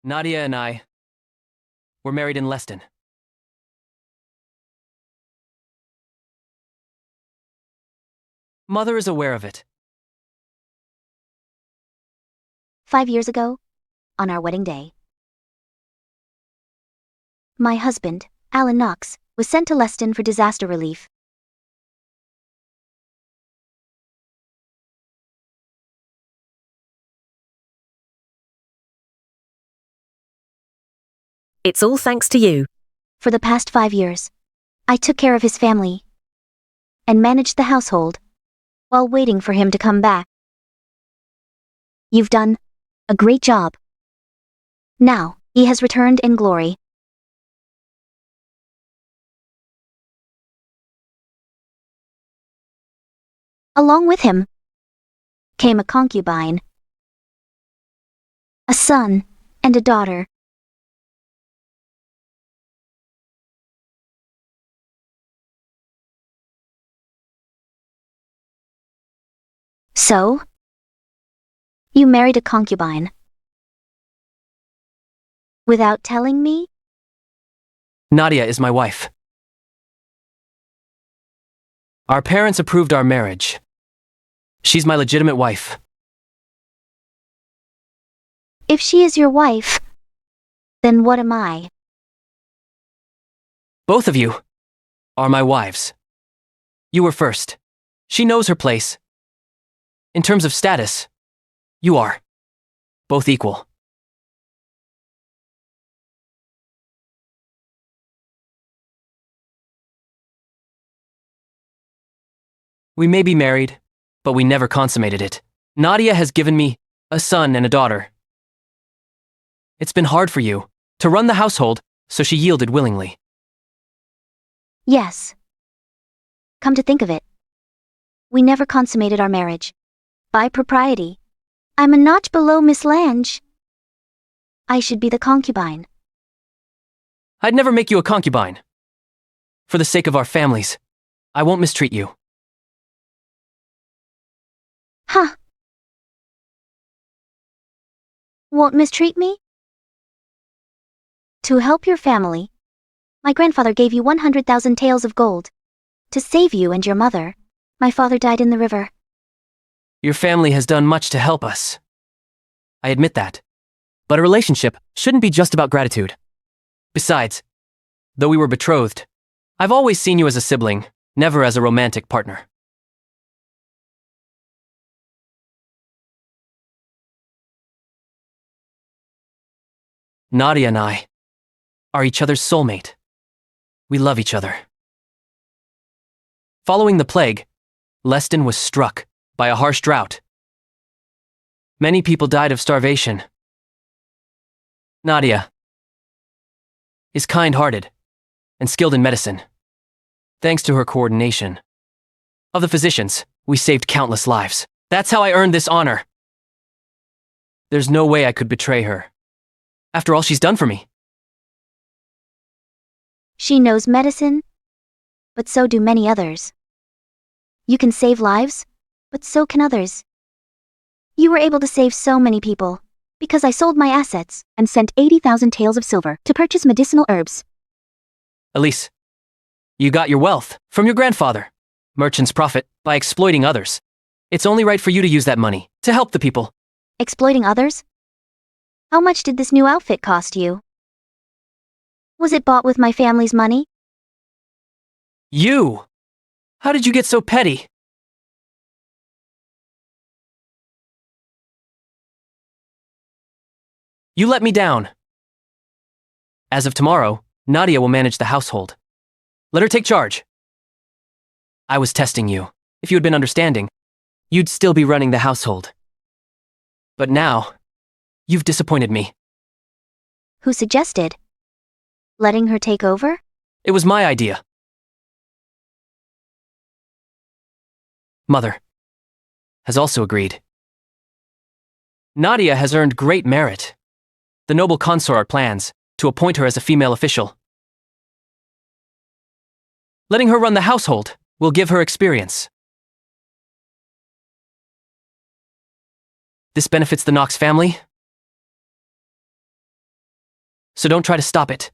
Nadia and I were married in Leston. Mother is aware of it. 5 years ago, on our wedding day, my husband, Alan Knox, was sent to Leston for disaster relief. It's all thanks to you. For the past 5 years, I took care of his family and managed the household while waiting for him to come back. You've done a great job. Now, he has returned in glory. Along with him came a concubine, a son, and a daughter. So, you married a concubine without telling me? Nadia is my wife. Our parents approved our marriage. She's my legitimate wife. If she is your wife, then what am I? Both of you are my wives. You were first. She knows her place. In terms of status, you are both equal. We may be married, but we never consummated it. Nadia has given me a son and a daughter. It's been hard for you to run the household, so she yielded willingly. Yes. Come to think of it, we never consummated our marriage. By propriety, I'm a notch below Miss Lange. I should be the concubine. I'd never make you a concubine. For the sake of our families, I won't mistreat you. Huh. Won't mistreat me? To help your family, my grandfather gave you 100,000 taels of gold. To save you and your mother, my father died in the river. Your family has done much to help us. I admit that. But a relationship shouldn't be just about gratitude. Besides, though we were betrothed, I've always seen you as a sibling, never as a romantic partner. Nadia and I are each other's soulmate. We love each other. Following the plague, Leston was struck by a harsh drought. Many people died of starvation. Nadia is kind-hearted and skilled in medicine. Thanks to her coordination of the physicians, we saved countless lives. That's how I earned this honor. There's no way I could betray her. After all she's done for me. She knows medicine, but so do many others. You can save lives, but so can others. You were able to save so many people because I sold my assets and sent 80,000 taels of silver to purchase medicinal herbs. Elise, you got your wealth from your grandfather. Merchants profit by exploiting others. It's only right for you to use that money to help the people. Exploiting others? How much did this new outfit cost you? Was it bought with my family's money? You! How did you get so petty? You let me down. As of tomorrow, Nadia will manage the household. Let her take charge. I was testing you. If you had been understanding, you'd still be running the household. But now, you've disappointed me. Who suggested letting her take over? It was my idea. Mother has also agreed. Nadia has earned great merit. The noble consort plans to appoint her as a female official. Letting her run the household will give her experience. This benefits the Knox family so don't try to stop it.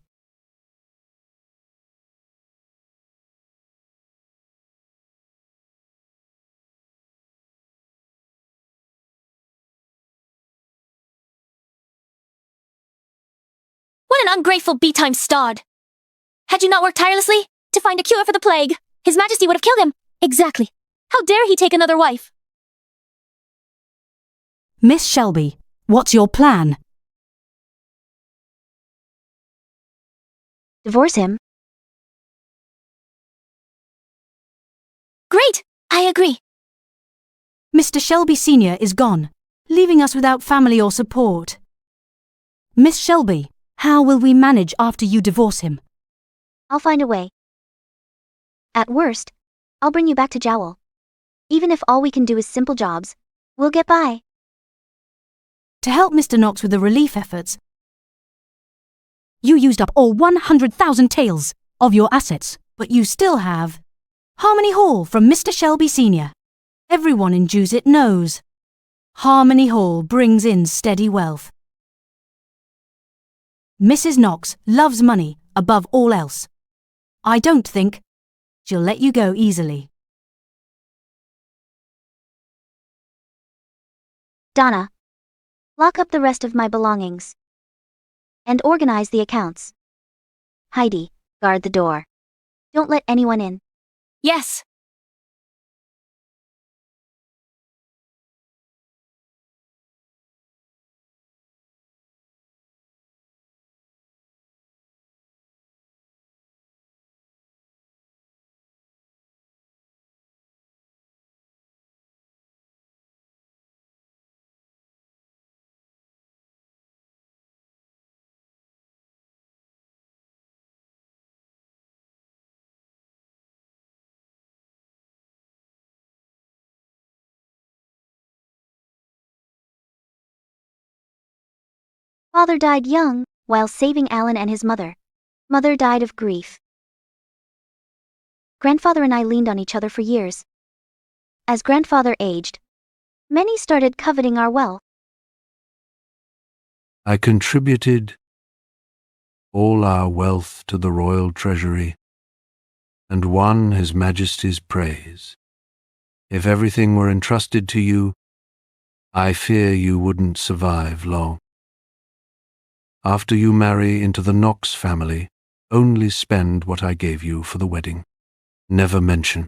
What an ungrateful betimed stod! Had you not worked tirelessly to find a cure for the plague, His Majesty would have killed him. Exactly. How dare he take another wife? Miss Shelby, what's your plan? Divorce him? Great! I agree. Mr. Shelby Sr. is gone, leaving us without family or support. Miss Shelby, how will we manage after you divorce him? I'll find a way. At worst, I'll bring you back to Jowl. Even if all we can do is simple jobs, we'll get by. To help Mr. Knox with the relief efforts, you used up all 100,000 taels of your assets, but you still have Harmony Hall from Mr. Shelby Sr. Everyone in Jewsit knows. Harmony Hall brings in steady wealth. Mrs. Knox loves money above all else. I don't think she'll let you go easily. Donna, lock up the rest of my belongings. And organize the accounts. Heidi, guard the door. Don't let anyone in. Yes. Father died young, while saving Alan and his mother. Mother died of grief. Grandfather and I leaned on each other for years. As grandfather aged, many started coveting our wealth. I contributed all our wealth to the royal treasury and won His Majesty's praise. If everything were entrusted to you, I fear you wouldn't survive long. After you marry into the Knox family, only spend what I gave you for the wedding. Never mention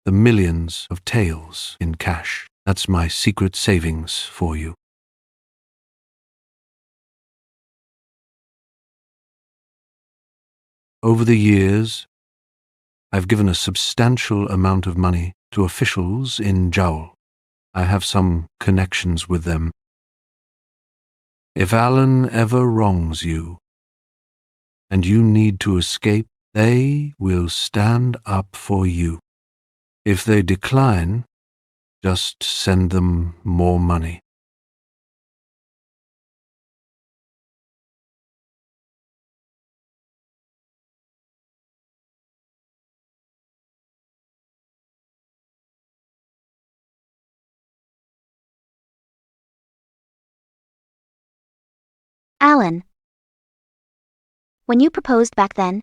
the millions of taels in cash. That's my secret savings for you. Over the years, I've given a substantial amount of money to officials in Jowl. I have some connections with them. If Alan ever wrongs you, and you need to escape, they will stand up for you. If they decline, just send them more money. Alan. When you proposed back then,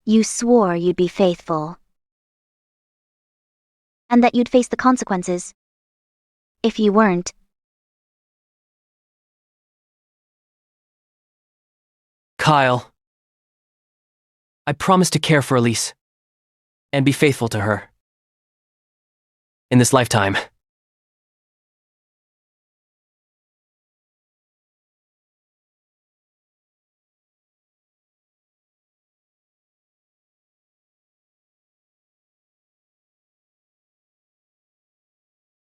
you swore you'd be faithful. And that you'd face the consequences. If you weren't. Kyle. I promise to care for Elise. And be faithful to her. In this lifetime.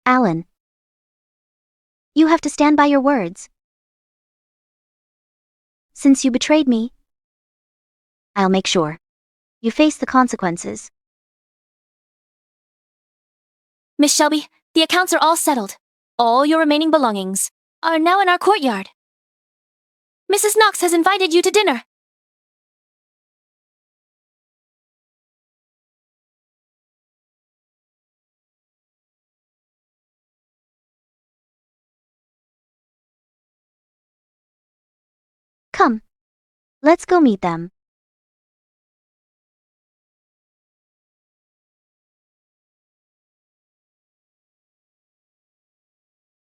Alan. You have to stand by your words. Since you betrayed me, I'll make sure you face the consequences. Miss Shelby, the accounts are all settled. All your remaining belongings are now in our courtyard. Mrs. Knox has invited you to dinner. Let's go meet them.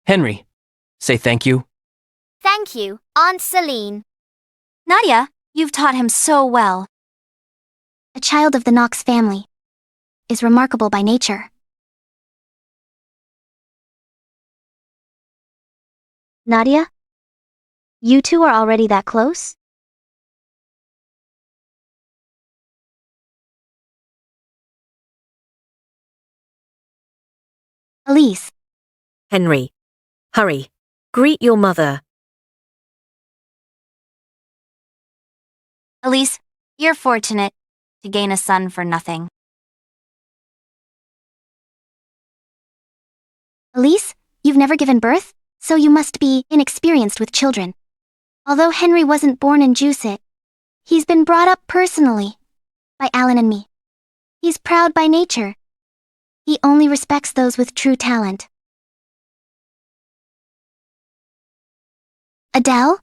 Henry, say thank you. Thank you, Aunt Celine. Nadia, you've taught him so well. A child of the Knox family is remarkable by nature. Nadia? You two are already that close? Elise. Henry. Hurry. Greet your mother. Elise, you're fortunate to gain a son for nothing. Elise, you've never given birth, so you must be inexperienced with children. Although Henry wasn't born in Juicet, he's been brought up personally by Alan and me. He's proud by nature. He only respects those with true talent. Adele?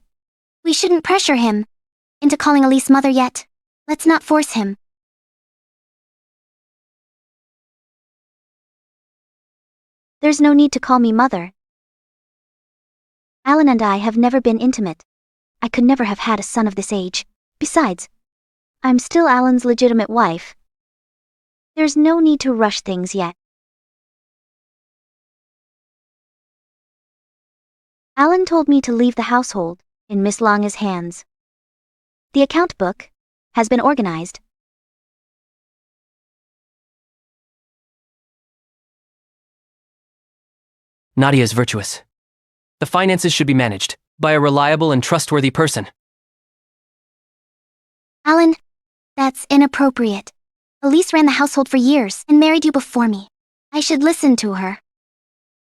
We shouldn't pressure him into calling Elise mother yet. Let's not force him. There's no need to call me mother. Alan and I have never been intimate. I could never have had a son of this age. Besides, I'm still Alan's legitimate wife. There's no need to rush things yet. Alan told me to leave the household in Miss Lange's hands. The account book has been organized. Nadia is virtuous. The finances should be managed by a reliable and trustworthy person. Alan, that's inappropriate. Elise ran the household for years and married you before me. I should listen to her.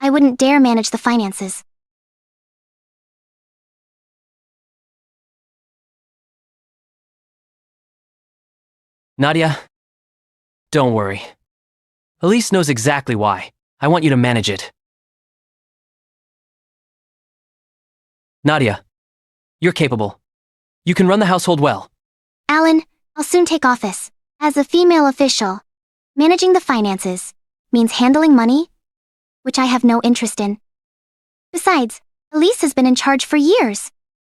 I wouldn't dare manage the finances. Nadia, don't worry. Elise knows exactly why. I want you to manage it. Nadia, you're capable. You can run the household well. Alan, I'll soon take office. As a female official, managing the finances means handling money, which I have no interest in. Besides, Elise has been in charge for years.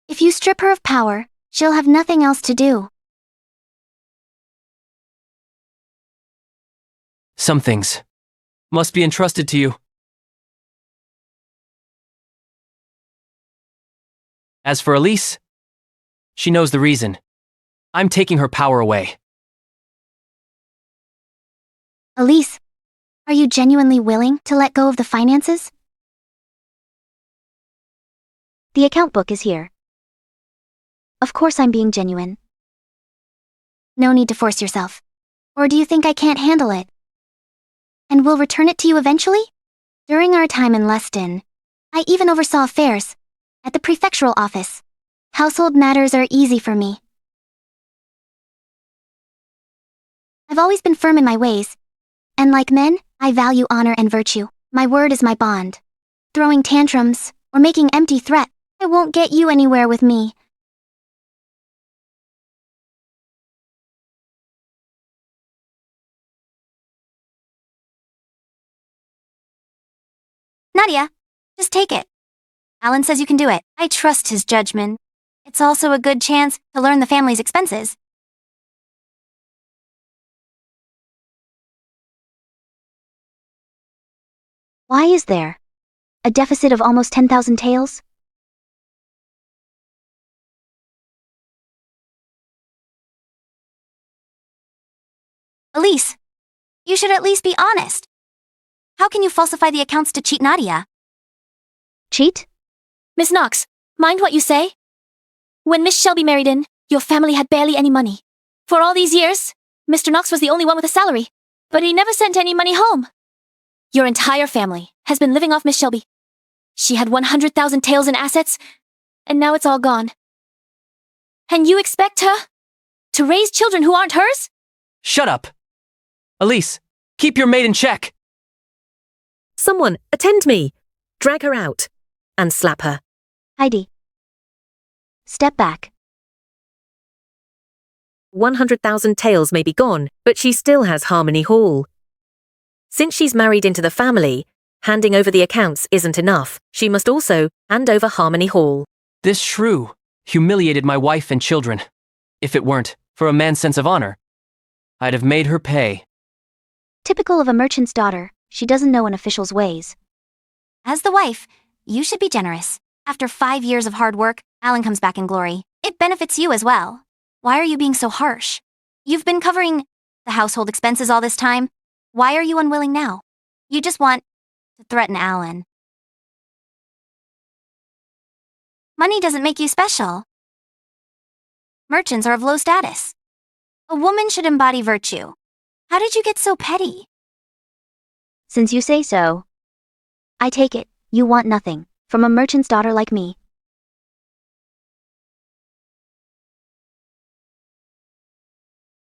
If you strip her of power, she'll have nothing else to do. Some things must be entrusted to you. As for Elise, she knows the reason. I'm taking her power away. Elise, are you genuinely willing to let go of the finances? The account book is here. Of course I'm being genuine. No need to force yourself. Or do you think I can't handle it? And will return it to you eventually? During our time in Leston, I even oversaw affairs at the prefectural office. Household matters are easy for me. I've always been firm in my ways, and like men, I value honor and virtue. My word is my bond. Throwing tantrums or making empty threats, it won't get you anywhere with me. Nadia, just take it. Alan says you can do it. I trust his judgment. It's also a good chance to learn the family's expenses. Why is there a deficit of almost 10,000 taels? Elise, you should at least be honest. How can you falsify the accounts to cheat Nadia? Cheat? Miss Knox, mind what you say? When Miss Shelby married in, your family had barely any money. For all these years, Mr. Knox was the only one with a salary, but he never sent any money home. Your entire family has been living off Miss Shelby. She had 100,000 taels in assets, and now it's all gone. And you expect her to raise children who aren't hers? Shut up! Elise, keep your maid in check! Someone, attend me. Drag her out. And slap her. Heidi. Step back. 100,000 taels may be gone, but she still has Harmony Hall. Since she's married into the family, handing over the accounts isn't enough. She must also hand over Harmony Hall. This shrew humiliated my wife and children. If it weren't for a man's sense of honor, I'd have made her pay. Typical of a merchant's daughter, she doesn't know an official's ways. As the wife, you should be generous. After 5 years of hard work, Alan comes back in glory. It benefits you as well. Why are you being so harsh? You've been covering the household expenses all this time. Why are you unwilling now? You just want to threaten Alan. Money doesn't make you special. Merchants are of low status. A woman should embody virtue. How did you get so petty? Since you say so, I take it, you want nothing from a merchant's daughter like me.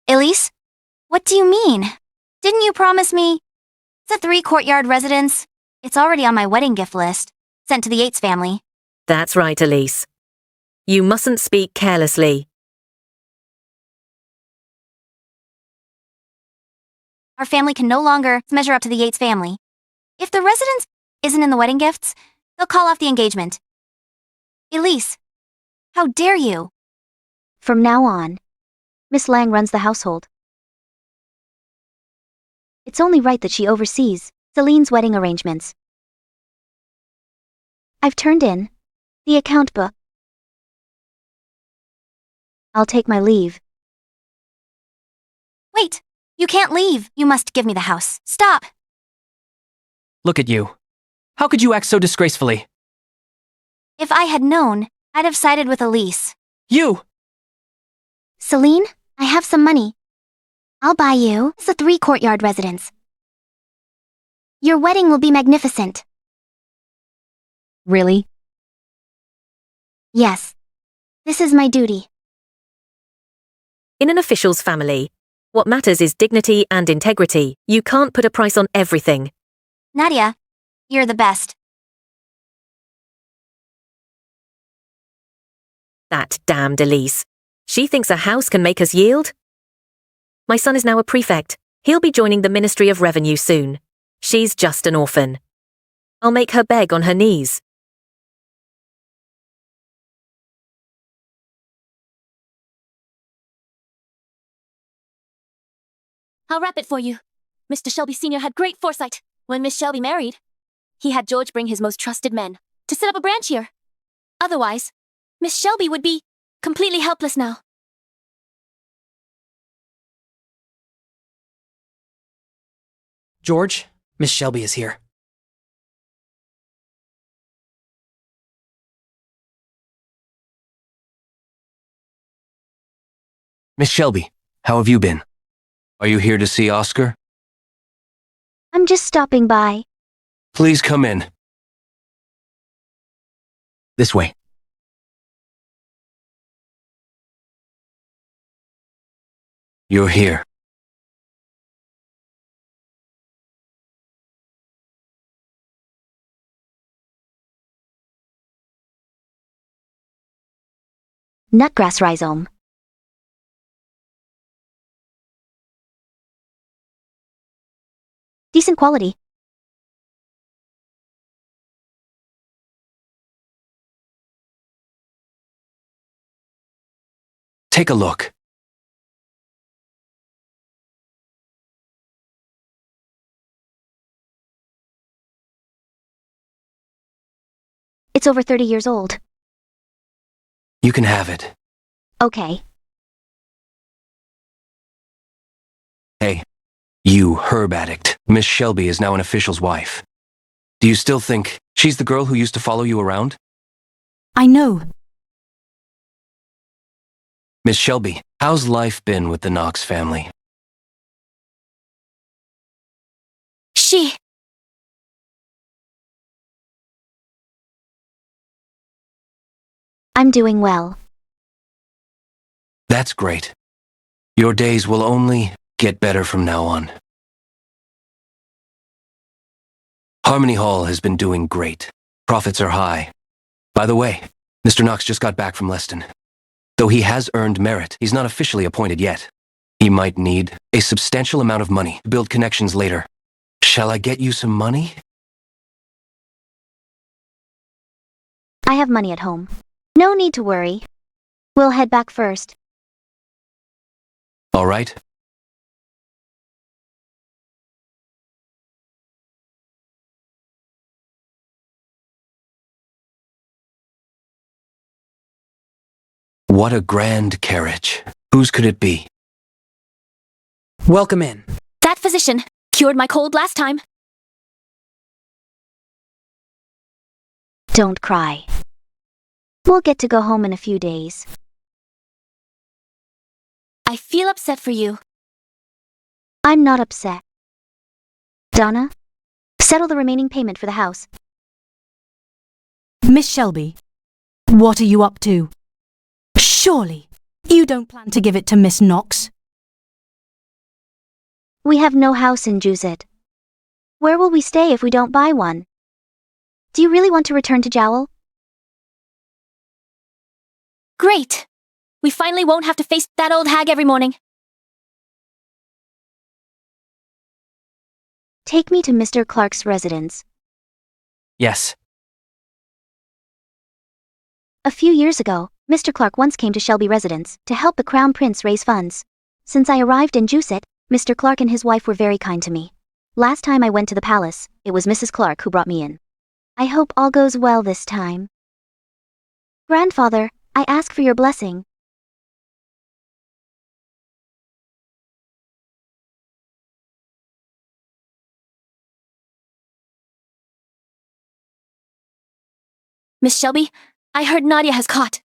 Elise? What do you mean? Didn't you promise me? It's a 3-courtyard residence. It's already on my wedding gift list, sent to the Yates family. That's right, Elise. You mustn't speak carelessly. Our family can no longer measure up to the Yates family. If the residence isn't in the wedding gifts, they'll call off the engagement. Elise, how dare you? From now on, Miss Lang runs the household. It's only right that she oversees Celine's wedding arrangements. I've turned in the account book. I'll take my leave. Wait, you can't leave. You must give me the house. Stop. Look at you. How could you act so disgracefully? If I had known, I'd have sided with Elise. You! Celine, I have some money. I'll buy you a 3-courtyard residence. Your wedding will be magnificent. Really? Yes. This is my duty. In an official's family, what matters is dignity and integrity. You can't put a price on everything. Nadia, you're the best. That damned Elise. She thinks a house can make us yield? My son is now a prefect. He'll be joining the Ministry of Revenue soon. She's just an orphan. I'll make her beg on her knees. I'll wrap it for you. Mr. Shelby Sr. had great foresight. When Miss Shelby married, he had George bring his most trusted men to set up a branch here. Otherwise, Miss Shelby would be completely helpless now. George, Miss Shelby is here. Miss Shelby, how have you been? Are you here to see Oscar? I'm just stopping by. Please come in. This way. You're here. Nutgrass rhizome. Decent quality. Take a look. It's over 30 years old. You can have it. Okay. Hey, you herb addict. Miss Shelby is now an official's wife. Do you still think she's the girl who used to follow you around? I know. Miss Shelby, how's life been with the Knox family? I'm doing well. That's great. Your days will only get better from now on. Harmony Hall has been doing great. Profits are high. By the way, Mr. Knox just got back from Leston. Though he has earned merit, he's not officially appointed yet. He might need a substantial amount of money to build connections later. Shall I get you some money? I have money at home. No need to worry. We'll head back first. All right. What a grand carriage. Whose could it be? Welcome in. That physician cured my cold last time. Don't cry. We'll get to go home in a few days. I feel upset for you. I'm not upset. Donna, settle the remaining payment for the house. Miss Shelby, what are you up to? Surely, you don't plan to give it to Miss Knox? We have no house in Juset. Where will we stay if we don't buy one? Do you really want to return to Jowl? Great! We finally won't have to face that old hag every morning. Take me to Mr. Clark's residence. Yes. A few years ago, Mr. Clark once came to Shelby residence to help the Crown Prince raise funds. Since I arrived in Juset, Mr. Clark and his wife were very kind to me. Last time I went to the palace, it was Mrs. Clark who brought me in. I hope all goes well this time. Grandfather, I ask for your blessing. Miss Shelby, I heard Nadia has caught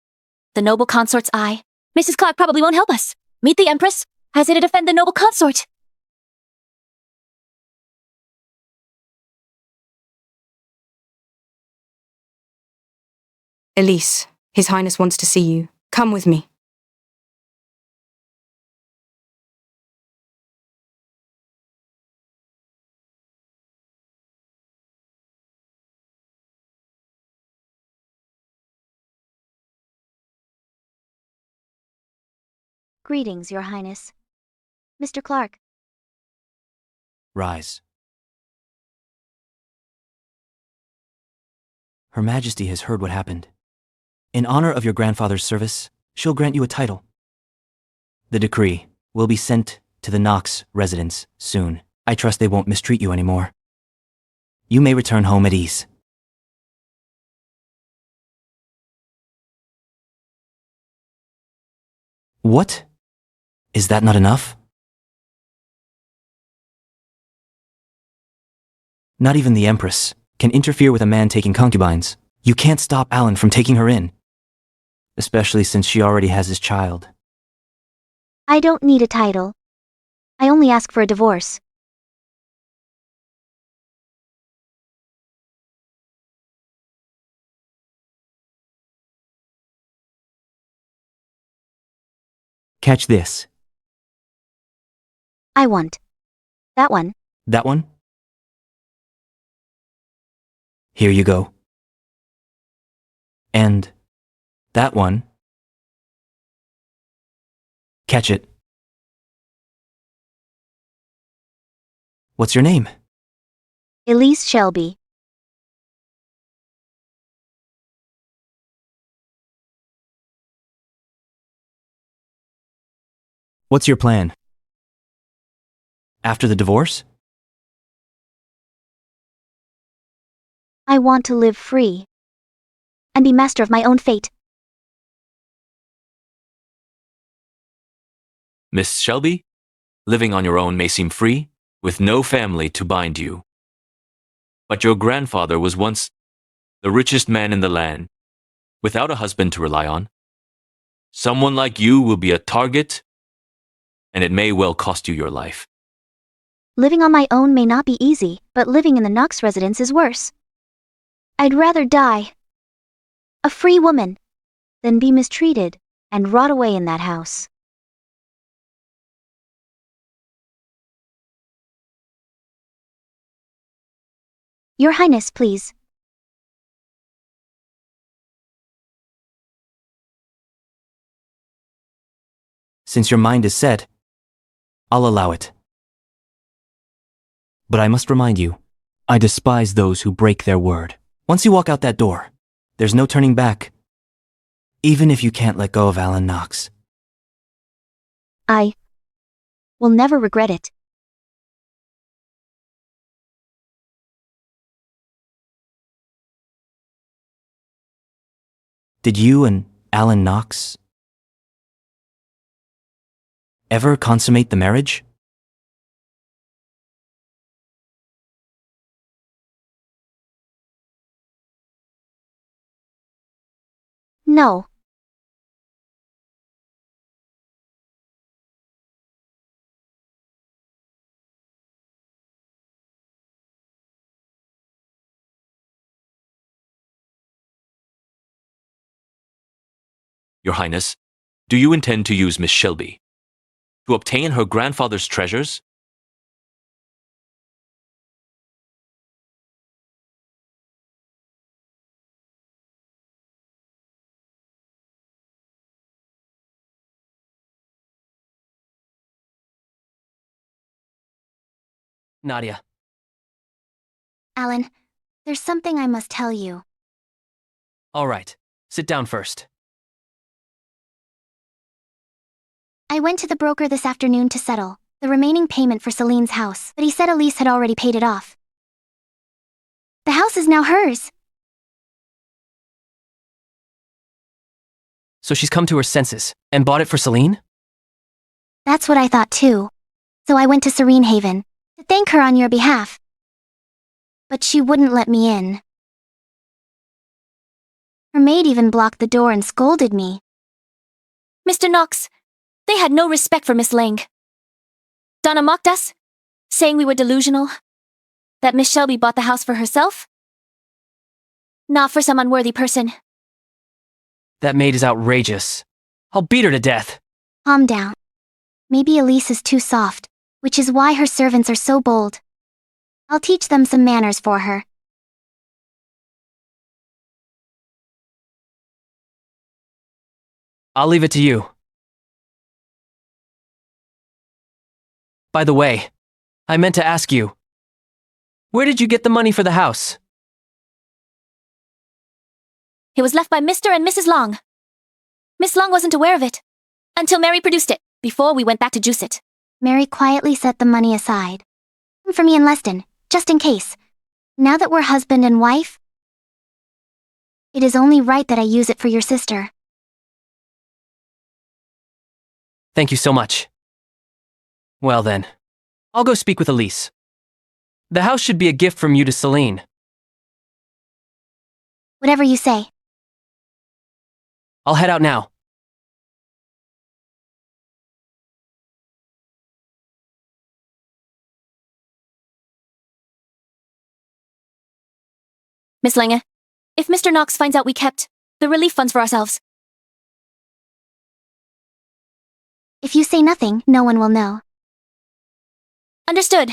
the noble consort's eye. Mrs. Clark probably won't help us. Meet the Empress, as it to defend the noble consort. Elise, His Highness wants to see you. Come with me. Greetings, Your Highness. Mr. Clark. Rise. Her Majesty has heard what happened. In honor of your grandfather's service, she'll grant you a title. The decree will be sent to the Knox residence soon. I trust they won't mistreat you anymore. You may return home at ease. What? Is that not enough? Not even the Empress can interfere with a man taking concubines. You can't stop Alan from taking her in. Especially since she already has his child. I don't need a title. I only ask for a divorce. Catch this. I want that one. That one? Here you go. And that one. Catch it. What's your name? Elise Shelby. What's your plan? After the divorce? I want to live free and be master of my own fate. Miss Shelby, living on your own may seem free, with no family to bind you. But your grandfather was once the richest man in the land, without a husband to rely on. Someone like you will be a target, and it may well cost you your life. Living on my own may not be easy, but living in the Knox residence is worse. I'd rather die, a free woman, than be mistreated and rot away in that house. Your Highness, please. Since your mind is set, I'll allow it. But I must remind you, I despise those who break their word. Once you walk out that door, there's no turning back. Even if you can't let go of Alan Knox. I will never regret it. Did you and Alan Knox ever consummate the marriage? No. Your Highness, do you intend to use Miss Shelby to obtain her grandfather's treasures? Nadia. Alan, there's something I must tell you. All right. Sit down first. I went to the broker this afternoon to settle the remaining payment for Celine's house, but he said Elise had already paid it off. The house is now hers. So she's come to her senses and bought it for Celine? That's what I thought too. So I went to Serene Haven to thank her on your behalf. But she wouldn't let me in. Her maid even blocked the door and scolded me. Mr. Knox, they had no respect for Miss Lang. Donna mocked us, saying we were delusional, that Miss Shelby bought the house for herself, not for some unworthy person. That maid is outrageous. I'll beat her to death. Calm down. Maybe Elise is too soft, which is why her servants are so bold. I'll teach them some manners for her. I'll leave it to you. By the way, I meant to ask you, where did you get the money for the house? It was left by Mr. and Mrs. Long. Miss Long wasn't aware of it, until Mary produced it, before we went back to juice it. Mary quietly set the money aside. For me and Leston, just in case. Now that we're husband and wife, it is only right that I use it for your sister. Thank you so much. Well then, I'll go speak with Elise. The house should be a gift from you to Celine. Whatever you say. I'll head out now. Miss Lange, if Mr. Knox finds out we kept the relief funds for ourselves. If you say nothing, no one will know. Understood.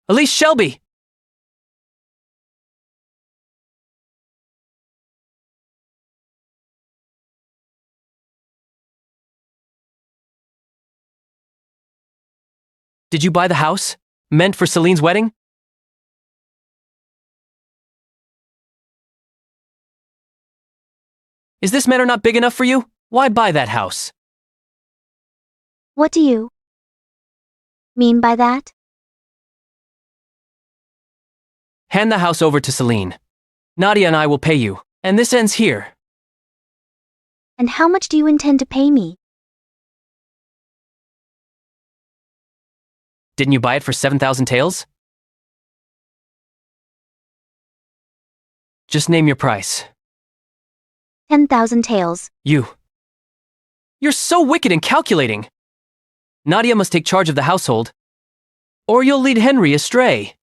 Elise Shelby! Did you buy the house, meant for Celine's wedding? Is this matter not big enough for you? Why buy that house? What do you mean by that? Hand the house over to Celine. Nadia and I will pay you, and this ends here. And how much do you intend to pay me? Didn't you buy it for 7,000 taels? Just name your price. 10,000 taels. You're so wicked and calculating. Nadia must take charge of the household, or you'll lead Henry astray.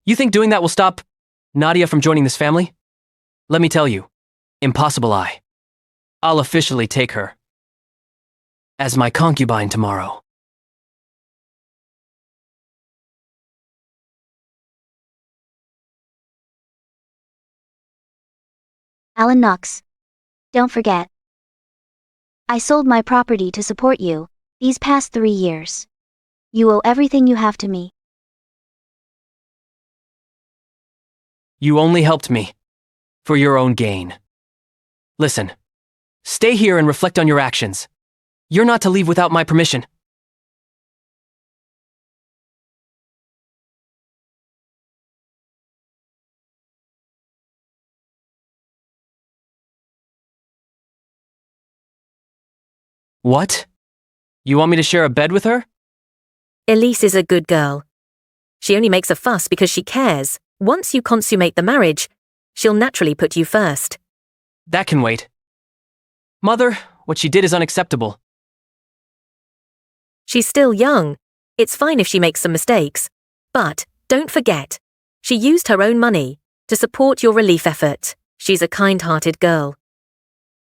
You think doing that will stop Nadia from joining this family? Let me tell you, impossible. I'll officially take her as my concubine tomorrow. Alan Knox. Don't forget. I sold my property to support you these past 3 years. You owe everything you have to me. You only helped me. For your own gain. Listen. Stay here and reflect on your actions. You're not to leave without my permission. What? You want me to share a bed with her? Elise is a good girl. She only makes a fuss because she cares. Once you consummate the marriage, she'll naturally put you first. That can wait. Mother, what she did is unacceptable. She's still young. It's fine if she makes some mistakes. But don't forget, she used her own money to support your relief effort. She's a kind-hearted girl.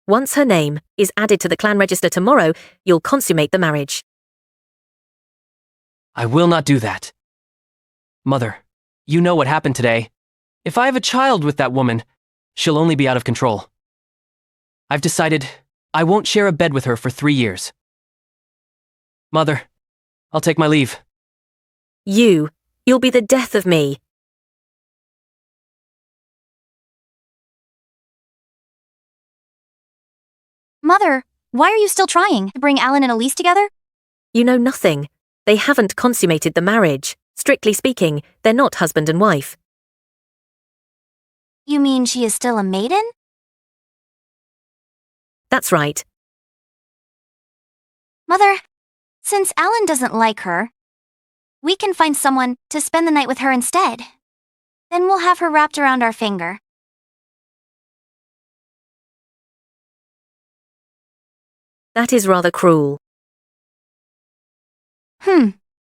Once her name is added to the clan register tomorrow, you'll consummate the marriage. I will not do that. Mother, you know what happened today. If I have a child with that woman, she'll only be out of control. I've decided I won't share a bed with her for 3 years. Mother, I'll take my leave. You'll be the death of me. Mother, why are you still trying to bring Alan and Elise together? You know nothing. They haven't consummated the marriage. Strictly speaking, they're not husband and wife. You mean she is still a maiden? That's right. Mother, since Alan doesn't like her, we can find someone to spend the night with her instead. Then we'll have her wrapped around our finger. That is rather cruel.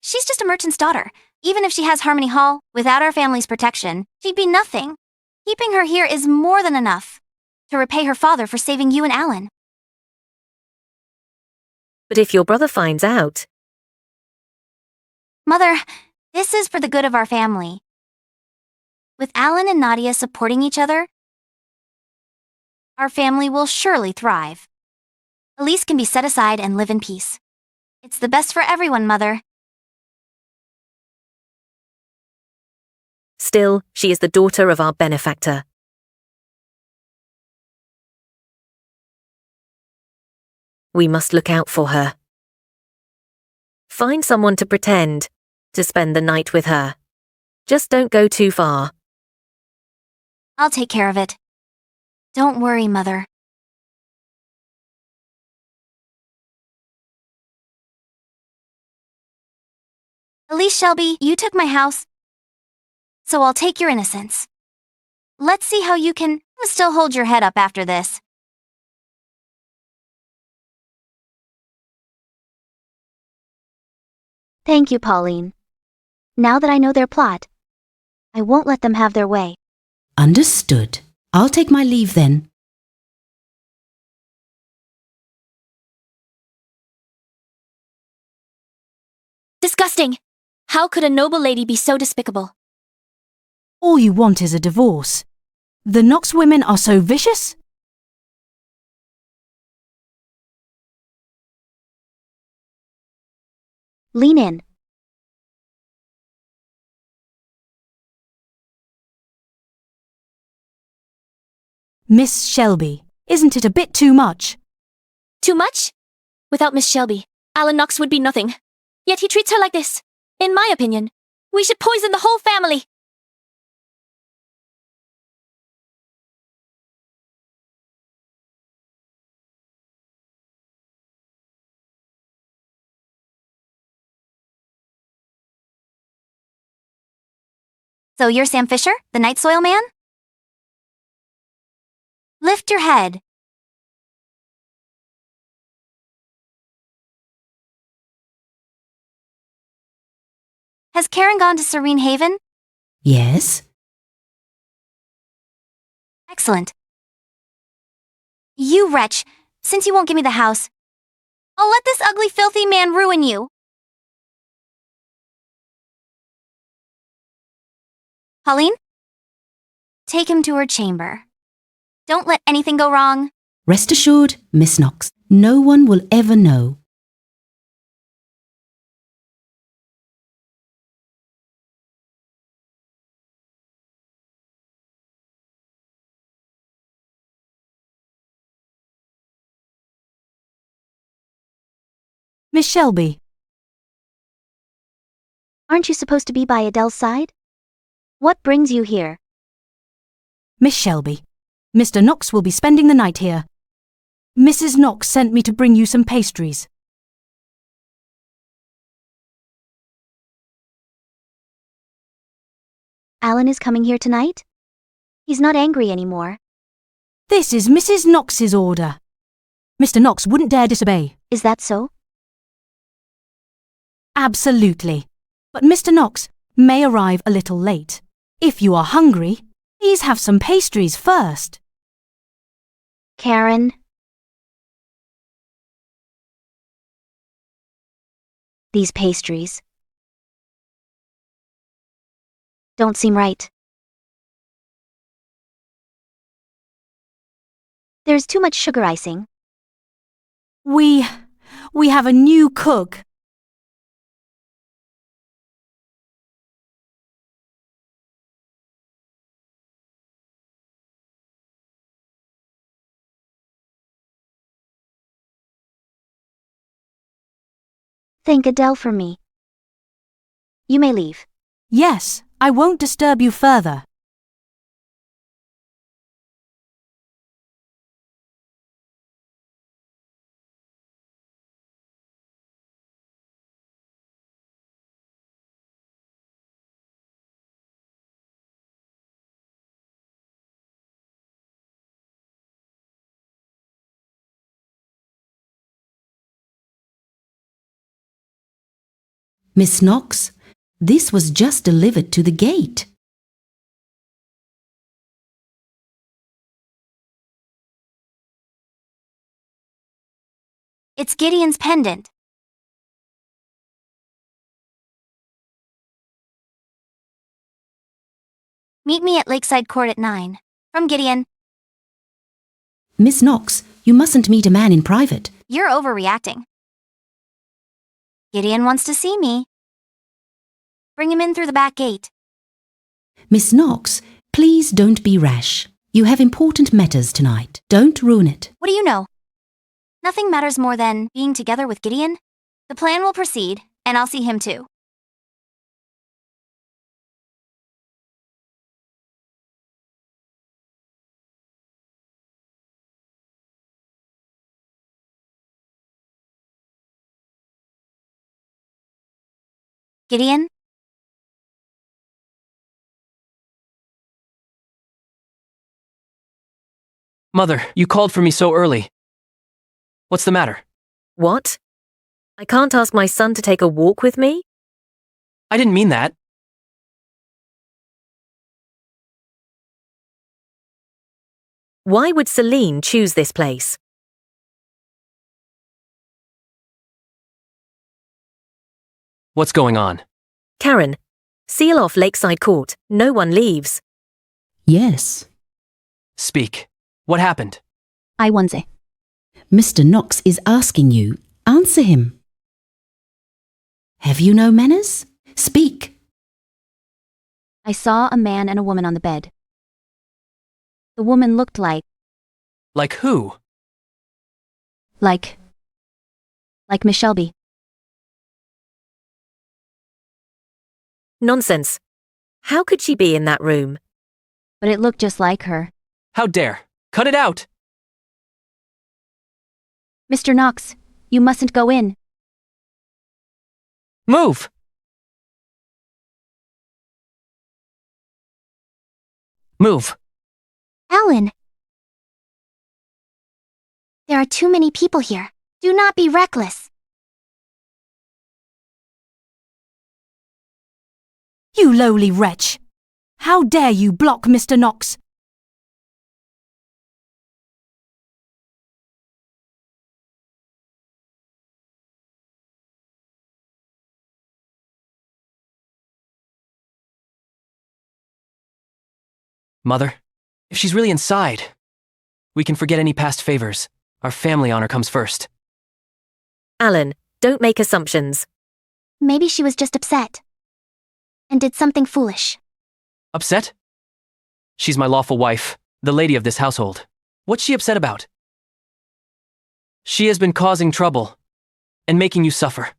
She's just a merchant's daughter. Even if she has Harmony Hall, without our family's protection, she'd be nothing. Keeping her here is more than enough to repay her father for saving you and Alan. But if your brother finds out... Mother, this is for the good of our family. With Alan and Nadia supporting each other, our family will surely thrive. Elise can be set aside and live in peace. It's the best for everyone, Mother. Still, she is the daughter of our benefactor. We must look out for her. Find someone to pretend to spend the night with her. Just don't go too far. I'll take care of it. Don't worry, Mother. Elise Shelby, you took my house, so I'll take your innocence. Let's see how you can still hold your head up after this. Thank you, Pauline. Now that I know their plot, I won't let them have their way. Understood. I'll take my leave then. Disgusting! How could a noble lady be so despicable? All you want is a divorce. The Knox women are so vicious? Lean in. Miss Shelby, isn't it a bit too much? Too much? Without Miss Shelby, Alan Knox would be nothing. Yet he treats her like this. In my opinion, we should poison the whole family. So you're Sam Fisher, the night soil man? Lift your head. Has Karen gone to Serene Haven? Yes. Excellent. You wretch, since you won't give me the house, I'll let this ugly, filthy man ruin you. Pauline? Take him to her chamber. Don't let anything go wrong. Rest assured, Miss Knox, no one will ever know. Miss Shelby, Aren't you supposed to be by Adele's side? What brings you here? Miss Shelby, Mr. Knox will be spending the night here. Mrs. Knox sent me to bring you some pastries. Alan is coming here tonight? He's not angry anymore. This is Mrs. Knox's order. Mr. Knox wouldn't dare disobey. Is that so? Absolutely. But Mr. Knox may arrive a little late. If you are hungry, please have some pastries first. Karen. These pastries don't seem right. There's too much sugar icing. We have a new cook. Thank Adele for me. You may leave. Yes, I won't disturb you further. Miss Knox, this was just delivered to the gate. It's Gideon's pendant. Meet me at Lakeside Court at 9. From Gideon. Miss Knox, you mustn't meet a man in private. You're overreacting. Gideon wants to see me. Bring him in through the back gate. Miss Knox, please don't be rash. You have important matters tonight. Don't ruin it. What do you know? Nothing matters more than being together with Gideon. The plan will proceed, and I'll see him too. Gideon? Mother, you called for me so early. What's the matter? What? I can't ask my son to take a walk with me? I didn't mean that. Why would Celine choose this place? What's going on? Karen, seal off Lakeside Court. No one leaves. Yes. Speak. What happened? I won't. Mr. Knox is asking you. Answer him. Have you no manners? Speak. I saw a man and a woman on the bed. The woman looked like Who? like Miss Shelby. Nonsense. How could she be in that room? But it looked just like her. How dare? Cut it out! Mr. Knox, you mustn't go in. Move! Move! Alan! There are too many people here. Do not be reckless. You lowly wretch! How dare you block Mr. Knox? Mother, if she's really inside, We can forget any past favors. Our family honor comes first. Alan, don't make assumptions. Maybe she was just upset. And did something foolish. Upset? She's my lawful wife, the lady of this household. What's she upset about? She has been causing trouble and making you suffer.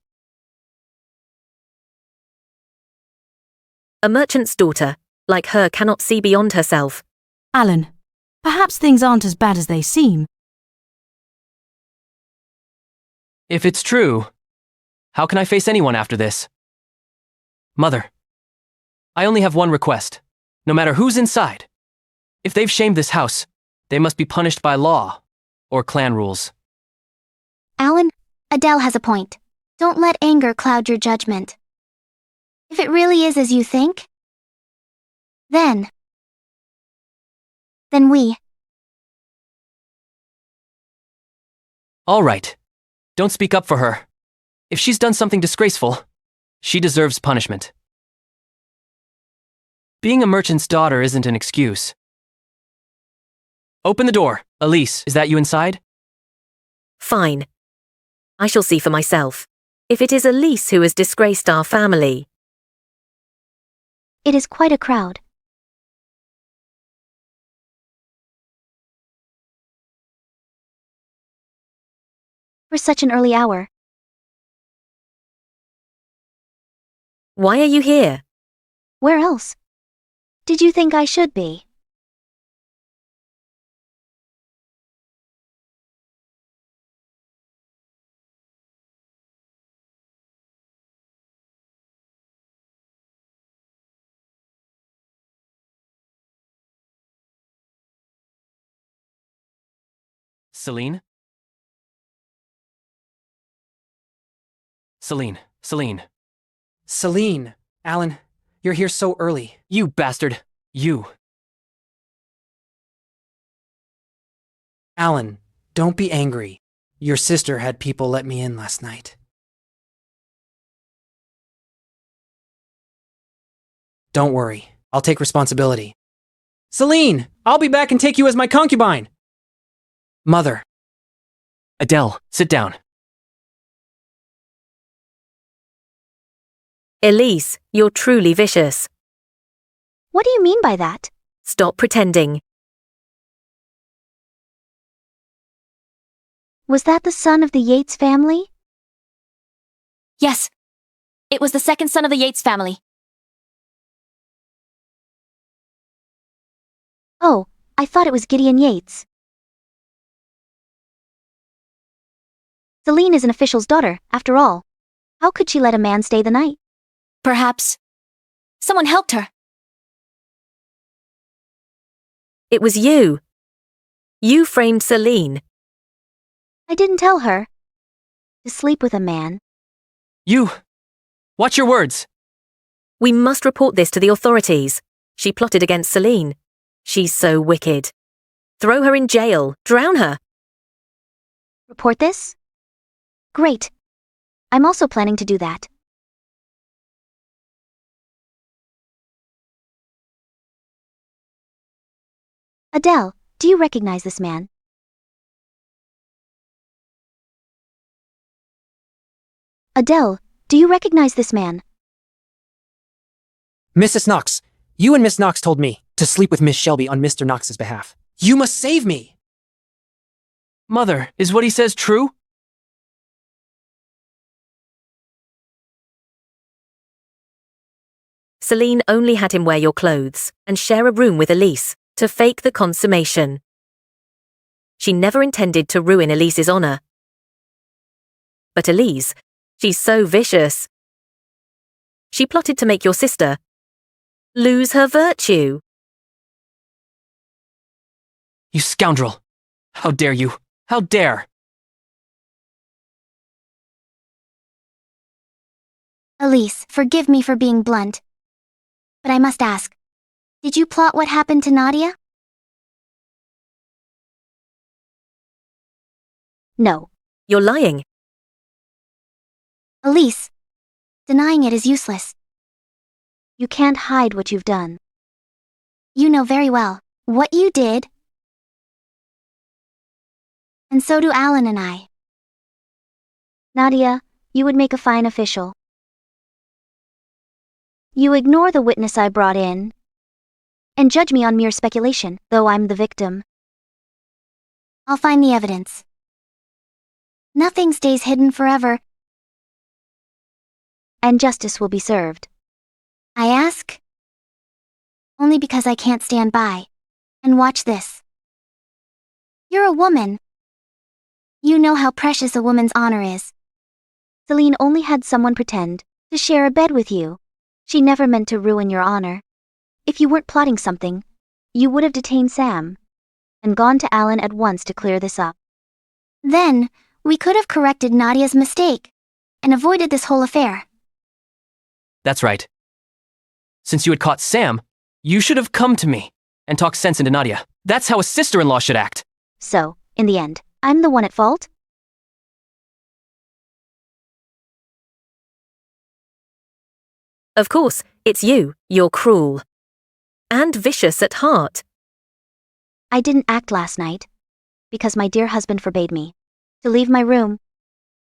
A merchant's daughter, like her, cannot see beyond herself. Alan, perhaps things aren't as bad as they seem. If it's true, how can I face anyone after this? Mother, I only have one request. No matter who's inside, if they've shamed this house, they must be punished by law or clan rules. Alan, Adele has a point. Don't let anger cloud your judgment. If it really is as you think, then we... All right. Don't speak up for her. If she's done something disgraceful, she deserves punishment. Being a merchant's daughter isn't an excuse. Open the door. Elise, is that you inside? Fine. I shall see for myself. If it is Elise who has disgraced our family. It is quite a crowd. For such an early hour. Why are you here? Where else? Did you think I should be? Celine? Celine. Celine, Alan, you're here so early. You bastard. You. Alan, don't be angry. Your sister had people let me in last night. Don't worry, I'll take responsibility. Celine, I'll be back and take you as my concubine. Mother. Adele, sit down. Elise, you're truly vicious. What do you mean by that? Stop pretending. Was that the son of the Yates family? Yes. It was the second son of the Yates family. Oh, I thought it was Gideon Yates. Celine is an official's daughter, after all. How could she let a man stay the night? Perhaps someone helped her. It was you. You framed Celine. I didn't tell her. To sleep with a man. You. Watch your words. We must report this to the authorities. She plotted against Celine. She's so wicked. Throw her in jail. Drown her. Report this? Great. I'm also planning to do that. Adele, do you recognize this man? Adele, do you recognize this man? Mrs. Knox, you and Miss Knox told me to sleep with Miss Shelby on Mr. Knox's behalf. You must save me! Mother, is what he says true? Celine only had him wear your clothes and share a room with Elise to fake the consummation. She never intended to ruin Elise's honor. But Elise, she's so vicious. She plotted to make your sister lose her virtue. You scoundrel. How dare you? How dare? Elise, forgive me for being blunt. But I must ask, did you plot what happened to Nadia? No. You're lying. Elise, denying it is useless. You can't hide what you've done. You know very well what you did. And so do Alan and I. Nadia, you would make a fine official. You ignore the witness I brought in and judge me on mere speculation, though I'm the victim. I'll find the evidence. Nothing stays hidden forever. And justice will be served. I ask only because I can't stand by and watch this. You're a woman. You know how precious a woman's honor is. Celine only had someone pretend to share a bed with you. She never meant to ruin your honor. If you weren't plotting something, you would have detained Sam and gone to Alan at once to clear this up. Then, we could have corrected Nadia's mistake and avoided this whole affair. That's right. Since you had caught Sam, you should have come to me and talked sense into Nadia. That's how a sister-in-law should act. So, in the end, I'm the one at fault? Of course, it's you. You're cruel. And vicious at heart. I didn't act last night because my dear husband forbade me to leave my room.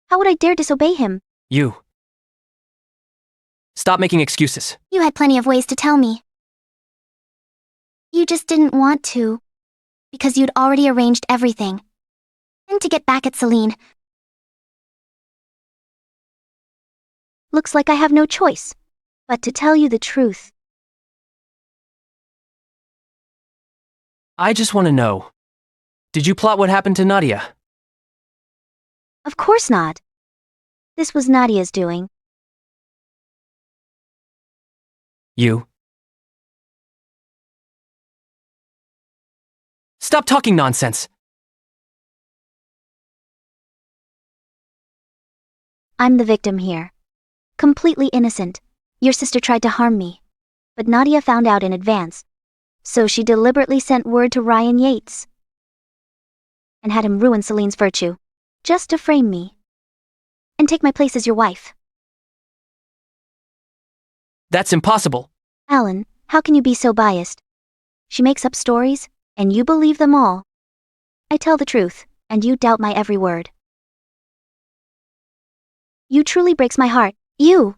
How would I dare disobey him? You. Stop making excuses. You had plenty of ways to tell me. You just didn't want to because you'd already arranged everything. And to get back at Celine. Looks like I have no choice but to tell you the truth. I just want to know. Did you plot what happened to Nadia? Of course not. This was Nadia's doing. You. Stop talking nonsense. I'm the victim here. Completely innocent. Your sister tried to harm me, but Nadia found out in advance. So she deliberately sent word to Ryan Yates and had him ruin Celine's virtue, just to frame me and take my place as your wife. That's impossible. Alan, how can you be so biased? She makes up stories, and you believe them all. I tell the truth, and you doubt my every word. You truly breaks my heart. You!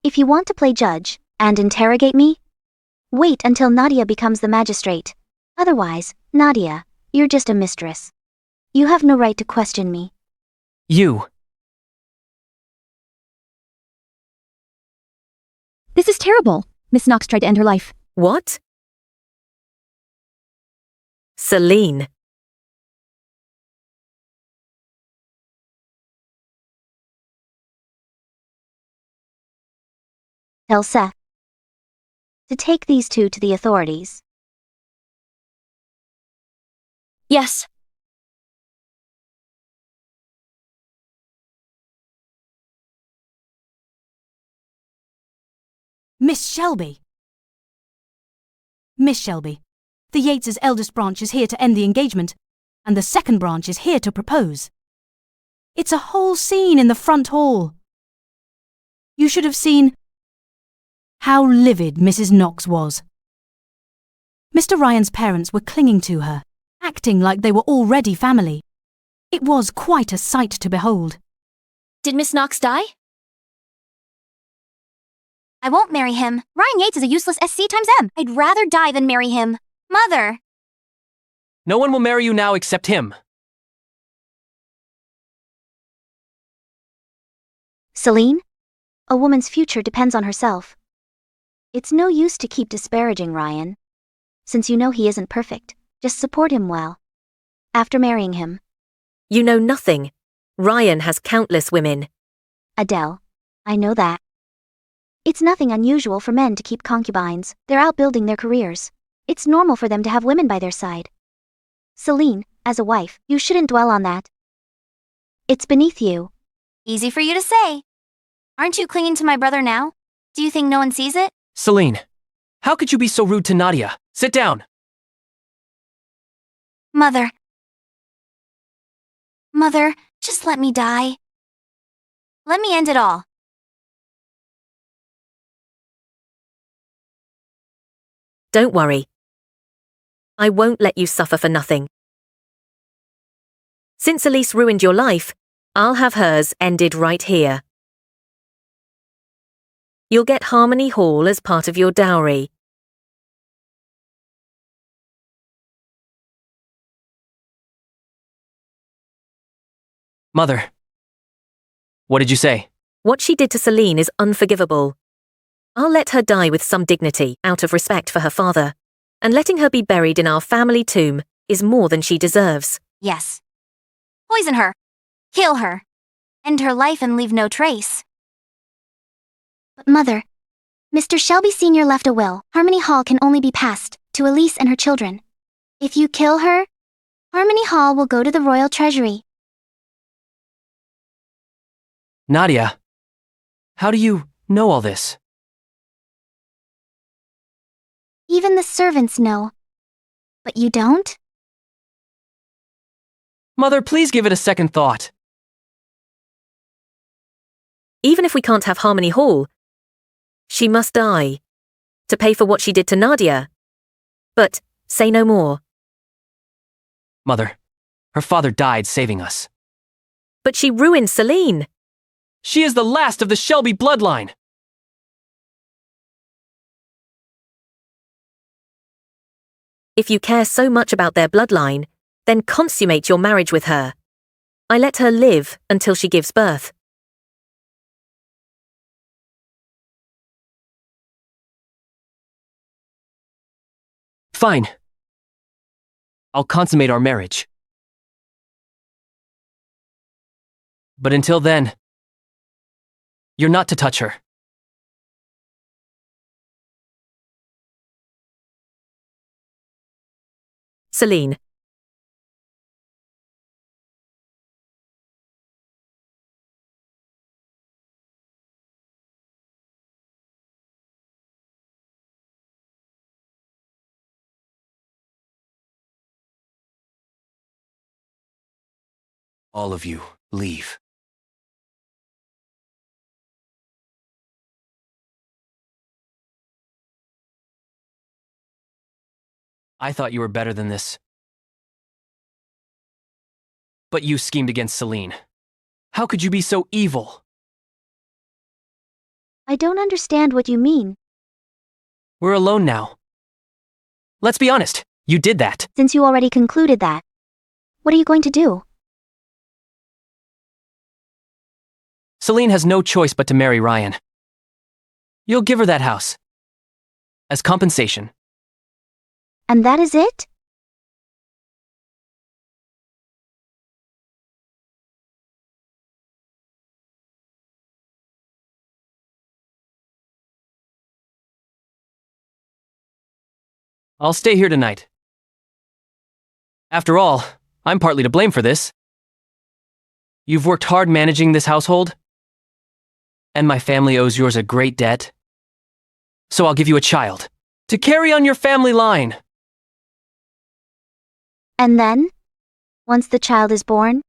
If you want to play judge and interrogate me, wait until Nadia becomes the magistrate. Otherwise, Nadia, you're just a mistress. You have no right to question me. You. This is terrible. Miss Knox tried to end her life. What? Celine. Tell Seth to take these two to the authorities. Yes. Miss Shelby. Miss Shelby, the Yates' eldest branch is here to end the engagement, and the second branch is here to propose. It's a whole scene in the front hall. You should have seen how livid Mrs. Knox was. Mr. Ryan's parents were clinging to her, acting like they were already family. It was quite a sight to behold. Did Miss Knox die? I won't marry him. Ryan Yates is a useless SC times M. I'd rather die than marry him. Mother! No one will marry you now except him. Celine? A woman's future depends on herself. It's no use to keep disparaging Ryan. Since you know he isn't perfect, just support him well. After marrying him. You know nothing. Ryan has countless women. Adele, I know that. It's nothing unusual for men to keep concubines. They're out building their careers. It's normal for them to have women by their side. Celine, as a wife, you shouldn't dwell on that. It's beneath you. Easy for you to say. Aren't you clinging to my brother now? Do you think no one sees it? Celine, how could you be so rude to Nadia? Sit down. Mother. Mother, just let me die. Let me end it all. Don't worry. I won't let you suffer for nothing. Since Elise ruined your life, I'll have hers ended right here. You'll get Harmony Hall as part of your dowry. Mother. What did you say? What she did to Celine is unforgivable. I'll let her die with some dignity out of respect for her father, and letting her be buried in our family tomb is more than she deserves. Yes. Poison her. Kill her. End her life and leave no trace. But Mother, Mr. Shelby Sr. left a will. Harmony Hall can only be passed to Elise and her children. If you kill her, Harmony Hall will go to the royal treasury. Nadia. How do you know all this? Even the servants know. But you don't? Mother, please give it a second thought. Even if we can't have Harmony Hall, she must die to pay for what she did to Nadia. But say no more. Mother, her father died saving us. But she ruined Celine. She is the last of the Shelby bloodline. If you care so much about their bloodline, then consummate your marriage with her. I let her live until she gives birth. Fine. I'll consummate our marriage. But until then, you're not to touch her. Celine. All of you, leave. I thought you were better than this. But you schemed against Celine. How could you be so evil? I don't understand what you mean. We're alone now. Let's be honest, you did that. Since you already concluded that, what are you going to do? Celine has no choice but to marry Ryan. You'll give her that house. As compensation. And that is it? I'll stay here tonight. After all, I'm partly to blame for this. You've worked hard managing this household, and my family owes yours a great debt. So I'll give you a child, to carry on your family line. And then, once the child is born,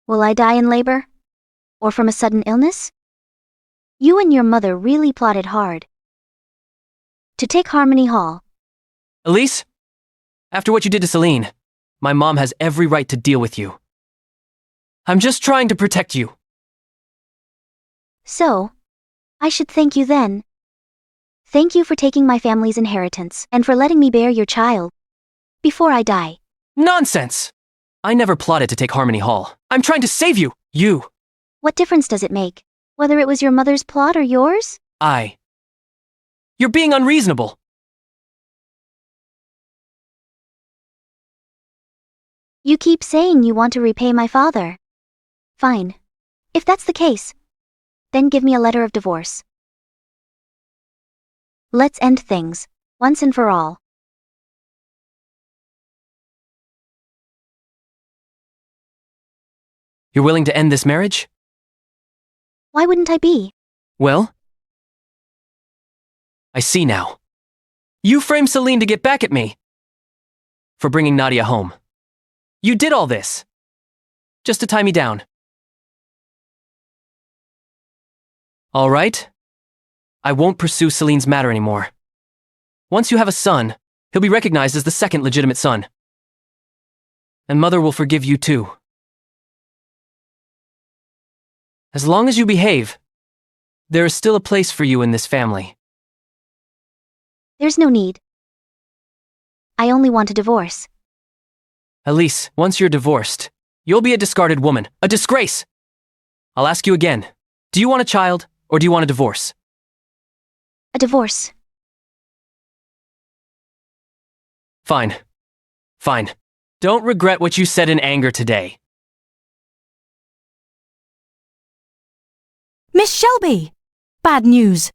will I die in labor? Or from a sudden illness? You and your mother really plotted hard to take Harmony Hall. Elise, after what you did to Celine, my mom has every right to deal with you. I'm just trying to protect you. So, I should thank you then. Thank you for taking my family's inheritance and for letting me bear your child before I die. Nonsense! I never plotted to take Harmony Hall. I'm trying to save you. You. What difference does it make, whether it was your mother's plot or yours? You're being unreasonable. You keep saying you want to repay my father. Fine. If that's the case, then give me a letter of divorce. Let's end things, once and for all. You're willing to end this marriage? Why wouldn't I be? Well, I see now. You framed Celine to get back at me for bringing Nadia home. You did all this just to tie me down. All right. I won't pursue Celine's matter anymore. Once you have a son, he'll be recognized as the second legitimate son. And Mother will forgive you too. As long as you behave, there is still a place for you in this family. There's no need. I only want a divorce. Elise, once you're divorced, you'll be a discarded woman, a disgrace! I'll ask you again, do you want a child, or do you want a divorce? A divorce. Fine. Fine. Don't regret what you said in anger today. Miss Shelby! Bad news.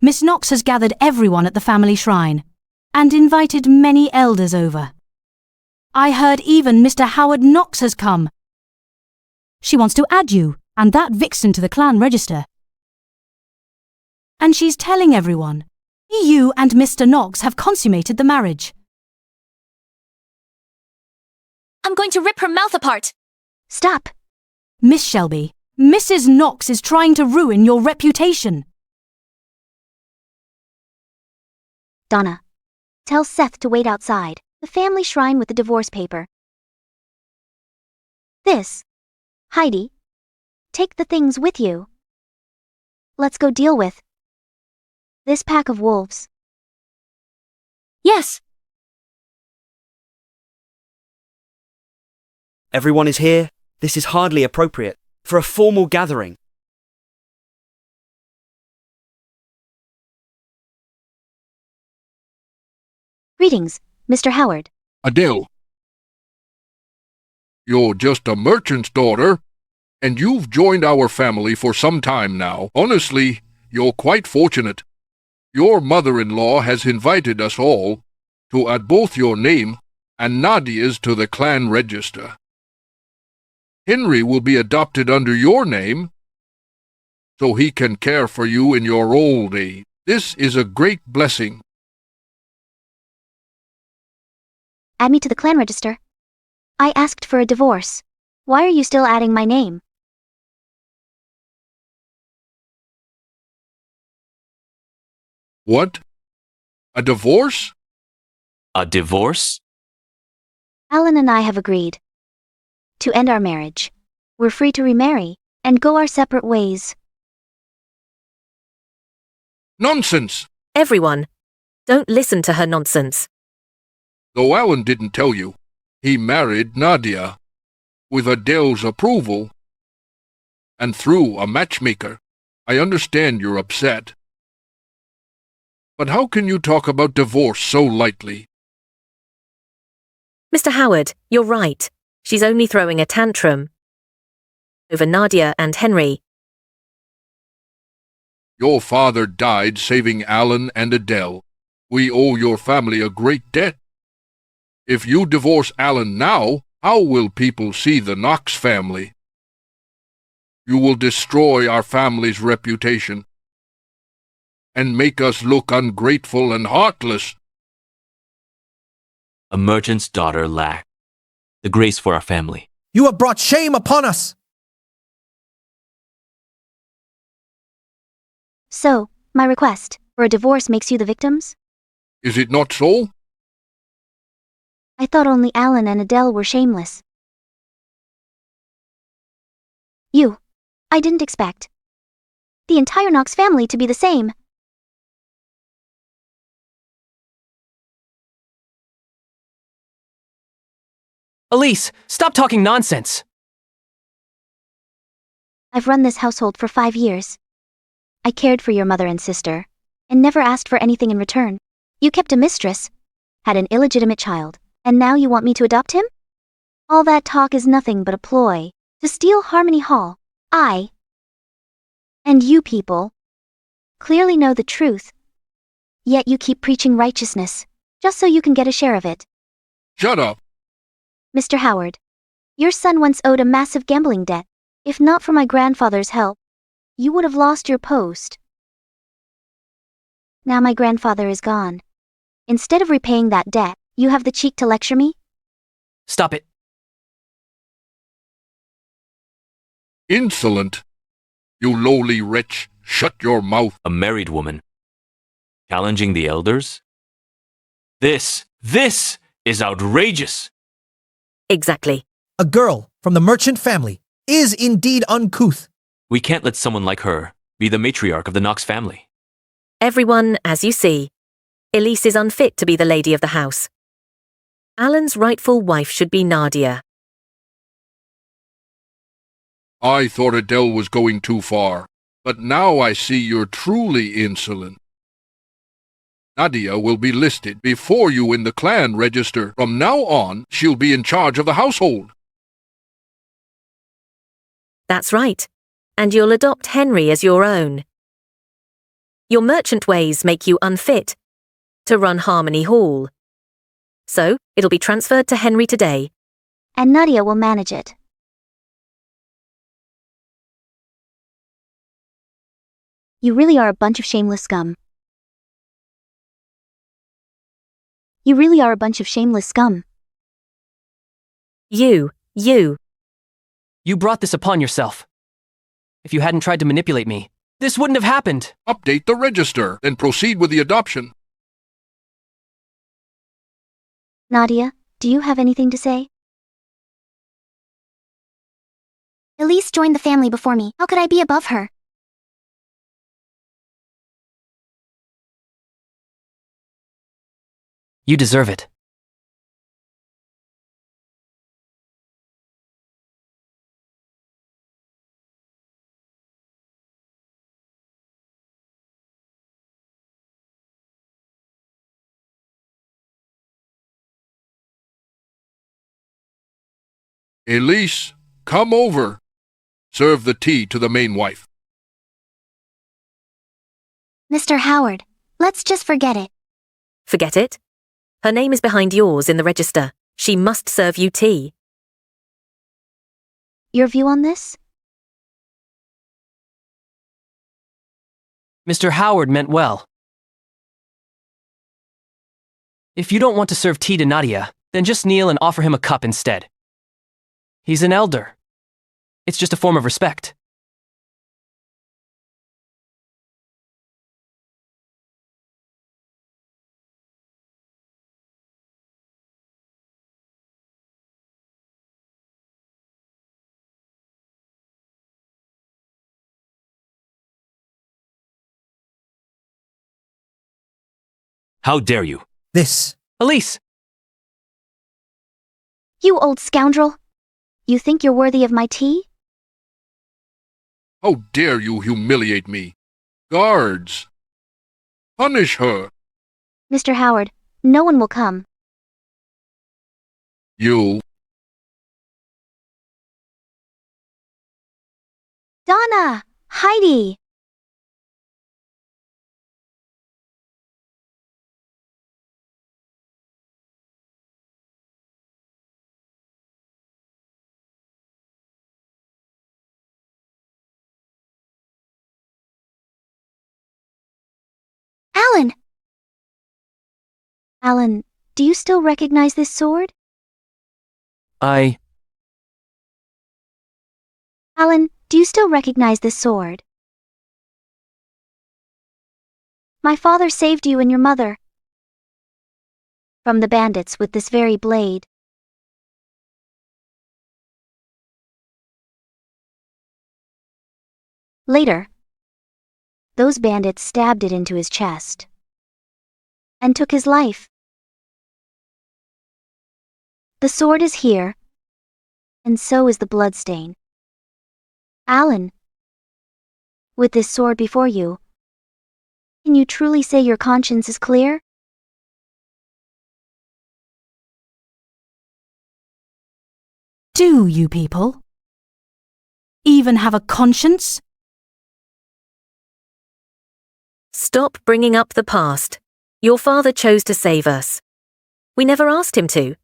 Miss Knox has gathered everyone at the family shrine and invited many elders over. I heard even Mr. Howard Knox has come. She wants to add you and that vixen to the clan register. And she's telling everyone, you and Mr. Knox have consummated the marriage. I'm going to rip her mouth apart. Stop. Miss Shelby, Mrs. Knox is trying to ruin your reputation. Donna, tell Seth to wait outside the family shrine with the divorce paper. This. Heidi, take the things with you. Let's go deal with this pack of wolves. Yes. Everyone is here. This is hardly appropriate for a formal gathering. Greetings, Mr. Howard. Adele. You're just a merchant's daughter, and you've joined our family for some time now. Honestly, you're quite fortunate. Your mother-in-law has invited us all to add both your name and Nadia's to the clan register. Henry will be adopted under your name, so he can care for you in your old age. This is a great blessing. Add me to the clan register. I asked for a divorce. Why are you still adding my name? What? A divorce? A divorce? Alan and I have agreed to end our marriage. We're free to remarry and go our separate ways. Nonsense! Everyone, don't listen to her nonsense. Though Alan didn't tell you, he married Nadia with Adele's approval and through a matchmaker. I understand you're upset. But how can you talk about divorce so lightly? Mr. Howard, you're right. She's only throwing a tantrum over Nadia and Henry. Your father died saving Alan and Adele. We owe your family a great debt. If you divorce Alan now, how will people see the Knox family? You will destroy our family's reputation and make us look ungrateful and heartless. A merchant's daughter lacked the grace for our family. You have brought shame upon us! So, my request for a divorce makes you the victims? Is it not so? I thought only Alan and Adele were shameless. I didn't expect the entire Knox family to be the same. Elise, stop talking nonsense! I've run this household for 5 years. I cared for your mother and sister, and never asked for anything in return. You kept a mistress, had an illegitimate child, and now you want me to adopt him? All that talk is nothing but a ploy to steal Harmony Hall. I, and you people, clearly know the truth. Yet you keep preaching righteousness, just so you can get a share of it. Shut up! Mr. Howard, your son once owed a massive gambling debt. If not for my grandfather's help, you would have lost your post. Now my grandfather is gone. Instead of repaying that debt, you have the cheek to lecture me? Stop it. Insolent! You lowly wretch, shut your mouth. A married woman Challenging the elders? This is outrageous! Exactly. A girl from the merchant family is indeed uncouth. We can't let someone like her be the matriarch of the Knox family. Everyone, as you see, Elise is unfit to be the lady of the house. Alan's rightful wife should be Nadia. I thought Adele was going too far, but now I see you're truly insolent. Nadia will be listed before you in the clan register. From now on, she'll be in charge of the household. That's right. And you'll adopt Henry as your own. Your merchant ways make you unfit to run Harmony Hall. So, it'll be transferred to Henry today. And Nadia will manage it. You really are a bunch of shameless scum. You really are a bunch of shameless scum. You. You brought this upon yourself. If you hadn't tried to manipulate me, this wouldn't have happened. Update the register, then proceed with the adoption. Nadia, do you have anything to say? Elise joined the family before me. How could I be above her? You deserve it. Elise, come over. Serve the tea to the main wife. Mr. Howard, let's just forget it. Forget it. Her name is behind yours in the register. She must serve you tea. Your view on this? Mr. Howard meant well. If you don't want to serve tea to Nadia, then just kneel and offer him a cup instead. He's an elder. It's just a form of respect. How dare you? This. Elise! You old scoundrel! You think you're worthy of my tea? How dare you humiliate me? Guards! Punish her! Mr. Howard, no one will come. You. Donna! Heidi! Alan! Alan, do you still recognize this sword? Alan, do you still recognize this sword? My father saved you and your mother from the bandits with this very blade. Later, those bandits stabbed it into his chest and took his life. The sword is here, and so is the bloodstain. Alan, with this sword before you, can you truly say your conscience is clear? Do you people even have a conscience? Stop bringing up the past. Your father chose to save us. We never asked him to.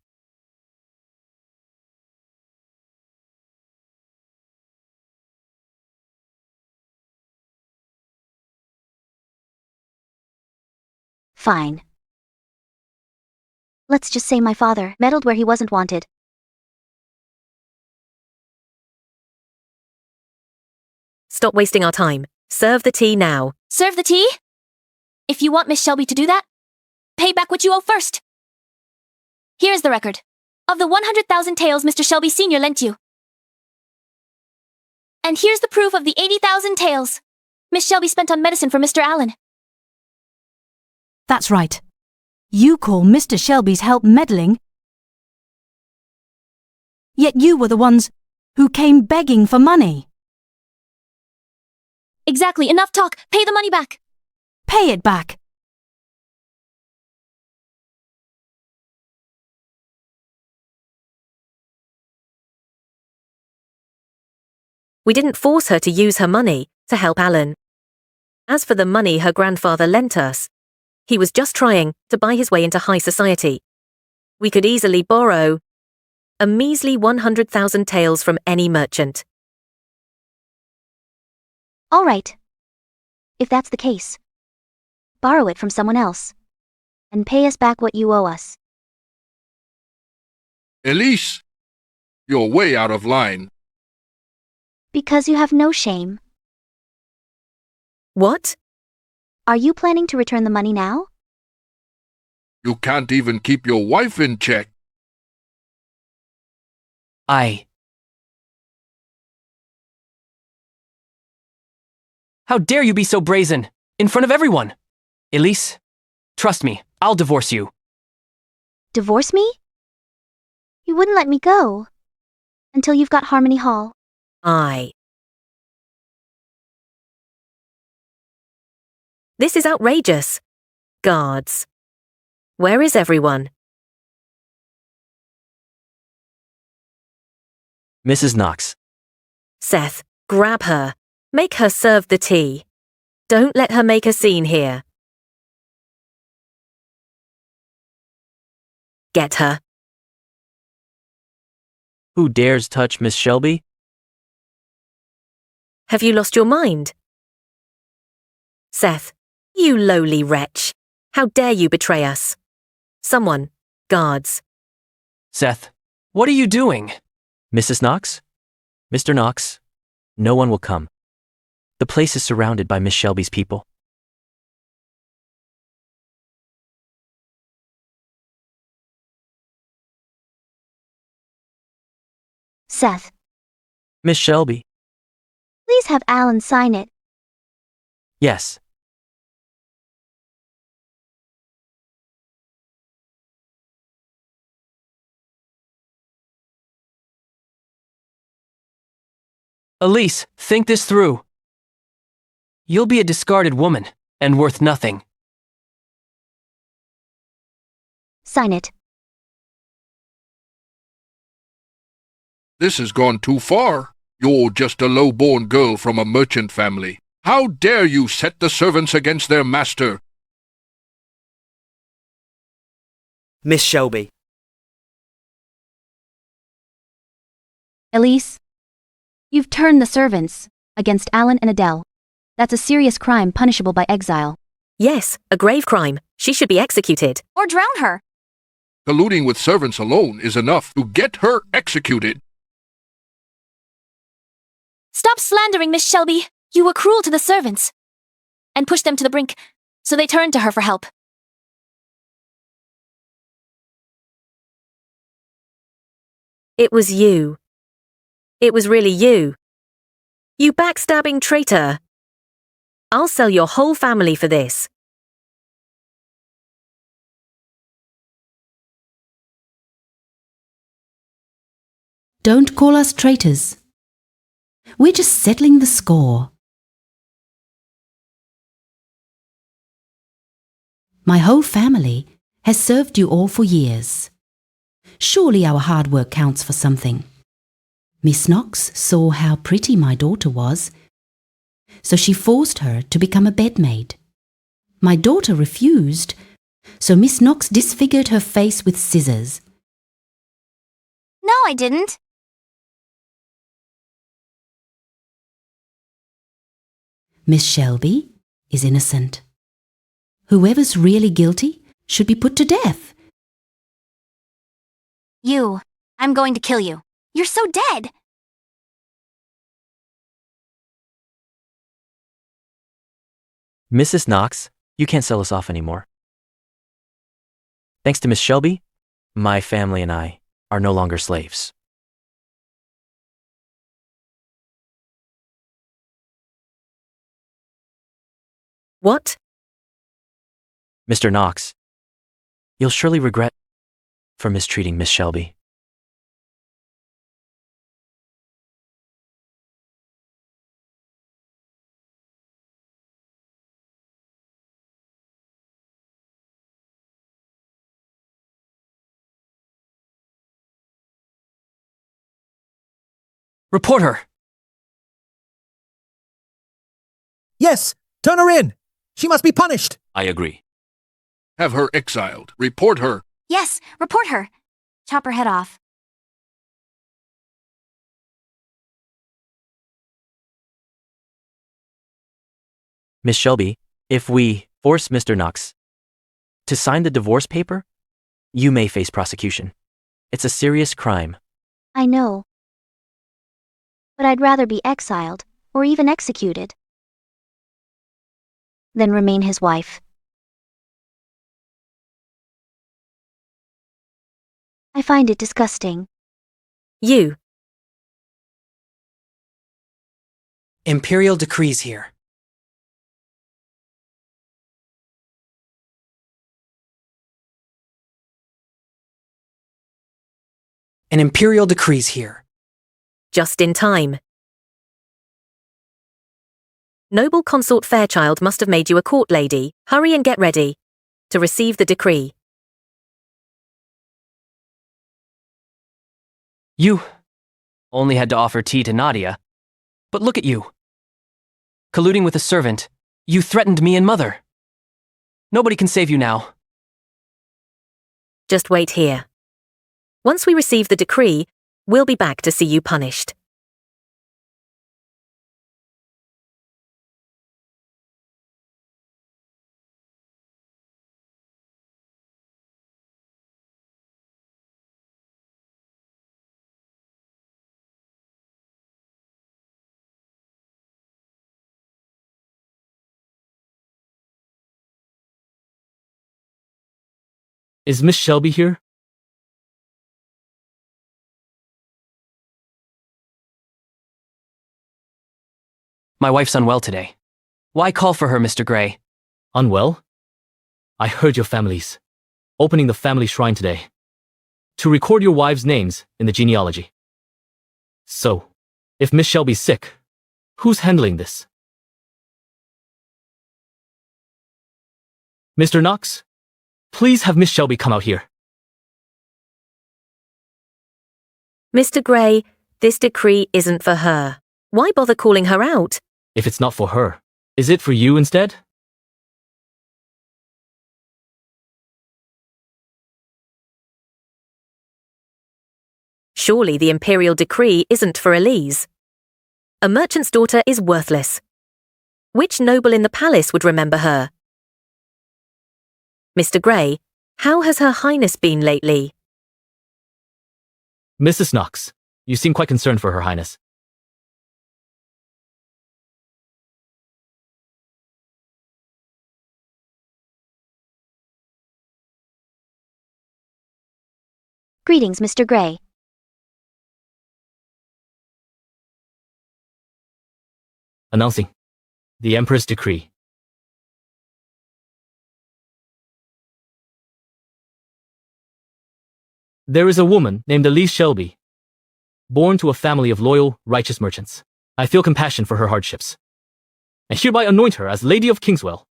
Fine. Let's just say my father meddled where he wasn't wanted. Stop wasting our time. Serve the tea now. Serve the tea? If you want Miss Shelby to do that, pay back what you owe first. Here's the record of the 100,000 taels Mr. Shelby Sr. lent you. And here's the proof of the 80,000 taels Miss Shelby spent on medicine for Mr. Allen. That's right. You call Mr. Shelby's help meddling, yet you were the ones who came begging for money. Exactly, enough talk. Pay the money back. Pay it back. We didn't force her to use her money to help Alan. As for the money her grandfather lent us, he was just trying to buy his way into high society. We could easily borrow a measly 100,000 taels from any merchant. All right. If that's the case, borrow it from someone else and pay us back what you owe us. Elise, you're way out of line. Because you have no shame. What? Are you planning to return the money now? You can't even keep your wife in check. How dare you be so brazen? In front of everyone! Elise, trust me, I'll divorce you. Divorce me? You wouldn't let me go until you've got Harmony Hall. This is outrageous. Guards. Where is everyone? Mrs. Knox. Seth, grab her. Make her serve the tea. Don't let her make a scene here. Get her. Who dares touch Miss Shelby? Have you lost your mind? Seth, you lowly wretch. How dare you betray us? Someone, guards. Seth, what are you doing? Mrs. Knox? Mr. Knox? No one will come. The place is surrounded by Miss Shelby's people. Seth, Miss Shelby? please have Alan sign it. Yes. Elise, think this through. You'll be a discarded woman and worth nothing. Sign it. This has gone too far. You're just a low-born girl from a merchant family. How dare you set the servants against their master? Miss Shelby. Elise, you've turned the servants against Alan and Adele. That's a serious crime punishable by exile. Yes, a grave crime. She should be executed. Or drown her. Colluding with servants alone is enough to get her executed. Stop slandering Miss Shelby. You were cruel to the servants and pushed them to the brink, so they turned to her for help. It was you. It was really you. You backstabbing traitor. I'll sell your whole family for this. Don't call us traitors. We're just settling the score. My whole family has served you all for years. Surely our hard work counts for something. Miss Knox saw how pretty my daughter was, so she forced her to become a bedmaid. My daughter refused, so Miss Knox disfigured her face with scissors. No, I didn't. Miss Shelby is innocent. Whoever's really guilty should be put to death. I'm going to kill you. You're so dead. Mrs. Knox, You can't sell us off anymore. Thanks to Miss Shelby, my family and I are no longer slaves. What? Mr. Knox, you'll surely regret for mistreating Miss Shelby. Report her! Yes, turn her in. She must be punished. I agree. Have her exiled. Report her. Yes, report her. Chop her head off. Miss Shelby, if we force Mr. Knox to sign the divorce paper, you may face prosecution. It's a serious crime. I know. But I'd rather be exiled, or even executed, than remain his wife. I find it disgusting. You. Imperial decrees here. An imperial decrees here. Just in time. Noble Consort Fairchild must have made you a court lady. Hurry and get ready to receive the decree. You only had to offer tea to Nadia. But look at you. Colluding with a servant, you threatened me and Mother. Nobody can save you now. Just wait here. Once we receive the decree, we'll be back to see you punished. Is Miss Shelby here? My wife's unwell today. Why call for her, Mr. Gray? Unwell? I heard your families opening the family shrine today to record your wives' names in the genealogy. So, if Miss Shelby's sick, who's handling this? Mr. Knox, please have Miss Shelby come out here. Mr. Gray, this decree isn't for her. Why bother calling her out? If it's not for her, is it for you instead? Surely the imperial decree isn't for Elise. A merchant's daughter is worthless. Which noble in the palace would remember her? Mr. Gray, how has Her Highness been lately? Mrs. Knox, you seem quite concerned for Her Highness. Greetings, Mr. Gray. Announcing the Emperor's decree. There is a woman named Elise Shelby, born to a family of loyal, righteous merchants. I feel compassion for her hardships, and hereby anoint her as Lady of Kingswell.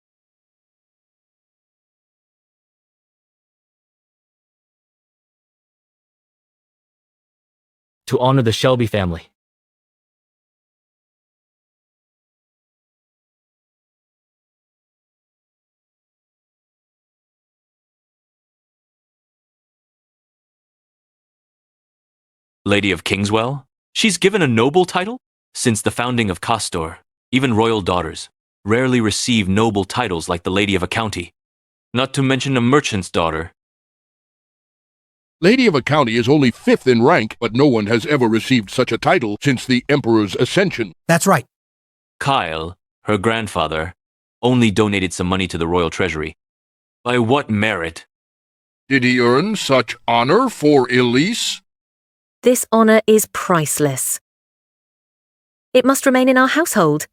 To honor the Shelby family. Lady of Kingswell? She's given a noble title? Since the founding of Castor, even royal daughters rarely receive noble titles like the Lady of a County, not to mention a merchant's daughter. Lady of a County is only 5th in rank, but no one has ever received such a title since the Emperor's ascension. That's right. Kyle, her grandfather, only donated some money to the royal treasury. By what merit? Did he earn such honor for Elise? This honor is priceless. It must remain in our household.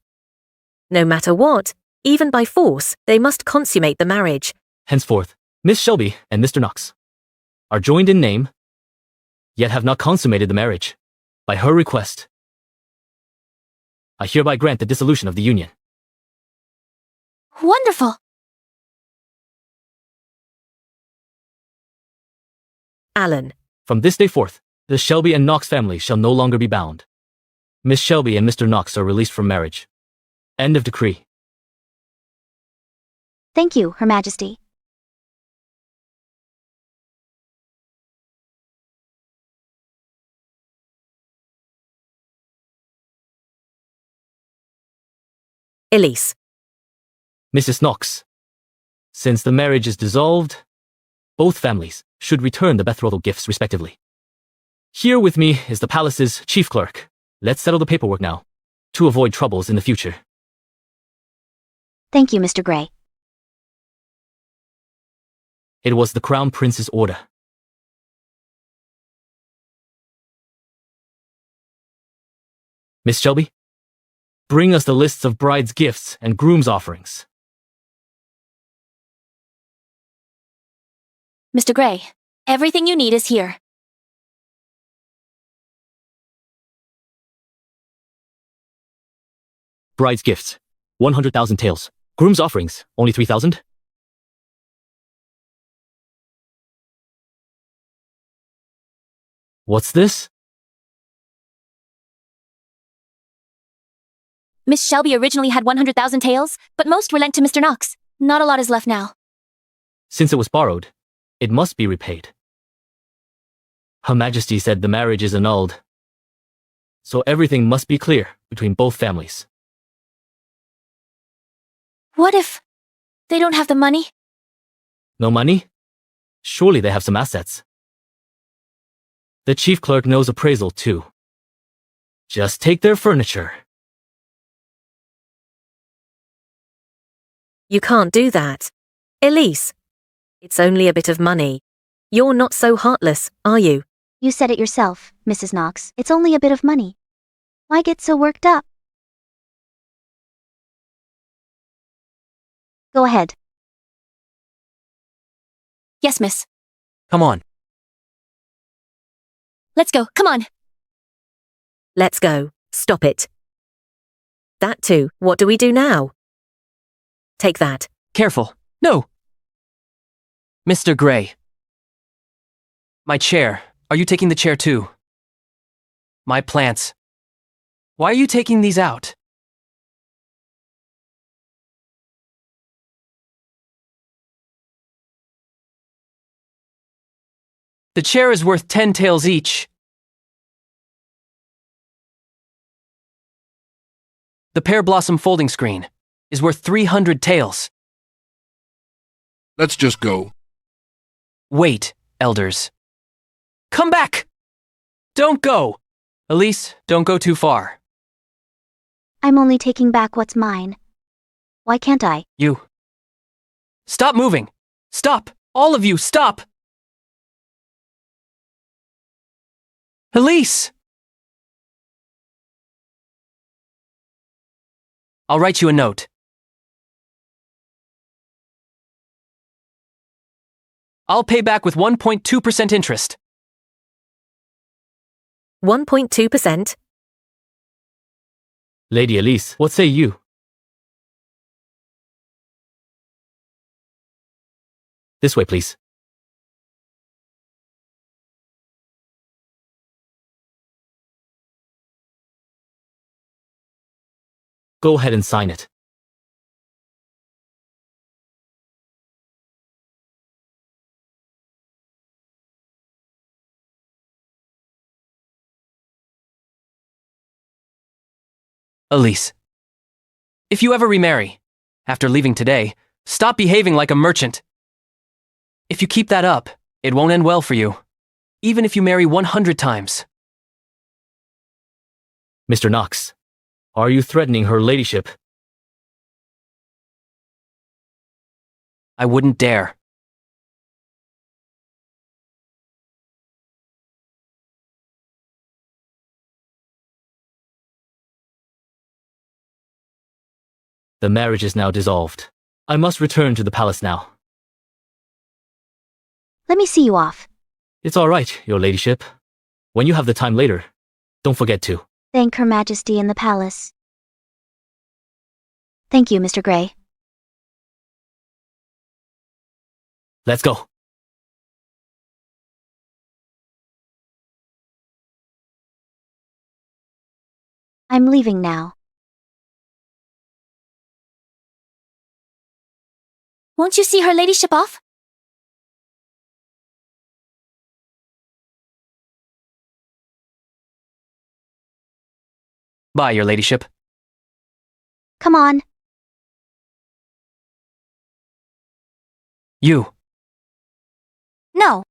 No matter what, even by force, they must consummate the marriage. Henceforth, Miss Shelby and Mr. Knox are joined in name, yet have not consummated the marriage. By her request, I hereby grant the dissolution of the union. Wonderful! Alan. From this day forth, the Shelby and Knox family shall no longer be bound. Miss Shelby and Mr. Knox are released from marriage. End of decree. Thank you, Her Majesty. Elise. Mrs. Knox, since the marriage is dissolved, both families should return the betrothal gifts respectively. Here with me is the palace's chief clerk. Let's settle the paperwork now, to avoid troubles in the future. Thank you, Mr. Gray. It was the Crown Prince's order. Miss Shelby, bring us the lists of bride's gifts and groom's offerings. Mr. Gray, everything you need is here. Bride's gifts, 100,000 taels. Groom's offerings, only 3,000? What's this? Miss Shelby originally had 100,000 taels, but most were lent to Mr. Knox. Not a lot is left now. Since it was borrowed, it must be repaid. Her Majesty said the marriage is annulled, so everything must be clear between both families. What if they don't have the money? No money? Surely they have some assets. The chief clerk knows appraisal too. Just take their furniture. You can't do that. Elise, it's only a bit of money. You're not so heartless, are you? You said it yourself, Mrs. Knox. It's only a bit of money. Why get so worked up? Go ahead. Yes, miss. Come on. Let's go. Come on. Let's go. Stop it. That too. What do we do now? Take that. Careful. No. Mr. Gray. My chair. Are you taking the chair too? My plants. Why are you taking these out? The chair is worth 10 taels each. The pear blossom folding screen is worth 300 taels. Let's just go. Wait, elders. Come back! Don't go! Elise, don't go too far. I'm only taking back what's mine. Why can't I? You. Stop moving! Stop! All of you, stop! Elise! I'll write you a note. I'll pay back with 1.2% interest. 1.2%? Lady Elise, what say you? This way, please. Go ahead and sign it. Elise. If you ever remarry, after leaving today, stop behaving like a merchant. If you keep that up, it won't end well for you, even if you marry 100 times. Mr. Knox, are you threatening her ladyship? I wouldn't dare. The marriage is now dissolved. I must return to the palace now. Let me see you off. It's all right, your ladyship. When you have the time later, don't forget to. Thank Her Majesty in the palace. Thank you, Mr. Gray. Let's go. I'm leaving now. Won't you see her ladyship off? Bye, your ladyship. Come on. You. No.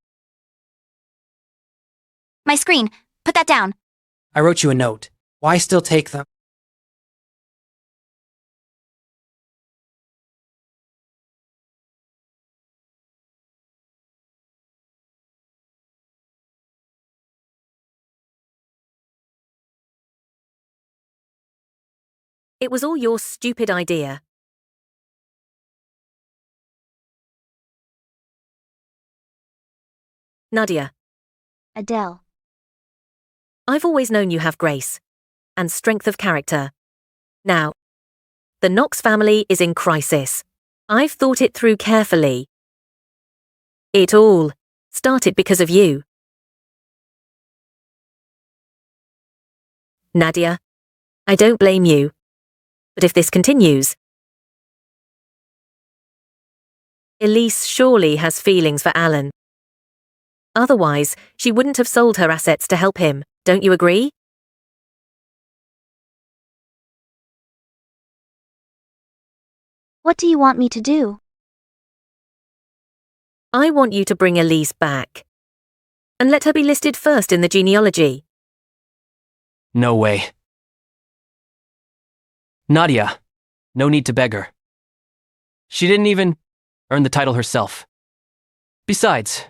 My screen. Put that down. I wrote you a note. Why still take them? It was all your stupid idea. Nadia, Adele. I've always known you have grace and strength of character. Now, the Knox family is in crisis. I've thought it through carefully. It all started because of you. Nadia, I don't blame you. But if this continues, Elise surely has feelings for Alan. Otherwise, she wouldn't have sold her assets to help him. Don't you agree? What do you want me to do? I want you to bring Elise back and let her be listed first in the genealogy. No way. Nadia, no need to beg her. She didn't even earn the title herself. Besides,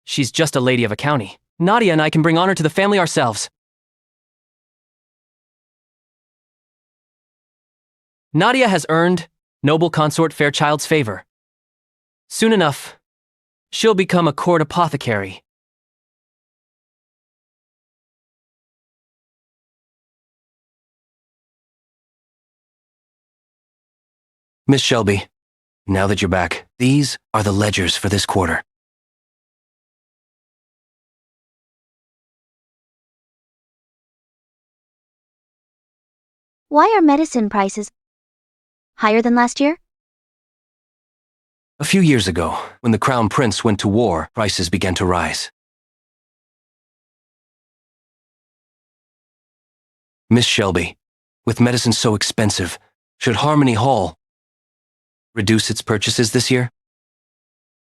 she's just a lady of a county. Nadia and I can bring honor to the family ourselves. Nadia has earned noble consort Fairchild's favor. Soon enough, she'll become a court apothecary. Miss Shelby, now that you're back, these are the ledgers for this quarter. Why are medicine prices higher than last year? A few years ago, when the Crown Prince went to war, prices began to rise. Miss Shelby, with medicine so expensive, should Harmony Hall reduce its purchases this year?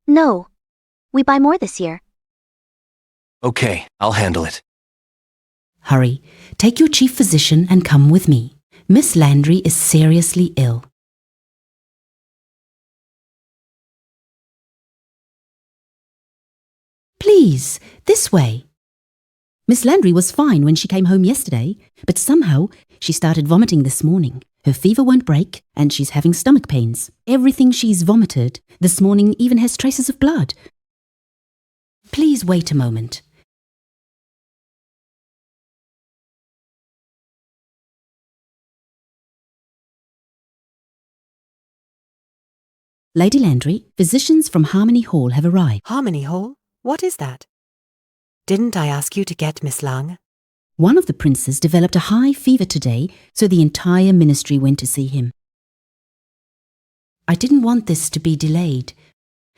No. We buy more this year. Okay, I'll handle it. Hurry, take your chief physician and come with me. Miss Landry is seriously ill. Please, this way. Miss Landry was fine when she came home yesterday, but somehow she started vomiting this morning. Her fever won't break, and she's having stomach pains. Everything she's vomited this morning even has traces of blood. Please wait a moment. Lady Landry, physicians from Harmony Hall have arrived. Harmony Hall? What is that? Didn't I ask you to get Miss Lang? One of the princes developed a high fever today, so the entire ministry went to see him. I didn't want this to be delayed,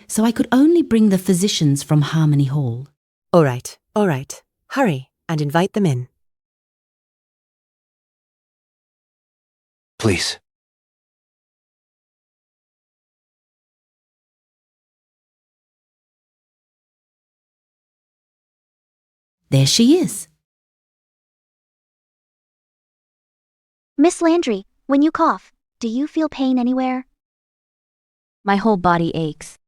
so I could only bring the physicians from Harmony Hall. All right. Hurry and invite them in. Please. There she is. Miss Landry, when you cough, do you feel pain anywhere? My whole body aches.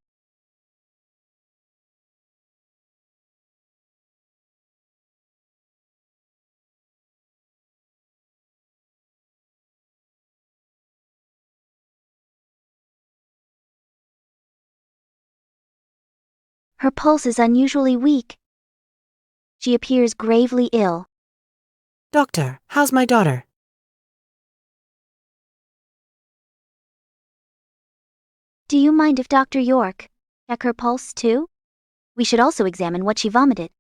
Her pulse is unusually weak. She appears gravely ill. Doctor, how's my daughter? Do you mind if Dr. York check her pulse too? We should also examine what she vomited.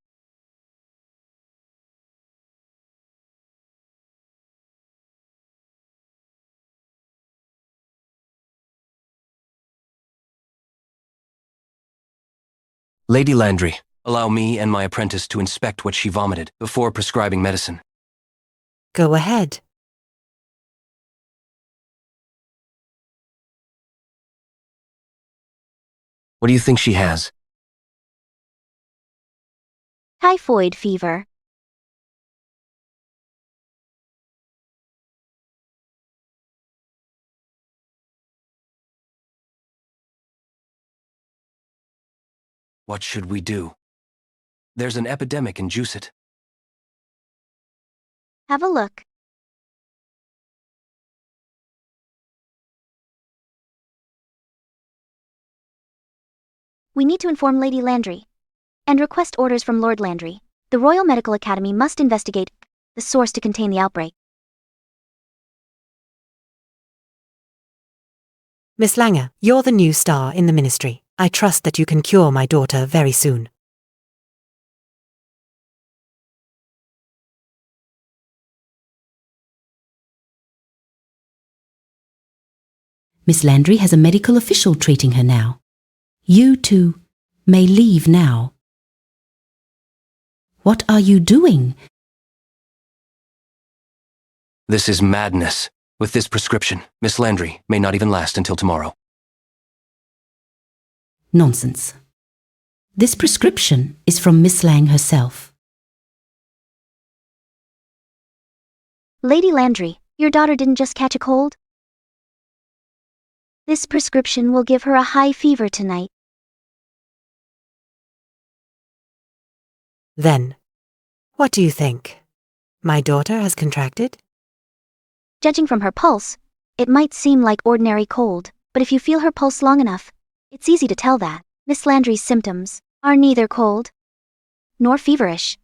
Lady Landry, allow me and my apprentice to inspect what she vomited before prescribing medicine. Go ahead. What do you think she has? Typhoid fever. What should we do? There's an epidemic in Juicet. Have a look. We need to inform Lady Landry and request orders from Lord Landry. The Royal Medical Academy must investigate the source to contain the outbreak. Miss Langer, you're the new star in the ministry. I trust that you can cure my daughter very soon. Miss Landry has a medical official treating her now. You two may leave now. What are you doing? This is madness. With this prescription, Miss Landry may not even last until tomorrow. Nonsense. This prescription is from Miss Lang herself. Lady Landry, your daughter didn't just catch a cold? This prescription will give her a high fever tonight. Then, what do you think? My daughter has contracted? Judging from her pulse, it might seem like ordinary cold, but if you feel her pulse long enough, it's easy to tell that Miss Landry's symptoms are neither cold nor feverish.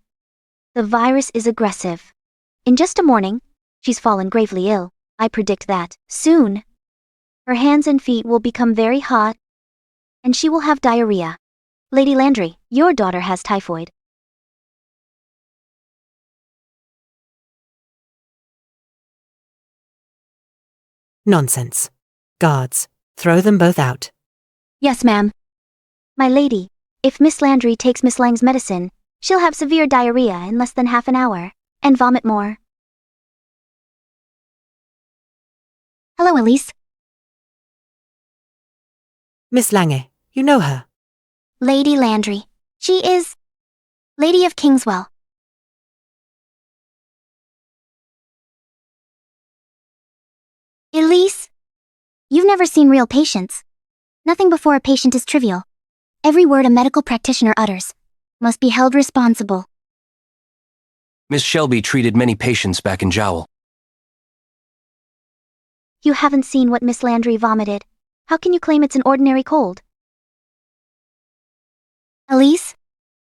The virus is aggressive. In just a morning, she's fallen gravely ill. I predict that soon, her hands and feet will become very hot, and she will have diarrhea. Lady Landry, your daughter has typhoid. Nonsense. Guards, throw them both out. Yes, ma'am. My lady, if Miss Landry takes Miss Lang's medicine, she'll have severe diarrhea in less than half an hour, and vomit more. Hello, Elise. Miss Lange, you know her. Lady Landry. She is Lady of Kingswell. Elise, you've never seen real patients. Nothing before a patient is trivial. Every word a medical practitioner utters must be held responsible. Miss Shelby treated many patients back in Jowl. You haven't seen what Miss Landry vomited. How can you claim it's an ordinary cold? Elise,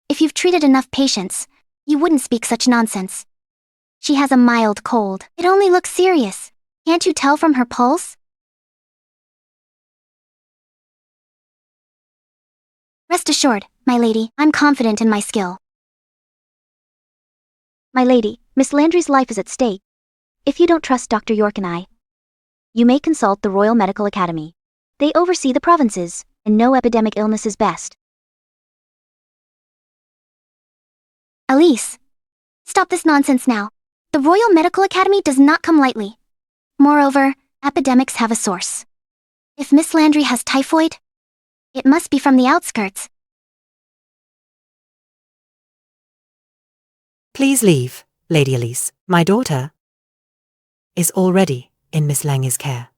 if you've treated enough patients, you wouldn't speak such nonsense. She has a mild cold. It only looks serious. Can't you tell from her pulse? Rest assured, my lady, I'm confident in my skill. My lady, Miss Landry's life is at stake. If you don't trust Dr. York and I, you may consult the Royal Medical Academy. They oversee the provinces, and know epidemic illnesses best. Elise, stop this nonsense now. The Royal Medical Academy does not come lightly. Moreover, epidemics have a source. If Miss Landry has typhoid, it must be from the outskirts. Please leave, Lady Elise. My daughter is already in Miss Lange's care.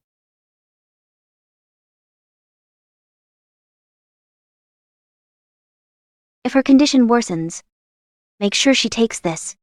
If her condition worsens, make sure she takes this.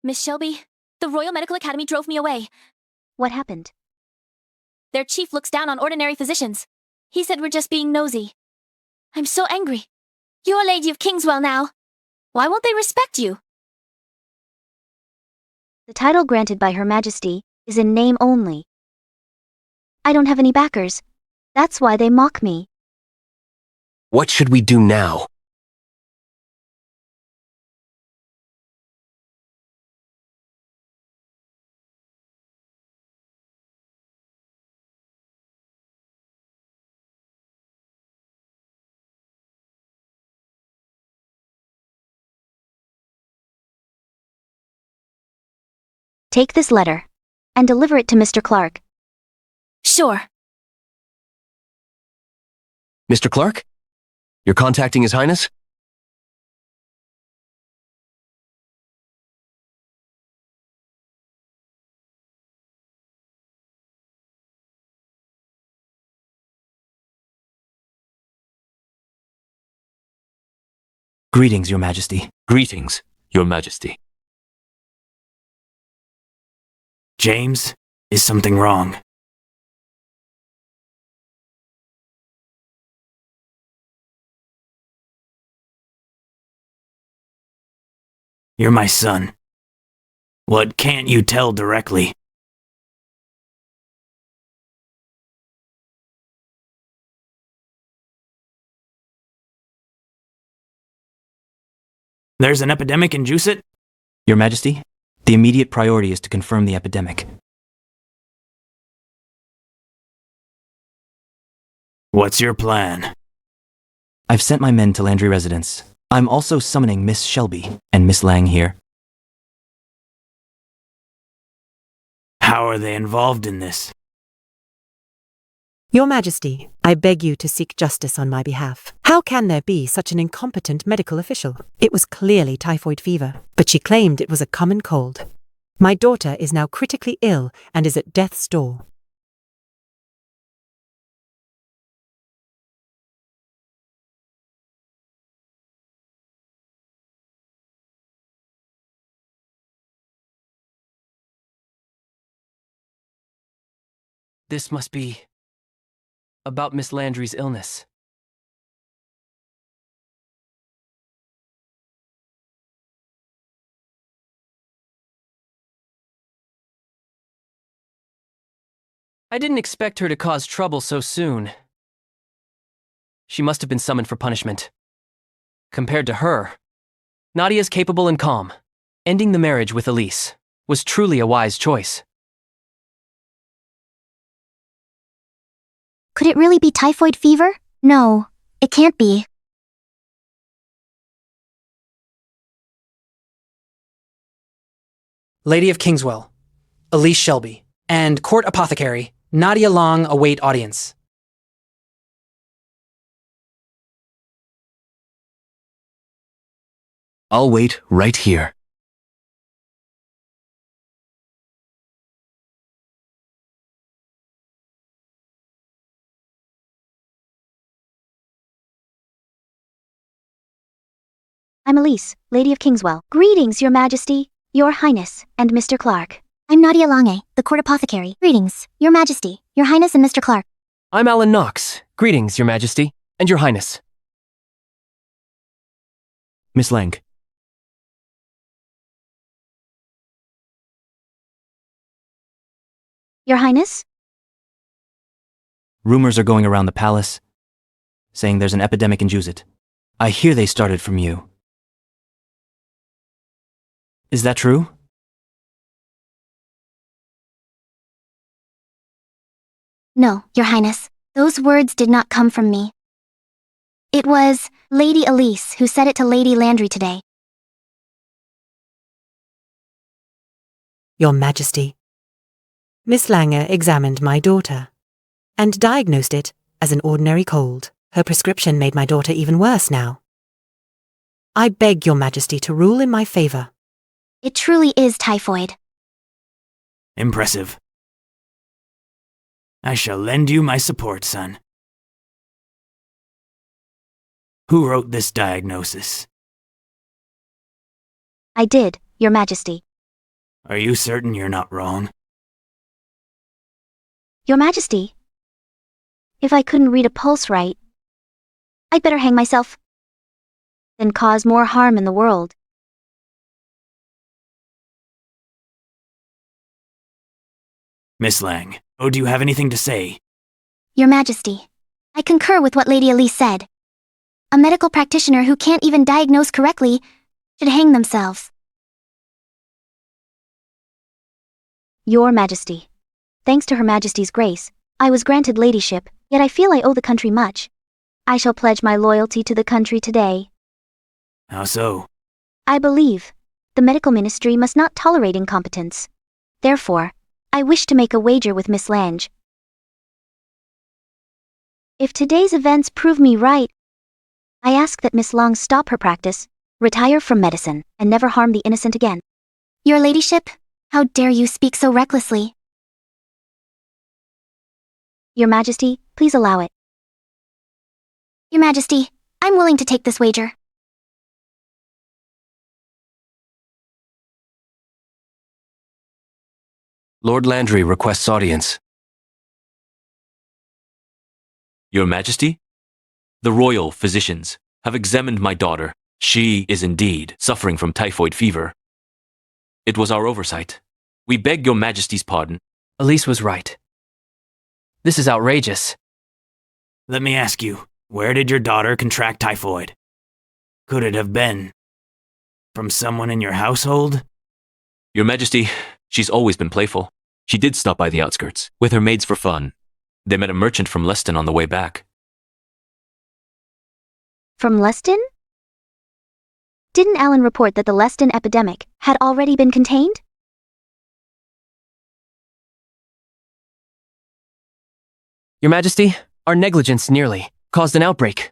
Miss Shelby, the Royal Medical Academy drove me away. What happened? Their chief looks down on ordinary physicians. He said we're just being nosy. I'm so angry. You're a lady of Kingswell now. Why won't they respect you? The title granted by Her Majesty is in name only. I don't have any backers. That's why they mock me. What should we do now? Take this letter and deliver it to Mr. Clark. Sure. Mr. Clark? You're contacting His Highness? Greetings, Your Majesty. Greetings, Your Majesty. James, is something wrong? You're my son. What can't you tell directly? There's an epidemic in Juicet? Your Majesty, the immediate priority is to confirm the epidemic. What's your plan? I've sent my men to Landry Residence. I'm also summoning Miss Shelby and Miss Lang here. How are they involved in this? Your Majesty, I beg you to seek justice on my behalf. How can there be such an incompetent medical official? It was clearly typhoid fever, but she claimed it was a common cold. My daughter is now critically ill and is at death's door. This must be about Miss Landry's illness. I didn't expect her to cause trouble so soon. She must have been summoned for punishment. Compared to her, Nadia's capable and calm. Ending the marriage with Elise was truly a wise choice. Could it really be typhoid fever? No, it can't be. Lady of Kingswell, Elise Shelby, and Court Apothecary, Nadia Long await audience. I'll wait right here. I'm Elise, Lady of Kingswell. Greetings, Your Majesty, Your Highness, and Mr. Clark. I'm Nadia Lange, the Court Apothecary. Greetings, Your Majesty, Your Highness, and Mr. Clark. I'm Alan Knox. Greetings, Your Majesty, and Your Highness. Miss Lang. Your Highness? Rumors are going around the palace, saying there's an epidemic in Juicet. I hear they started from you. Is that true? No, Your Highness. Those words did not come from me. It was Lady Elise who said it to Lady Landry today. Your Majesty, Miss Langer examined my daughter and diagnosed it as an ordinary cold. Her prescription made my daughter even worse now. I beg Your Majesty to rule in my favor. It truly is typhoid. Impressive. I shall lend you my support, son. Who wrote this diagnosis? I did, Your Majesty. Are you certain you're not wrong? Your Majesty, if I couldn't read a pulse right, I'd better hang myself than cause more harm in the world. Miss Lang, oh, do you have anything to say? Your Majesty, I concur with what Lady Elise said. A medical practitioner who can't even diagnose correctly should hang themselves. Your Majesty, thanks to Her Majesty's grace, I was granted ladyship, yet I feel I owe the country much. I shall pledge my loyalty to the country today. How so? I believe the medical ministry must not tolerate incompetence. Therefore, I wish to make a wager with Miss Lange. If today's events prove me right, I ask that Miss Long stop her practice, retire from medicine, and never harm the innocent again. Your Ladyship, how dare you speak so recklessly? Your Majesty, please allow it. Your Majesty, I'm willing to take this wager. Lord Landry requests audience. Your Majesty, the royal physicians have examined my daughter. She is indeed suffering from typhoid fever. It was our oversight. We beg your Majesty's pardon. Elise was right. This is outrageous. Let me ask you, where did your daughter contract typhoid? Could it have been from someone in your household? Your Majesty, she's always been playful. She did stop by the outskirts with her maids for fun. They met a merchant from Leston on the way back. From Leston? Didn't Alan report that the Leston epidemic had already been contained? Your Majesty, our negligence nearly caused an outbreak.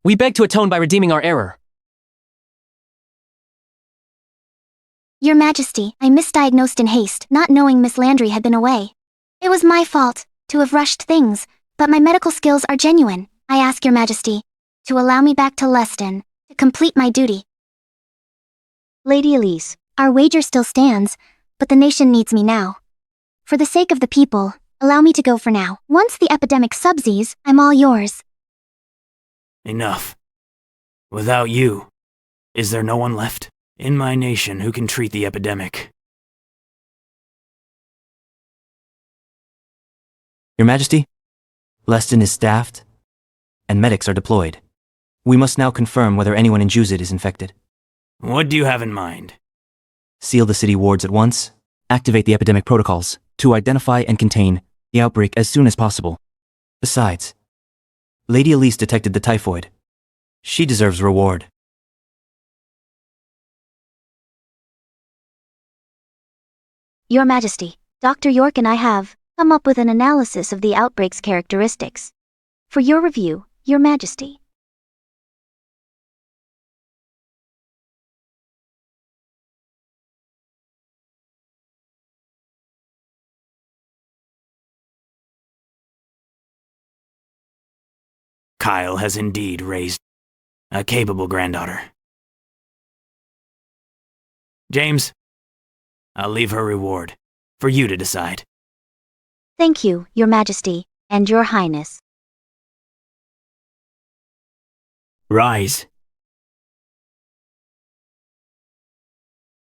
We beg to atone by redeeming our error. Your Majesty, I misdiagnosed in haste, not knowing Miss Landry had been away. It was my fault to have rushed things, but my medical skills are genuine. I ask Your Majesty to allow me back to Leston to complete my duty. Lady Elise, our wager still stands, but the nation needs me now. For the sake of the people, allow me to go for now. Once the epidemic subsides, I'm all yours. Enough. Without you, is there no one left in my nation who can treat the epidemic? Your Majesty, Leston is staffed, and medics are deployed. We must now confirm whether anyone in Juzit is infected. What do you have in mind? Seal the city wards at once, activate the epidemic protocols to identify and contain the outbreak as soon as possible. Besides, Lady Elise detected the typhoid. She deserves reward. Your Majesty, Dr. York and I have come up with an analysis of the outbreak's characteristics. For your review, Your Majesty. Kyle has indeed raised a capable granddaughter. James, I'll leave her reward for you to decide. Thank you, Your Majesty, and Your Highness. Rise.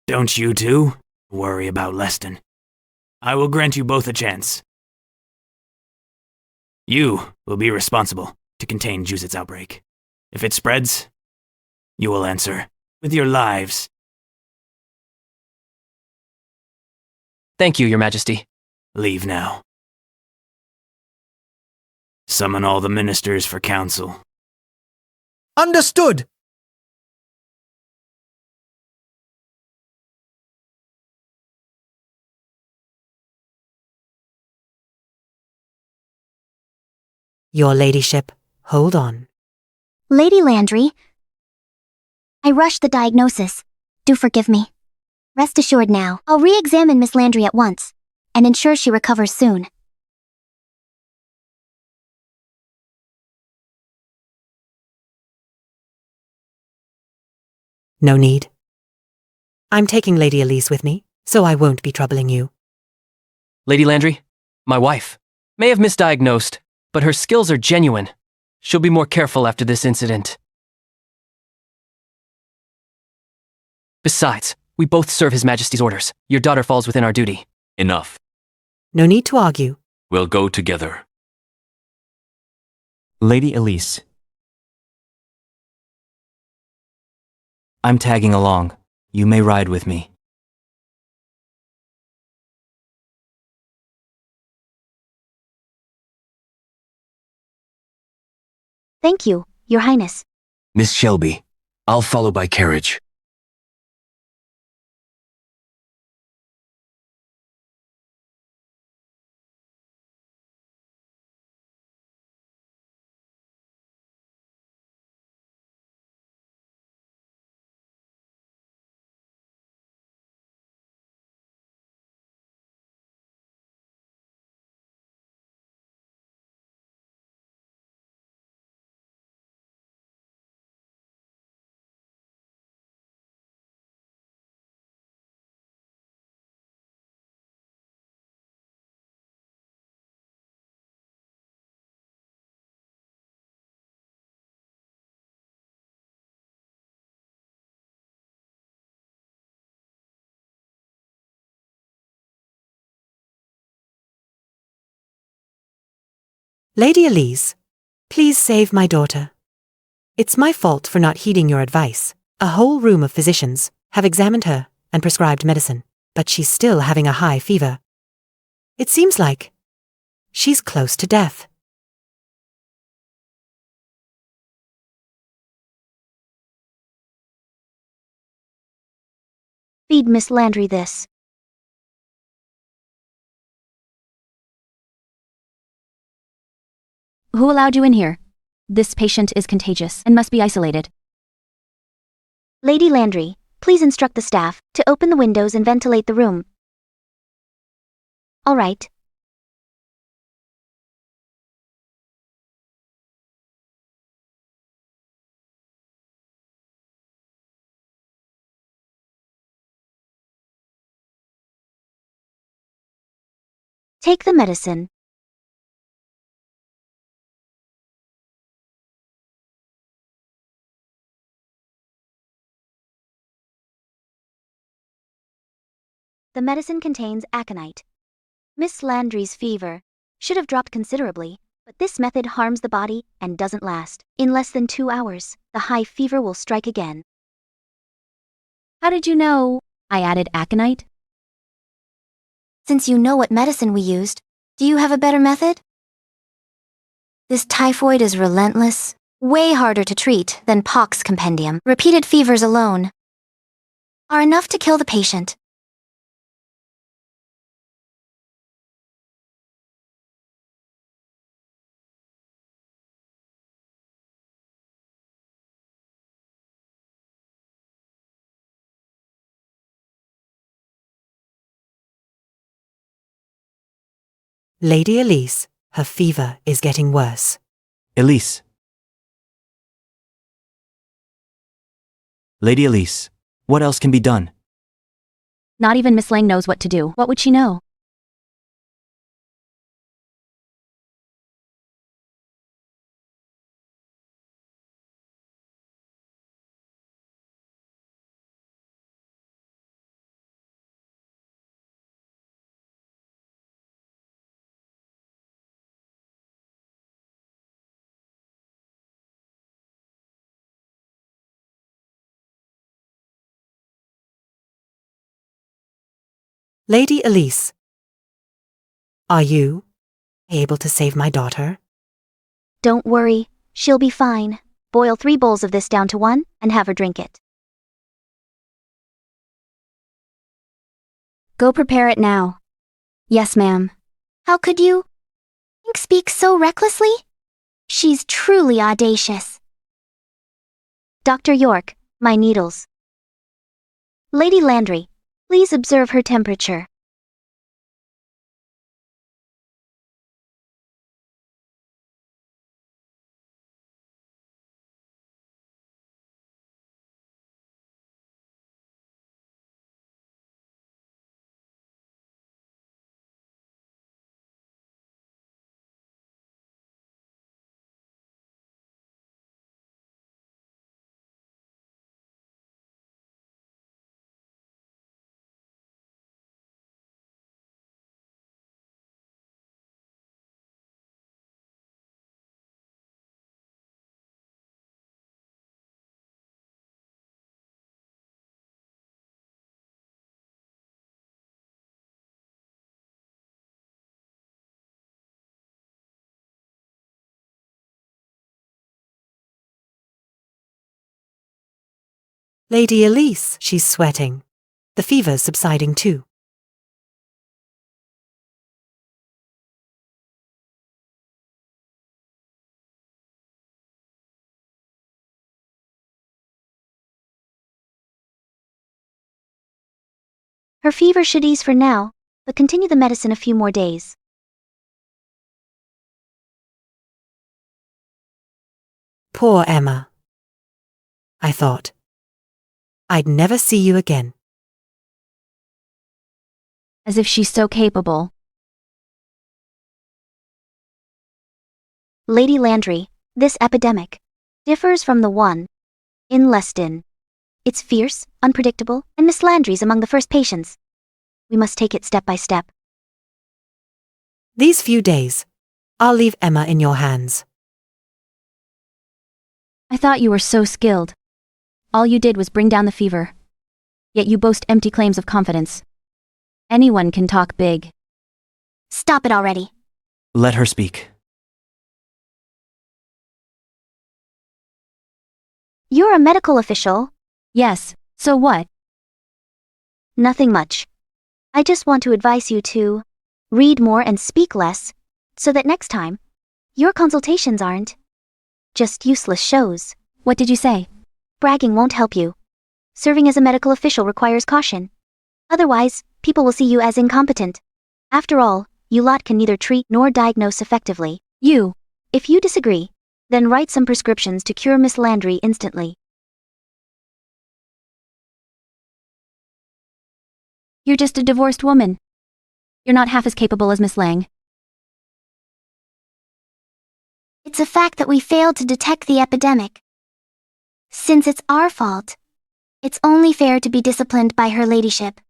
Don't you two worry about Leston. I will grant you both a chance. You will be responsible to contain Juzit's outbreak. If it spreads, you will answer with your lives. Thank you, Your Majesty. Leave now. Summon all the ministers for council. Understood! Your Ladyship, hold on. Lady Landry, I rushed the diagnosis. Do forgive me. Rest assured now, I'll re-examine Miss Landry at once and ensure she recovers soon. No need. I'm taking Lady Elise with me. so I won't be troubling you. Lady Landry, my wife, may have misdiagnosed, but her skills are genuine. She'll be more careful after this incident. Besides, we both serve His Majesty's orders. Your daughter falls within our duty. Enough. No need to argue. We'll go together. Lady Elise. I'm tagging along. You may ride with me. Thank you, Your Highness. Miss Shelby, I'll follow by carriage. Lady Elise, please save my daughter. It's my fault for not heeding your advice. A whole room of physicians have examined her and prescribed medicine, but she's still having a high fever. It seems like she's close to death. Feed Miss Landry this. Who allowed you in here? This patient is contagious and must be isolated. Lady Landry, please instruct the staff to open the windows and ventilate the room. All right. Take the medicine. The medicine contains aconite. Miss Landry's fever should have dropped considerably, but this method harms the body and doesn't last. In less than 2 hours, the high fever will strike again. How did you know I added aconite? Since you know what medicine we used, do you have a better method? This typhoid is relentless, way harder to treat than pox compendium. Repeated fevers alone are enough to kill the patient. Lady Elise, her fever is getting worse. Elise. Lady Elise, what else can be done? Not even Miss Lang knows what to do. What would she know? Lady Elise, are you able to save my daughter? Don't worry, she'll be fine. Boil 3 bowls of this down to 1 and have her drink it. Go prepare it now. Yes, ma'am. How could you speak so recklessly? She's truly audacious. Dr. York, my needles. Lady Landry, please observe her temperature. Lady Elise, she's sweating. The fever's subsiding too. Her fever should ease for now, but continue the medicine a few more days. Poor Emma. I thought I'd never see you again. As if she's so capable. Lady Landry, this epidemic differs from the one in Leston. It's fierce, unpredictable, and Miss Landry's among the first patients. We must take it step by step. These few days, I'll leave Emma in your hands. I thought you were so skilled. All you did was bring down the fever. Yet you boast empty claims of confidence. Anyone can talk big. Stop it already. Let her speak. You're a medical official. Yes, so what? Nothing much. I just want to advise you to read more and speak less, so that next time, your consultations aren't just useless shows. What did you say? Bragging won't help you. Serving as a medical official requires caution. Otherwise, people will see you as incompetent. After all, you lot can neither treat nor diagnose effectively. If you disagree, then write some prescriptions to cure Miss Landry instantly. You're just a divorced woman. You're not half as capable as Miss Lang. It's a fact that we failed to detect the epidemic. Since it's our fault, it's only fair to be disciplined by her ladyship.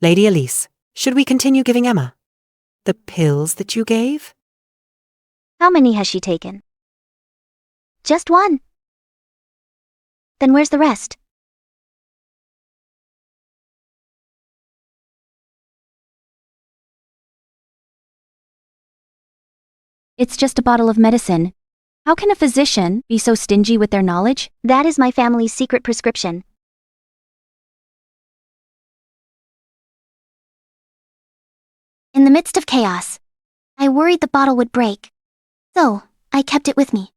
Lady Elise, should we continue giving Emma the pills that you gave? How many has she taken? Just one. Then where's the rest? It's just a bottle of medicine. How can a physician be so stingy with their knowledge? That is my family's secret prescription. In the midst of chaos, I worried the bottle would break. So, I kept it with me.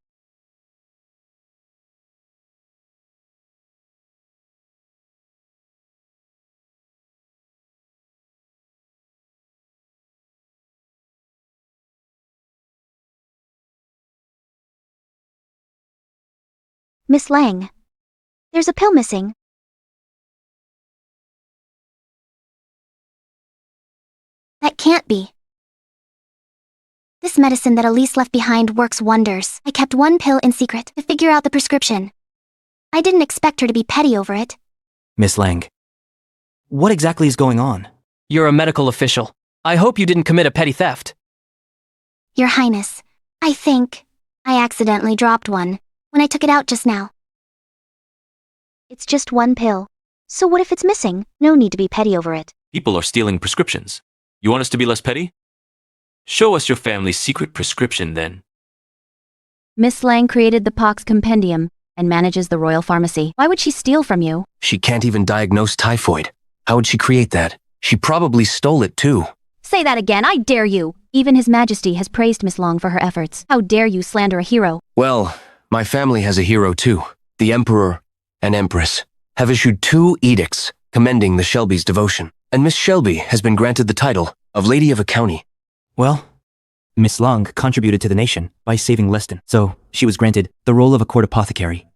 Miss Lang, there's a pill missing. That can't be. This medicine that Elise left behind works wonders. I kept one pill in secret to figure out the prescription. I didn't expect her to be petty over it. Miss Lang. What exactly is going on? You're a medical official. I hope you didn't commit a petty theft. Your Highness, I think I accidentally dropped one when I took it out just now. It's just one pill. So what if it's missing? No need to be petty over it. People are stealing prescriptions. You want us to be less petty? Show us your family's secret prescription then. Miss Lang created the Pox Compendium and manages the Royal Pharmacy. Why would she steal from you? She can't even diagnose typhoid. How would she create that? She probably stole it too. Say that again, I dare you! Even His Majesty has praised Miss Lang for her efforts. How dare you slander a hero? Well, my family has a hero too. The Emperor and Empress have issued 2 edicts commending the Shelby's devotion, and Miss Shelby has been granted the title of Lady of a County. Well, Miss Lang contributed to the nation by saving Leston, so she was granted the role of a court apothecary.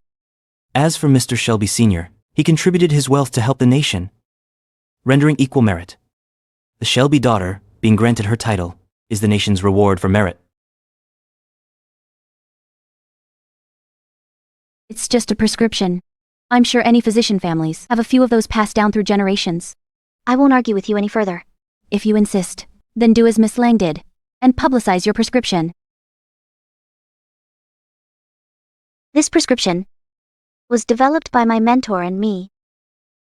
As for Mr. Shelby Sr., he contributed his wealth to help the nation, rendering equal merit. The Shelby daughter, being granted her title, is the nation's reward for merit. It's just a prescription. I'm sure any physician families have a few of those passed down through generations. I won't argue with you any further. If you insist, then do as Miss Lang did, and publicize your prescription. This prescription was developed by my mentor and me.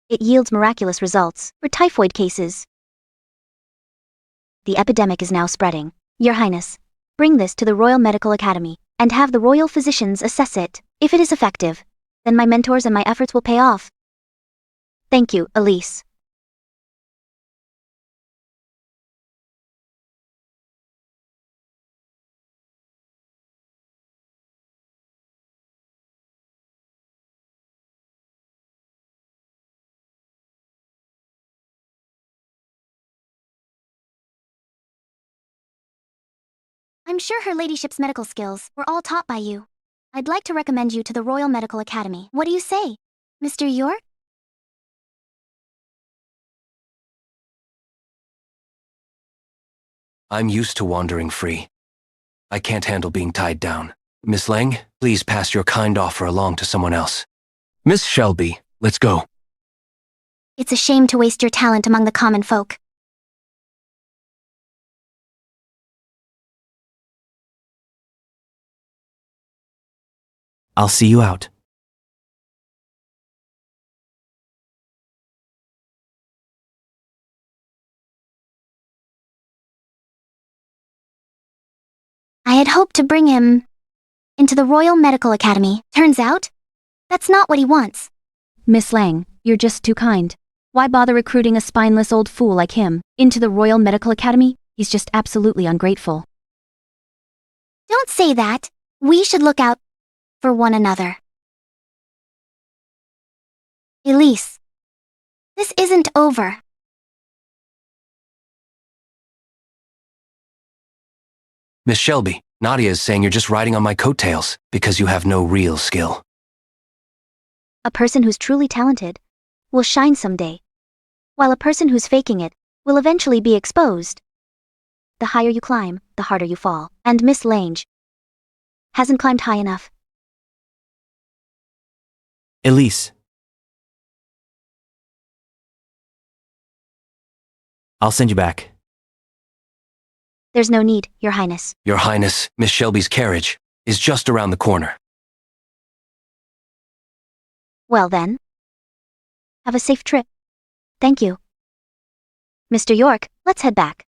It yields miraculous results for typhoid cases. The epidemic is now spreading. Your Highness, Bring this to the Royal Medical Academy, and have the royal physicians assess it. If it is effective, then my mentors and my efforts will pay off. Thank you, Elise. I'm sure her ladyship's medical skills were all taught by you. I'd like to recommend you to the Royal Medical Academy. What do you say, Mr. York? I'm used to wandering free. I can't handle being tied down. Miss Lang, please pass your kind offer along to someone else. Miss Shelby, let's go. It's a shame to waste your talent among the common folk. I'll see you out. I had hoped to bring him into the Royal Medical Academy. Turns out, that's not what he wants. Miss Lang, you're just too kind. Why bother recruiting a spineless old fool like him into the Royal Medical Academy? He's just absolutely ungrateful. Don't say that. We should look out for one another. Elise, this isn't over. Miss Shelby, Nadia is saying you're just riding on my coattails because you have no real skill. A person who's truly talented will shine someday, while a person who's faking it will eventually be exposed. The higher you climb, the harder you fall, and Miss Lange hasn't climbed high enough. Elise. I'll send you back. There's no need, Your Highness. Your Highness, Miss Shelby's carriage is just around the corner. Well then, have a safe trip. Thank you. Mr. York, let's head back.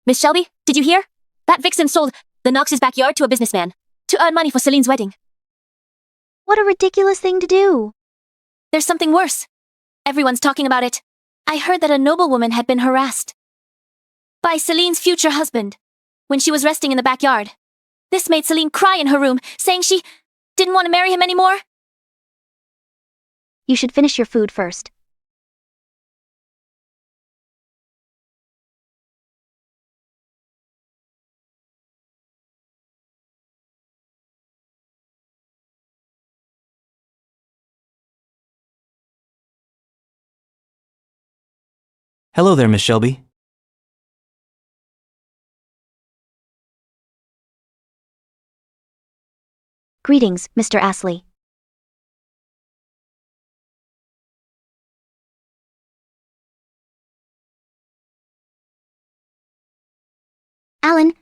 Miss Shelby, did you hear? That vixen sold the Knox's backyard to a businessman to earn money for Celine's wedding. What a ridiculous thing to do. There's something worse. Everyone's talking about it. I heard that a noblewoman had been harassed by Celine's future husband when she was resting in the backyard. This made Celine cry in her room, saying she didn't want to marry him anymore. You should finish your food first. Hello there, Miss Shelby. Greetings, Mr. Astley. Alan,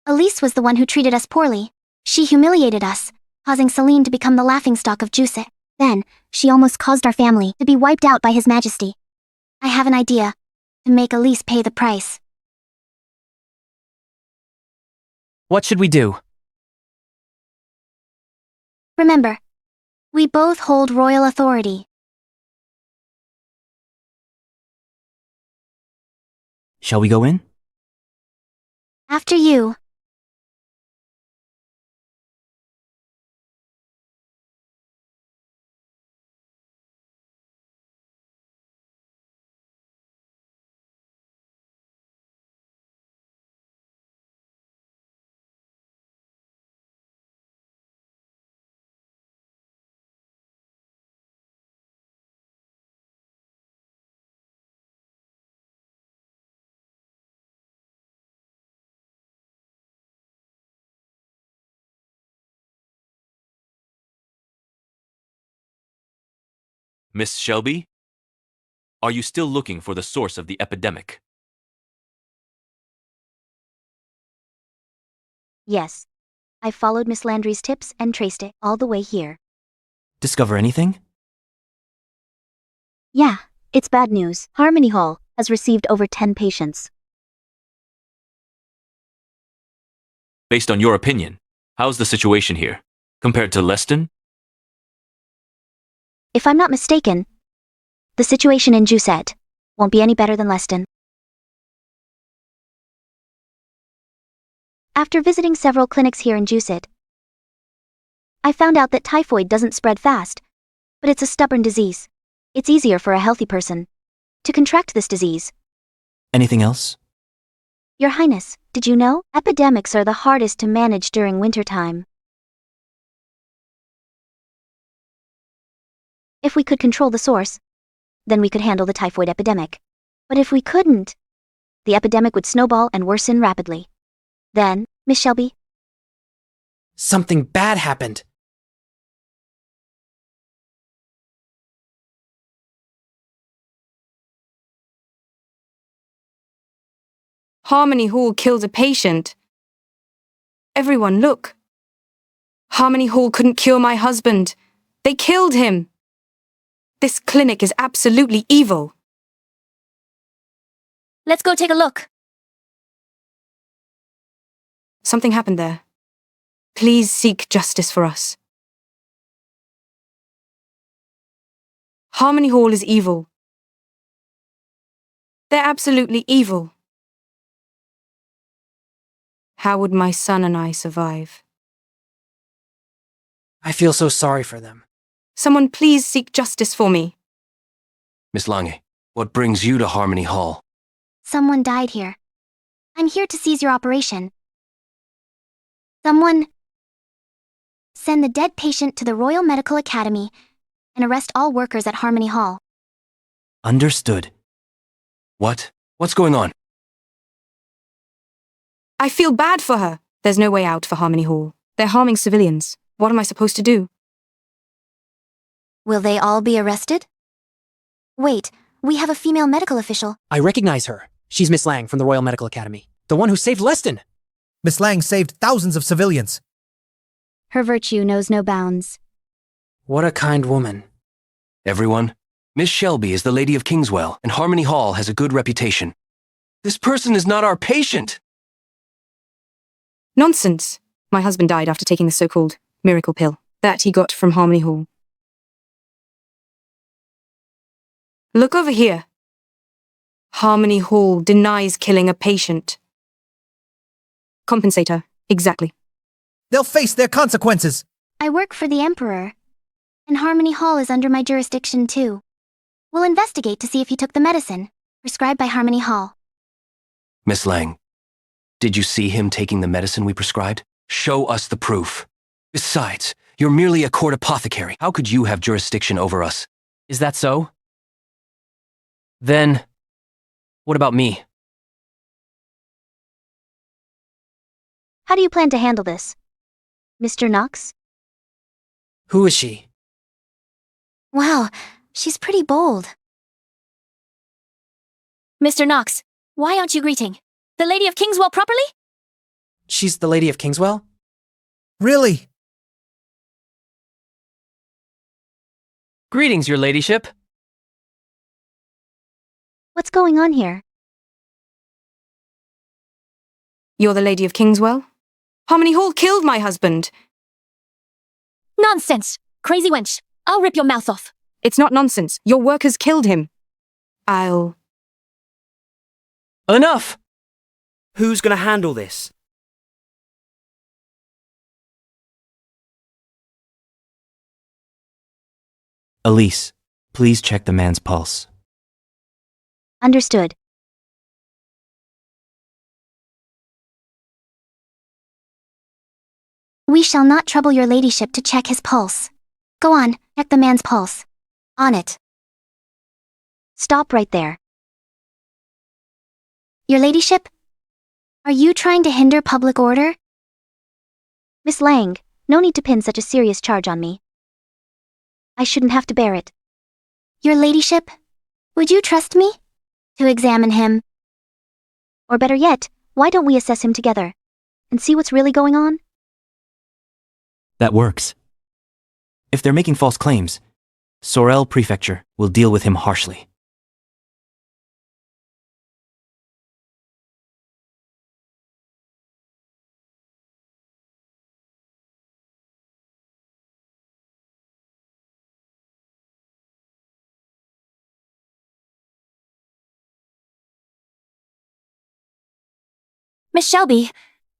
Elise was the one who treated us poorly. She humiliated us, causing Celine to become the laughingstock of Juice. Then, she almost caused our family to be wiped out by His Majesty. I have an idea to make Elise pay the price. What should we do? Remember, we both hold royal authority. Shall we go in? After you. Miss Shelby? Are you still looking for the source of the epidemic? Yes. I followed Miss Landry's tips and traced it all the way here. Discover anything? Yeah, it's bad news. Harmony Hall has received over 10 patients. Based on your opinion, how's the situation here? Compared to Leston? If I'm not mistaken, the situation in Jusette won't be any better than Leston. After visiting several clinics here in Jusette, I found out that typhoid doesn't spread fast, but it's a stubborn disease. It's easier for a healthy person to contract this disease. Anything else? Your Highness, did you know? Epidemics are the hardest to manage during wintertime. If we could control the source, then we could handle the typhoid epidemic. But if we couldn't, the epidemic would snowball and worsen rapidly. Then, Miss Shelby? Something bad happened. Harmony Hall killed a patient. Everyone, look. Harmony Hall couldn't cure my husband. They killed him. This clinic is absolutely evil. Let's go take a look. Something happened there. Please seek justice for us. Harmony Hall is evil. They're absolutely evil. How would my son and I survive? I feel so sorry for them. Someone please seek justice for me. Miss Lange, what brings you to Harmony Hall? Someone died here. I'm here to seize your operation. Someone send the dead patient to the Royal Medical Academy and arrest all workers at Harmony Hall. Understood. What? What's going on? I feel bad for her. There's no way out for Harmony Hall. They're harming civilians. What am I supposed to do? Will they all be arrested? Wait, we have a female medical official. I recognize her. She's Miss Lang from the Royal Medical Academy. The one who saved Leston. Miss Lang saved thousands of civilians. Her virtue knows no bounds. What a kind woman. Everyone, Miss Shelby is the Lady of Kingswell, and Harmony Hall has a good reputation. This person is not our patient! Nonsense. My husband died after taking the so-called miracle pill that he got from Harmony Hall. Look over here. Harmony Hall denies killing a patient. Compensate her. Exactly. They'll face their consequences. I work for the Emperor, and Harmony Hall is under my jurisdiction too. We'll investigate to see if he took the medicine prescribed by Harmony Hall. Miss Lang, did you see him taking the medicine we prescribed? Show us the proof. Besides, you're merely a court apothecary. How could you have jurisdiction over us? Is that so? Then, what about me? How do you plan to handle this? Mr. Knox? Who is she? Wow, she's pretty bold. Mr. Knox, why aren't you greeting the Lady of Kingswell properly? She's the Lady of Kingswell? Really? Greetings, your ladyship. What's going on here? You're the Lady of Kingswell? Harmony Hall killed my husband. Nonsense! Crazy wench! I'll rip your mouth off. It's not nonsense. Your workers killed him. I'll... Enough! Who's gonna handle this? Elise, please check the man's pulse. Understood. We shall not trouble your ladyship to check his pulse. Go on, check the man's pulse. On it. Stop right there. Your ladyship? Are you trying to hinder public order? Miss Lang, no need to pin such a serious charge on me. I shouldn't have to bear it. Your ladyship, would you trust me to examine him? Or better yet, why don't we assess him together and see what's really going on? That works. If they're making false claims, Sorel Prefecture will deal with him harshly. Miss Shelby,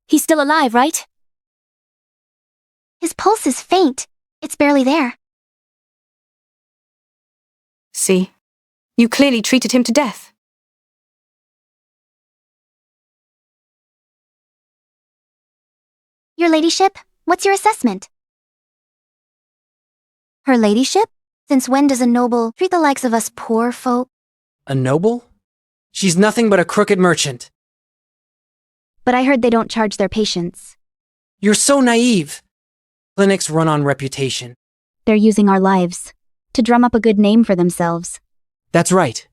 he's still alive, right? His pulse is faint. It's barely there. See? You clearly treated him to death. Your ladyship, what's your assessment? Her ladyship? Since when does a noble treat the likes of us poor folk? A noble? She's nothing but a crooked merchant. But I heard they don't charge their patients. You're so naive. Clinics run on reputation. They're using our lives to drum up a good name for themselves. That's right.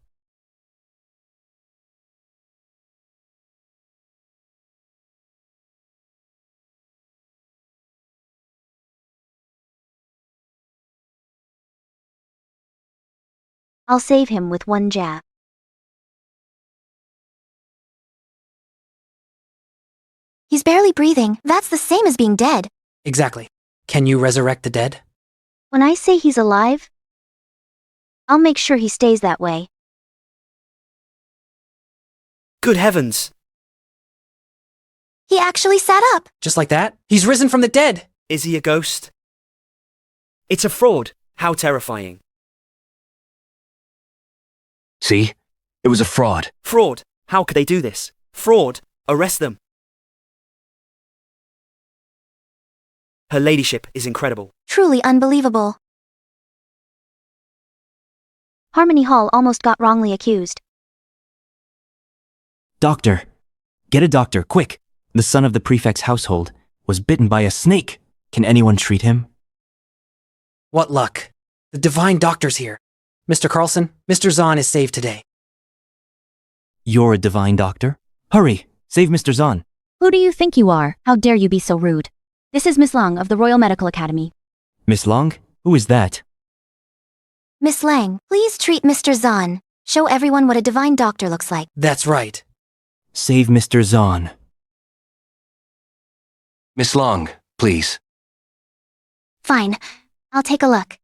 I'll save him with one jab. He's barely breathing. That's the same as being dead. Exactly. Can you resurrect the dead? When I say he's alive, I'll make sure he stays that way. Good heavens! He actually sat up. Just like that? He's risen from the dead! Is he a ghost? It's a fraud. How terrifying. See? It was a fraud. Fraud. How could they do this? Fraud. Arrest them. Her ladyship is incredible. Truly unbelievable. Harmony Hall almost got wrongly accused. Doctor! Get a doctor, quick! The son of the prefect's household was bitten by a snake. Can anyone treat him? What luck. The divine doctor's here. Mr. Carlson, Mr. Zahn is saved today. You're a divine doctor? Hurry! Save Mr. Zahn. Who do you think you are? How dare you be so rude? This is Miss Long of the Royal Medical Academy. Miss Long? Who is that? Miss Lang, please treat Mr. Zahn. Show everyone what a divine doctor looks like. That's right. Save Mr. Zahn. Miss Long, please. Fine. I'll take a look.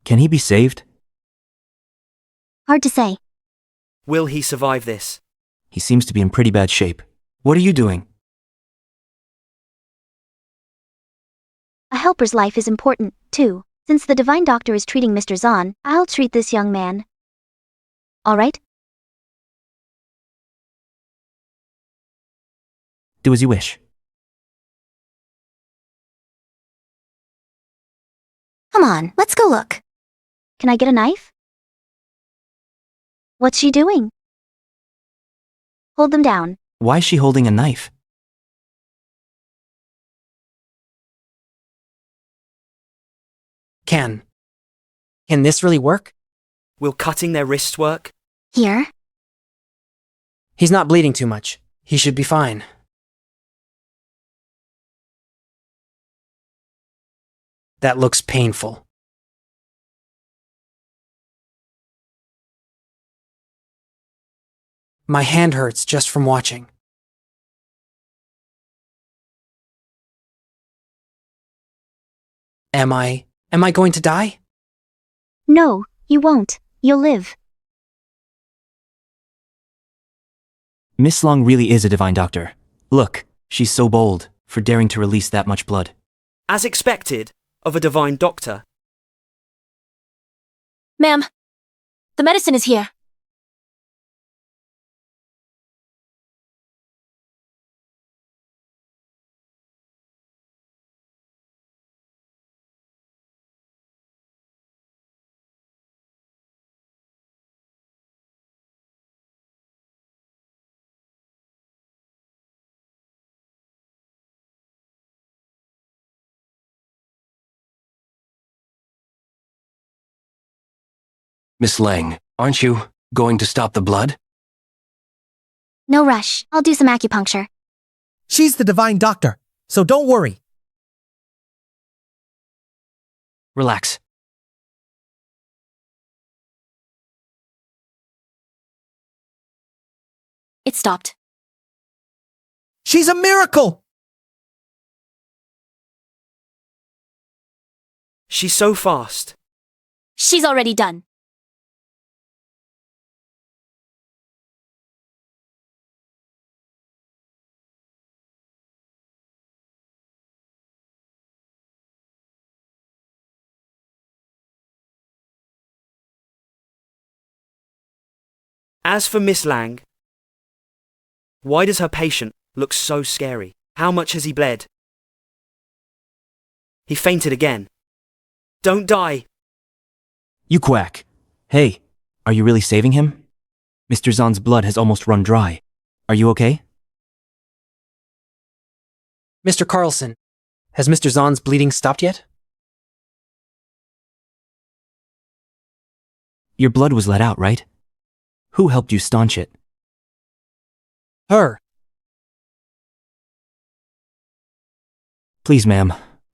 Can he be saved? Hard to say. Will he survive this? He seems to be in pretty bad shape. What are you doing? A helper's life is important, too. Since the divine doctor is treating Mr. Zahn, I'll treat this young man. All right? Do as you wish. Come on, let's go look. Can I get a knife? What's she doing? Hold them down. Why is she holding a knife? Can this really work? Will cutting their wrists work? Here? He's not bleeding too much. He should be fine. That looks painful. My hand hurts just from watching. Am I going to die? No, you won't. You'll live. Miss Long really is a divine doctor. Look, she's so bold for daring to release that much blood. As expected of a divine doctor. Ma'am, the medicine is here. Miss Lang, aren't you going to stop the blood? No rush. I'll do some acupuncture. She's the divine doctor, so don't worry. Relax. It stopped. She's a miracle! She's so fast. She's already done. As for Miss Lang, why does her patient look so scary? How much has he bled? He fainted again. Don't die! You quack. Hey, are you really saving him? Mr. Zahn's blood has almost run dry. Are you okay? Mr. Carlson, has Mr. Zahn's bleeding stopped yet? Your blood was let out, right? Who helped you staunch it? Her. Please, ma'am,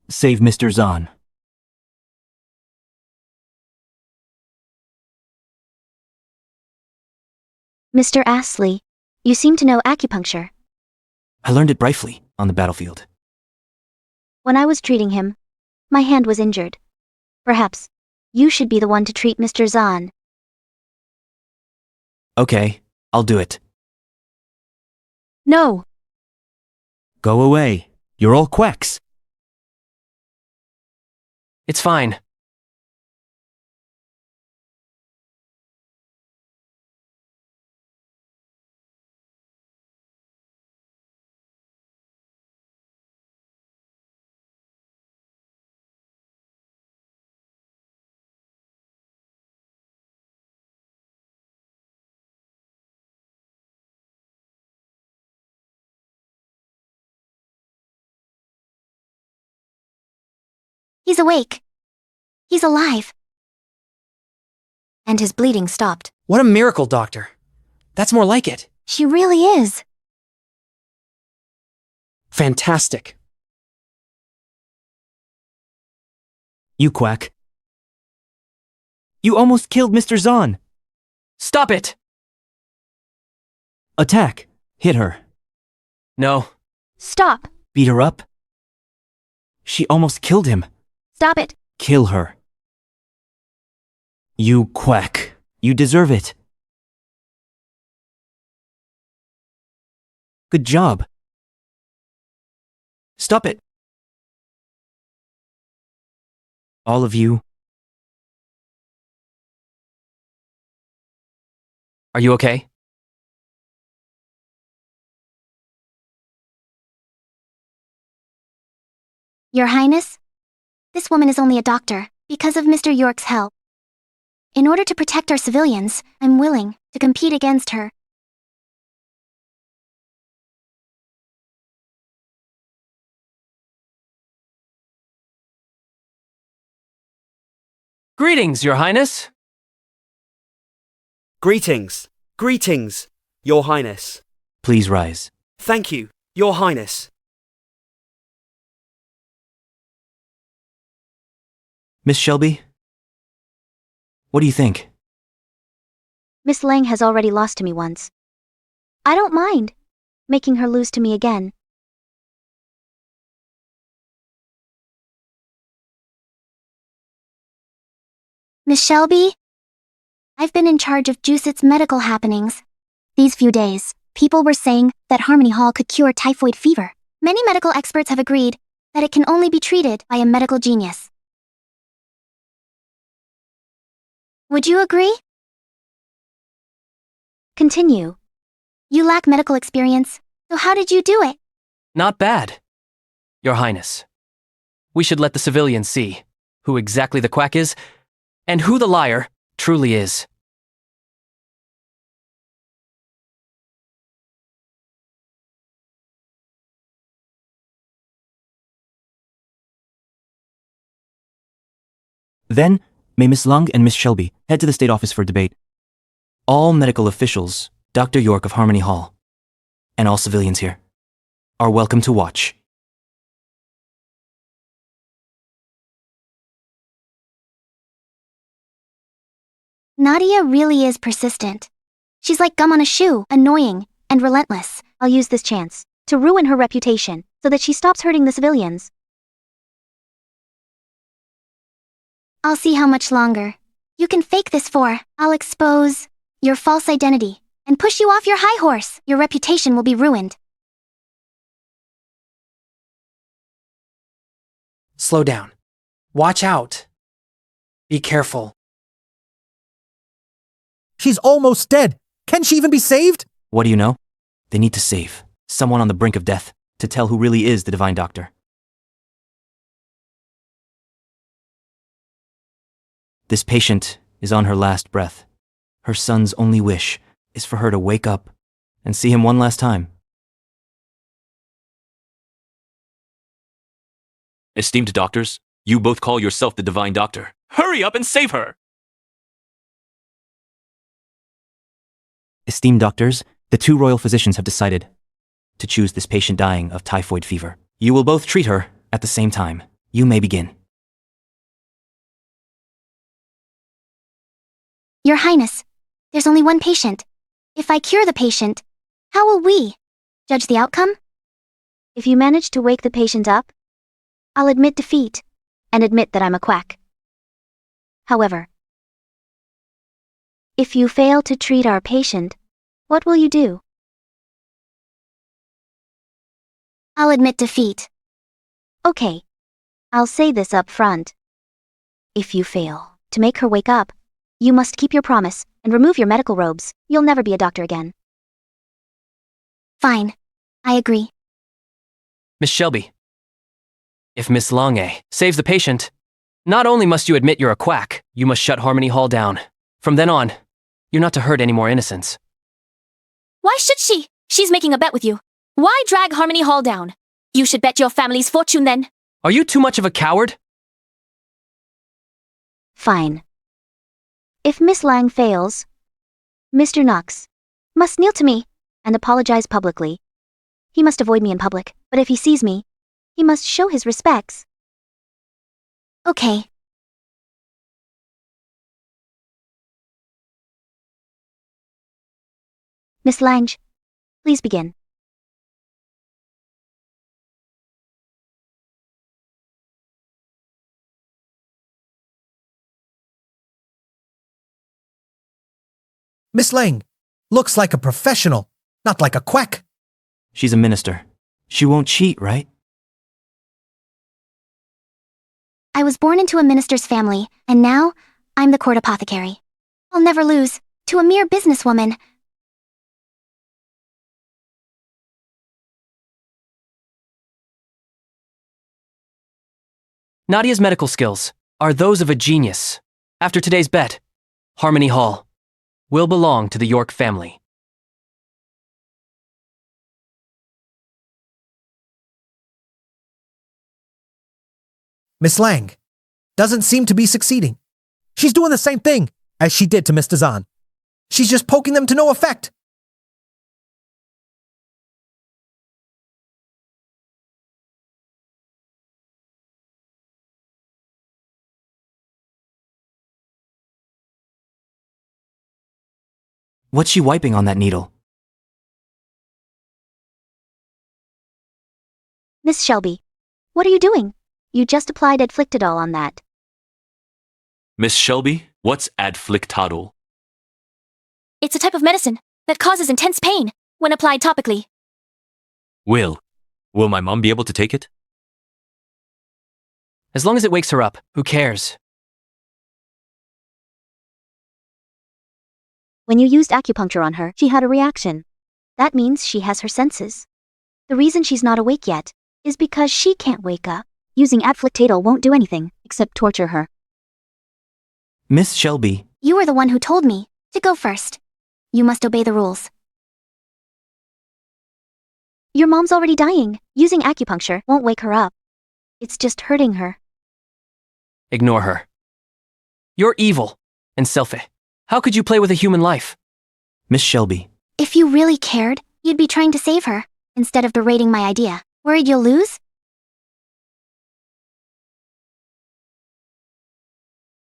save Mr. Zahn. Mr. Astley, you seem to know acupuncture. I learned it briefly on the battlefield. When I was treating him, my hand was injured. Perhaps you should be the one to treat Mr. Zahn. Okay, I'll do it. No. Go away. You're all quacks. It's fine. He's awake. He's alive. And his bleeding stopped. What a miracle, Doctor. That's more like it. She really is. Fantastic. You quack. You almost killed Mr. Zahn. Stop it! Attack. Hit her. No. Stop. Beat her up. She almost killed him. Stop it. Kill her. You quack. You deserve it. Good job. Stop it. All of you. Are you okay? Your Highness, this woman is only a doctor because of Mr. York's help. In order to protect our civilians, I'm willing to compete against her. Greetings, Your Highness. Greetings. Greetings, Your Highness. Please rise. Thank you, Your Highness. Miss Shelby? What do you think? Miss Lang has already lost to me once. I don't mind making her lose to me again. Miss Shelby? I've been in charge of Jusit's medical happenings. These few days, people were saying that Harmony Hall could cure typhoid fever. Many medical experts have agreed that it can only be treated by a medical genius. Would you agree? Continue. You lack medical experience, so how did you do it? Not bad, Your Highness. We should let the civilians see who exactly the quack is and who the liar truly is. Then, May Miss Lung and Miss Shelby head to the state office for debate. All medical officials, Dr. York of Harmony Hall, and all civilians here, are welcome to watch. Nadia really is persistent. She's like gum on a shoe, annoying and relentless. I'll use this chance to ruin her reputation so that she stops hurting the civilians. I'll see how much longer you can fake this for. I'll expose your false identity and push you off your high horse. Your reputation will be ruined. Slow down. Watch out. Be careful. She's almost dead. Can she even be saved? What do you know? They need to save someone on the brink of death to tell who really is the Divine Doctor. This patient is on her last breath. Her son's only wish is for her to wake up and see him one last time. Esteemed doctors, you both call yourself the Divine Doctor. Hurry up and save her! Esteemed doctors, the two royal physicians have decided to choose this patient dying of typhoid fever. You will both treat her at the same time. You may begin. Your Highness, there's only one patient. If I cure the patient, how will we judge the outcome? If you manage to wake the patient up, I'll admit defeat and admit that I'm a quack. However, if you fail to treat our patient, what will you do? I'll admit defeat. Okay, I'll say this up front. If you fail to make her wake up, you must keep your promise and remove your medical robes. You'll never be a doctor again. Fine, I agree. Miss Shelby, if Miss Longe saves the patient, not only must you admit you're a quack, you must shut Harmony Hall down. From then on, you're not to hurt any more innocents. Why should she? She's making a bet with you. Why drag Harmony Hall down? You should bet your family's fortune then. Are you too much of a coward? Fine. If Miss Lang fails, Mr. Knox must kneel to me and apologize publicly. He must avoid me in public, but if he sees me, he must show his respects. Okay. Miss Lange, please begin. Miss Lang, looks like a professional, not like a quack. She's a minister. She won't cheat, right? I was born into a minister's family, and now I'm the court apothecary. I'll never lose to a mere businesswoman. Nadia's medical skills are those of a genius. After today's bet, Harmony Hall will belong to the York family. Miss Lang doesn't seem to be succeeding. She's doing the same thing as she did to Mr. Zahn. She's just poking them to no effect. What's she wiping on that needle? Miss Shelby, what are you doing? You just applied Adflictadol on that. Miss Shelby, what's Adflictadol? It's a type of medicine that causes intense pain when applied topically. Will my mom be able to take it? As long as it wakes her up, who cares? When you used acupuncture on her, she had a reaction. That means she has her senses. The reason she's not awake yet is because she can't wake up. Using Adflictadol won't do anything except torture her. Miss Shelby. You were the one who told me to go first. You must obey the rules. Your mom's already dying. Using acupuncture won't wake her up. It's just hurting her. Ignore her. You're evil and selfish. How could you play with a human life? Miss Shelby, If you really cared, you'd be trying to save her, instead of berating my idea. Worried you'll lose?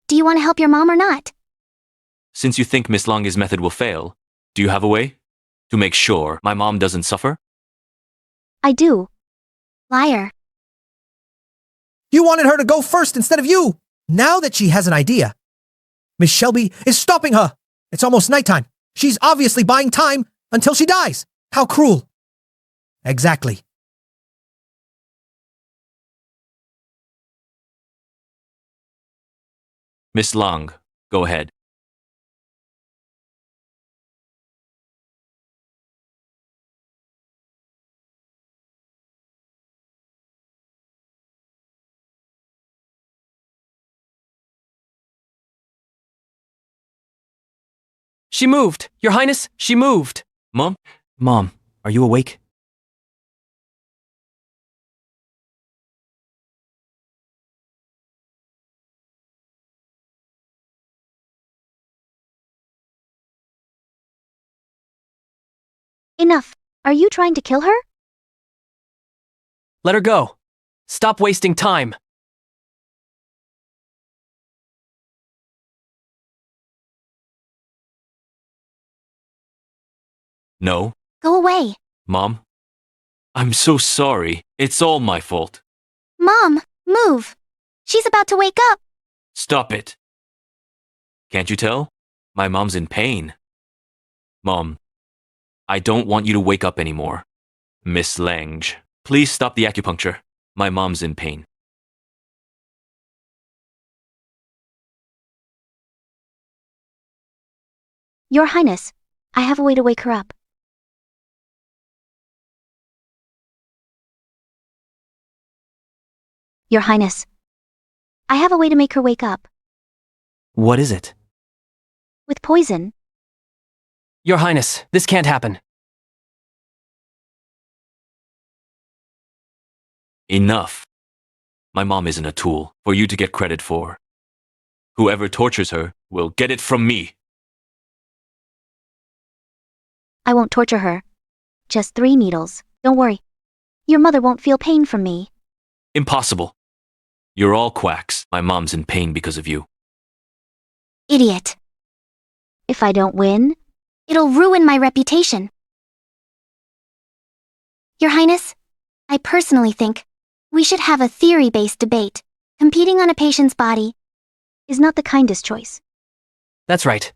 Do you want to help your mom or not? Since you think Miss Lang's method will fail, do you have a way to make sure my mom doesn't suffer? I do. Liar. You wanted her to go first instead of you! Now that she has an idea, Miss Shelby is stopping her! It's almost nighttime. She's obviously buying time until she dies! How cruel! Exactly. Miss Lang, go ahead. She moved! Your Highness, she moved! Mom? Mom, are you awake? Enough. Are you trying to kill her? Let her go. Stop wasting time. No. Go away. Mom? I'm so sorry. It's all my fault. Mom, move. She's about to wake up. Stop it. Can't you tell? My mom's in pain. Mom, I don't want you to wake up anymore. Miss Lang, please stop the acupuncture. My mom's in pain. Your Highness, I have a way to wake her up. Your Highness, I have a way to make her wake up. What is it? With poison. Your Highness, this can't happen. Enough. My mom isn't a tool for you to get credit for. Whoever tortures her will get it from me. I won't torture her. Just 3 needles. Don't worry. Your mother won't feel pain from me. Impossible. You're all quacks. My mom's in pain because of you. Idiot. If I don't win, it'll ruin my reputation. Your Highness, I personally think we should have a theory-based debate. Competing on a patient's body is not the kindest choice. That's right.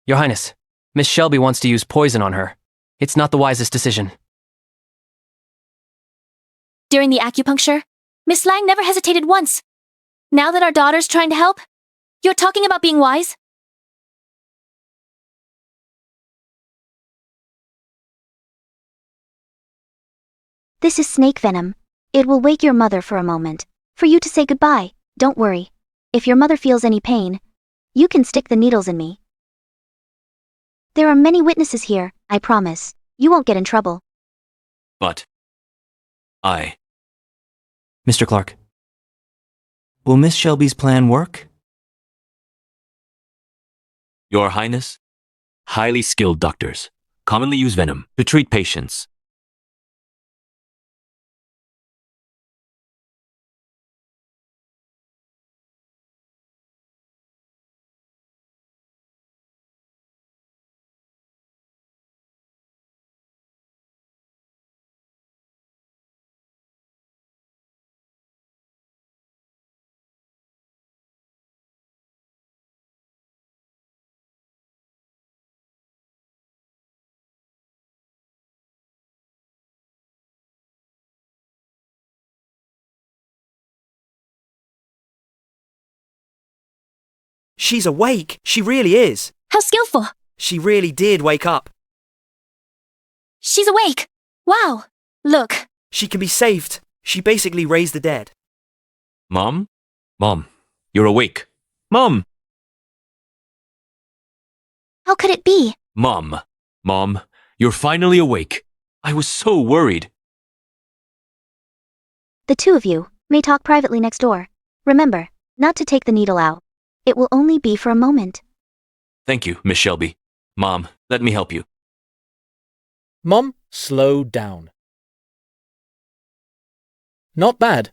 Your Highness, Miss Shelby wants to use poison on her. It's not the wisest decision. During the acupuncture, Miss Lang never hesitated once. Now that our daughter's trying to help, you're talking about being wise? This is snake venom. It will wake your mother for a moment, for you to say goodbye. Don't worry. If your mother feels any pain, you can stick the needles in me. There are many witnesses here, I promise. You won't get in trouble. But Mr. Clark, will Miss Shelby's plan work? Your Highness, highly skilled doctors commonly use venom to treat patients. She's awake. She really is. How skillful. She really did wake up. She's awake. Wow. Look. She can be saved. She basically raised the dead. Mom? Mom, you're awake. Mom! How could it be? Mom, you're finally awake. I was so worried. The 2 of you may talk privately next door. Remember, not to take the needle out. It will only be for a moment. Thank you, Miss Shelby. Mom, let me help you. Mom, slow down. Not bad.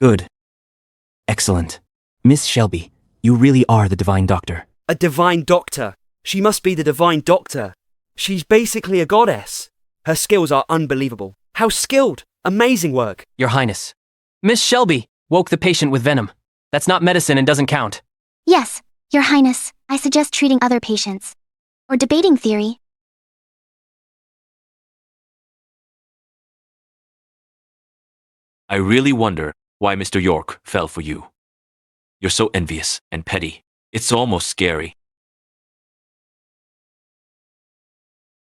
Good. Excellent. Miss Shelby, you really are the divine doctor. A divine doctor. She must be the divine doctor. She's basically a goddess. Her skills are unbelievable. How skilled! Amazing work. Your Highness. Miss Shelby woke the patient with venom. That's not medicine and doesn't count. Yes, Your Highness, I suggest treating other patients. Or debating theory. I really wonder why Mr. York fell for you. You're so envious and petty. It's almost scary.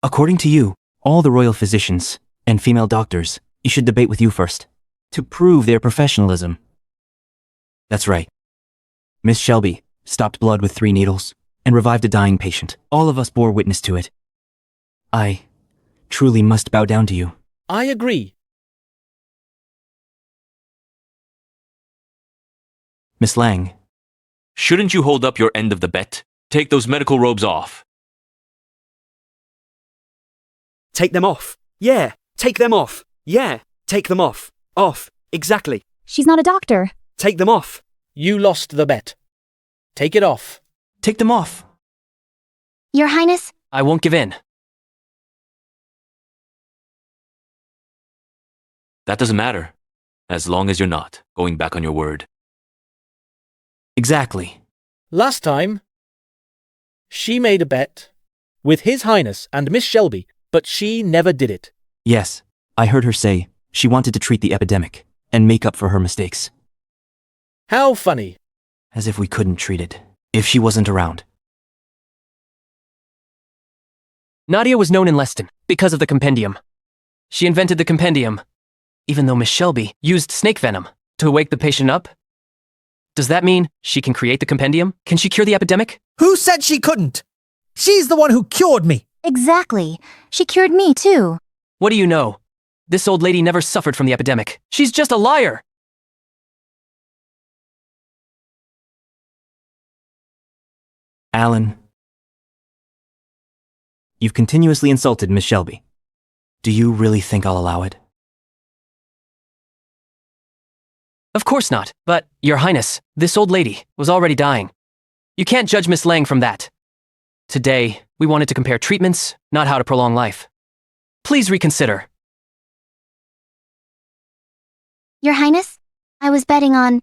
According to you, all the royal physicians and female doctors, you should debate with you first, to prove their professionalism. That's right. Miss Shelby stopped blood with 3 needles and revived a dying patient. All of us bore witness to it. I truly must bow down to you. I agree. Miss Lang. Shouldn't you hold up your end of the bet? Take those medical robes off. Take them off. Yeah, take them off. Yeah, take them off. Off. Exactly. She's not a doctor. Take them off. You lost the bet. Take it off. Take them off. Your Highness, I won't give in. That doesn't matter, as long as you're not going back on your word. Exactly. Last time, she made a bet with His Highness and Miss Shelby, but she never did it. Yes, I heard her say she wanted to treat the epidemic and make up for her mistakes. How funny. As if we couldn't treat it, if she wasn't around. Nadia was known in Leston because of the compendium. She invented the compendium, even though Miss Shelby used snake venom to wake the patient up. Does that mean she can create the compendium? Can she cure the epidemic? Who said she couldn't? She's the one who cured me. Exactly. She cured me, too. What do you know? This old lady never suffered from the epidemic. She's just a liar. Alan, you've continuously insulted Miss Shelby. Do you really think I'll allow it? Of course not, but, Your Highness, this old lady was already dying. You can't judge Miss Lang from that. Today, we wanted to compare treatments, not how to prolong life. Please reconsider. Your Highness, I was betting on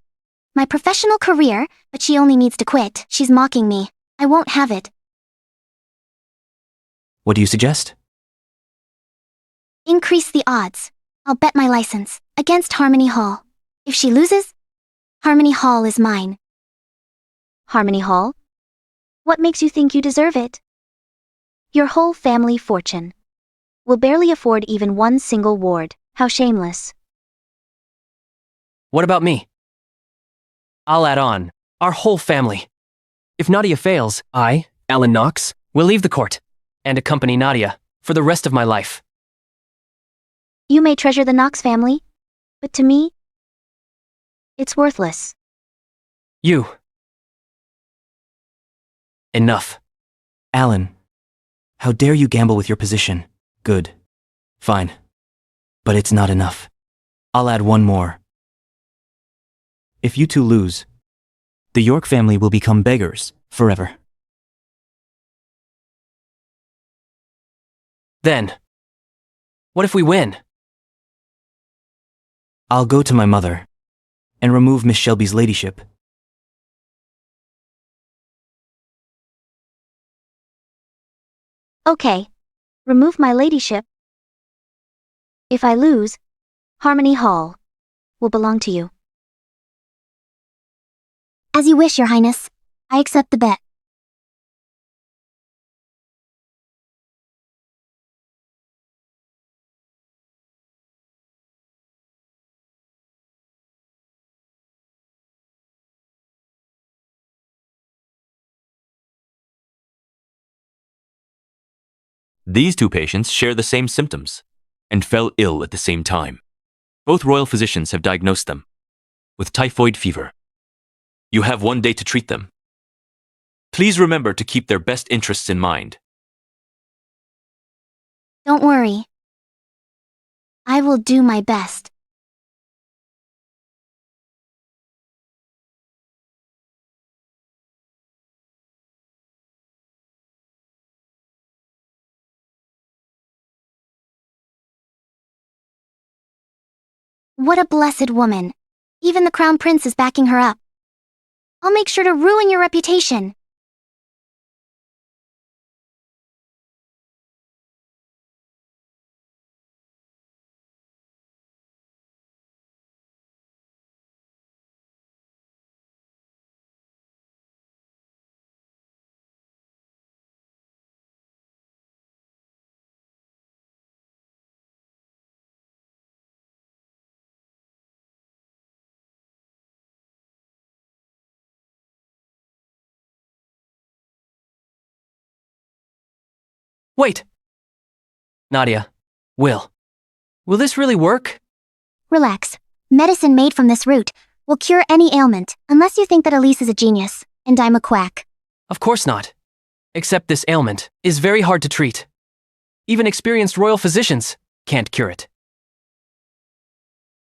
my professional career, but she only needs to quit. She's mocking me. I won't have it. What do you suggest? Increase the odds. I'll bet my license against Harmony Hall. If she loses, Harmony Hall is mine. Harmony Hall? What makes you think you deserve it? Your whole family fortune will barely afford even one single ward. How shameless. What about me? I'll add on our whole family. If Nadia fails, I, Alan Knox, will leave the court and accompany Nadia for the rest of my life. You may treasure the Knox family, but to me, it's worthless. You. Enough. Alan, how dare you gamble with your position? Good. Fine. But it's not enough. I'll add one more. If you two lose, the York family will become beggars forever. Then, what if we win? I'll go to my mother and remove Miss Shelby's ladyship. Okay. Remove my ladyship. If I lose, Harmony Hall will belong to you. As you wish, Your Highness. I accept the bet. These 2 patients share the same symptoms and fell ill at the same time. Both royal physicians have diagnosed them with typhoid fever. You have 1 day to treat them. Please remember to keep their best interests in mind. Don't worry. I will do my best. What a blessed woman. Even the crown prince is backing her up. I'll make sure to ruin your reputation. Wait! Nadia. Will this really work? Relax. Medicine made from this root will cure any ailment, unless you think that Elise is a genius, and I'm a quack. Of course not. Except this ailment is very hard to treat. Even experienced royal physicians can't cure it.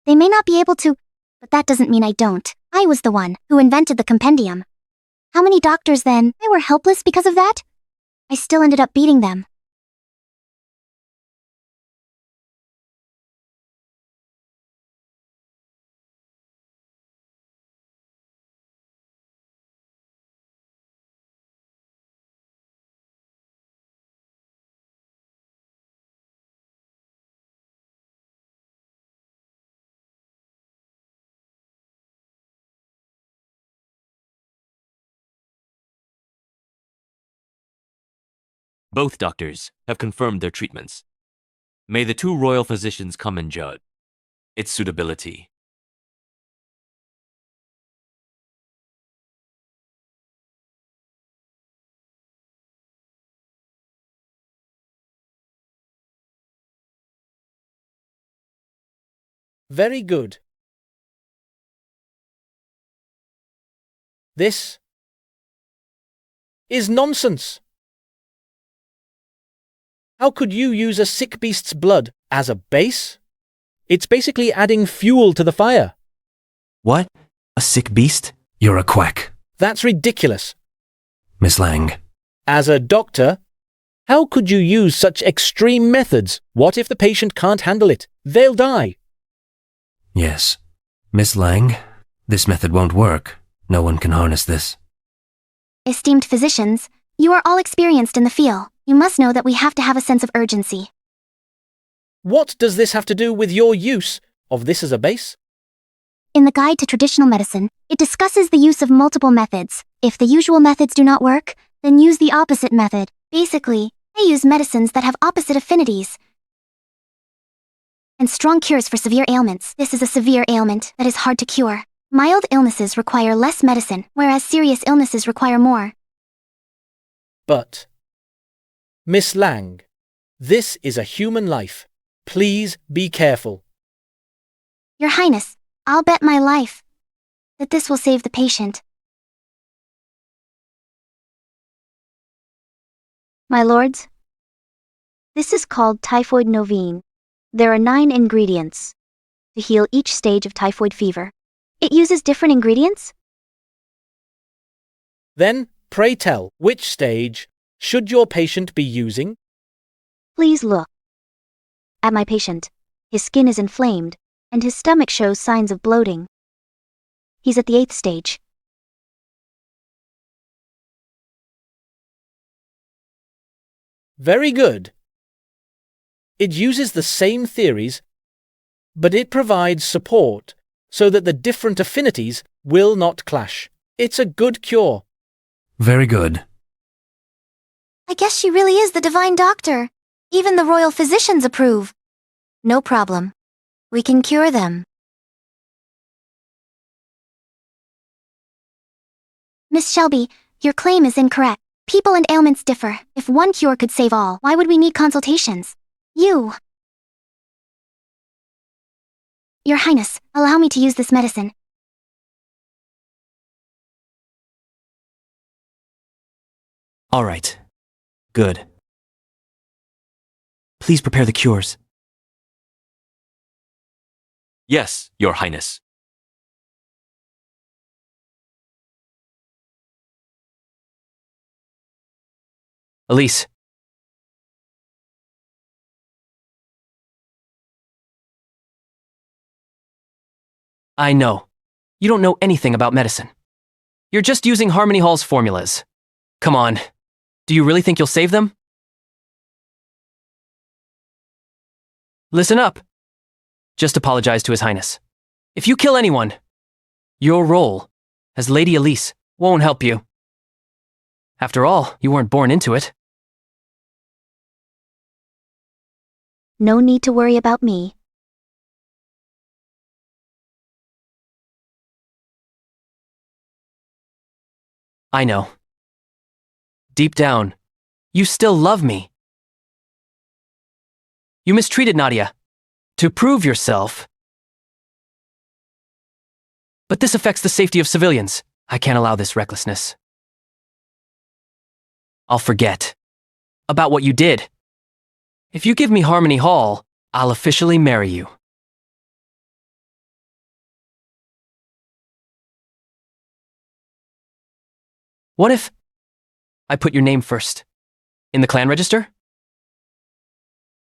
They may not be able to, but that doesn't mean I don't. I was the one who invented the compendium. How many doctors then? They were helpless because of that? I still ended up beating them. Both doctors have confirmed their treatments. May the 2 royal physicians come and judge its suitability. Very good. This is nonsense. How could you use a sick beast's blood as a base? It's basically adding fuel to the fire. What? A sick beast? You're a quack. That's ridiculous. Miss Lang. As a doctor, how could you use such extreme methods? What if the patient can't handle it? They'll die. Yes. Miss Lang, this method won't work. No one can harness this. Esteemed physicians, you are all experienced in the field. You must know that we have to have a sense of urgency. What does this have to do with your use of this as a base? In the Guide to Traditional Medicine, it discusses the use of multiple methods. If the usual methods do not work, then use the opposite method. Basically, I use medicines that have opposite affinities and strong cures for severe ailments. This is a severe ailment that is hard to cure. Mild illnesses require less medicine, whereas serious illnesses require more. But, Miss Lang, this is a human life. Please be careful. Your Highness, I'll bet my life that this will save the patient. My lords, this is called typhoid novene. There are 9 ingredients to heal each stage of typhoid fever. It uses different ingredients? Then, pray tell, which stage should your patient be using? Please look at my patient. His skin is inflamed, and his stomach shows signs of bloating. He's at the 8th stage. Very good. It uses the same theories, but it provides support so that the different affinities will not clash. It's a good cure. Very good. I guess she really is the divine doctor. Even the royal physicians approve. No problem. We can cure them. Miss Shelby, your claim is incorrect. People and ailments differ. If one cure could save all, why would we need consultations? You're Your Highness, allow me to use this medicine. All right. Good. Please prepare the cures. Yes, Your Highness. Elise. I know. You don't know anything about medicine. You're just using Harmony Hall's formulas. Come on. Do you really think you'll save them? Listen up. Just apologize to His Highness. If you kill anyone, your role as Lady Elise won't help you. After all, you weren't born into it. No need to worry about me. I know. Deep down, you still love me. You mistreated Nadia to prove yourself. But this affects the safety of civilians. I can't allow this recklessness. I'll forget about what you did. If you give me Harmony Hall, I'll officially marry you. What if I put your name first in the clan register?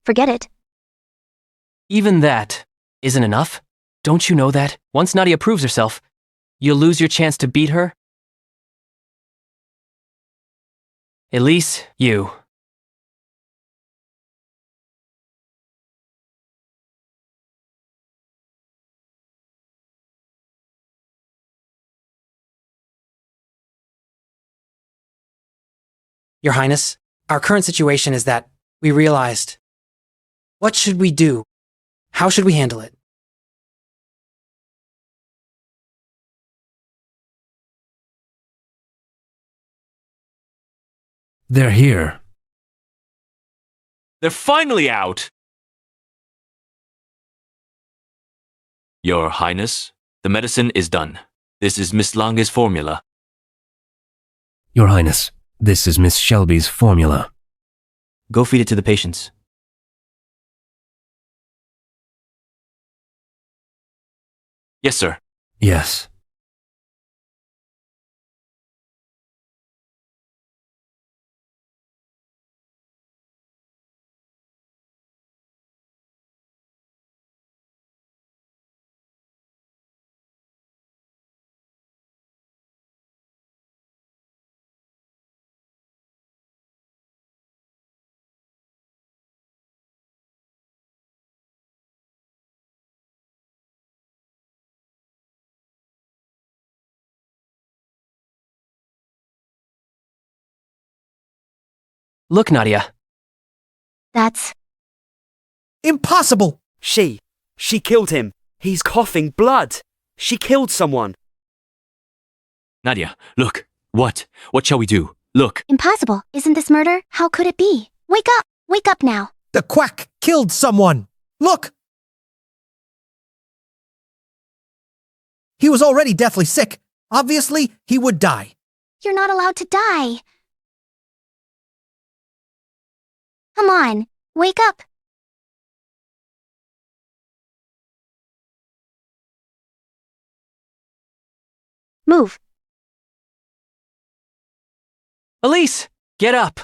Forget it. Even that isn't enough. Don't you know that once Nadia proves herself, you'll lose your chance to beat her? Elise, you. Your Highness, our current situation is that we realized. What should we do? How should we handle it? They're here. They're finally out! Your Highness, the medicine is done. This is Miss Lange's formula. Your Highness, this is Miss Shelby's formula. Go feed it to the patients. Yes, sir. Yes. Look, Nadia. That's impossible! She killed him. He's coughing blood. She killed someone. Nadia, look. What? What shall we do? Look. impossible. Isn't this murder? How could it be? Wake up! Wake up now! The quack killed someone! Look! He was already deathly sick. Obviously, he would die. You're not allowed to die. Come on, wake up. Move. Elise, get up.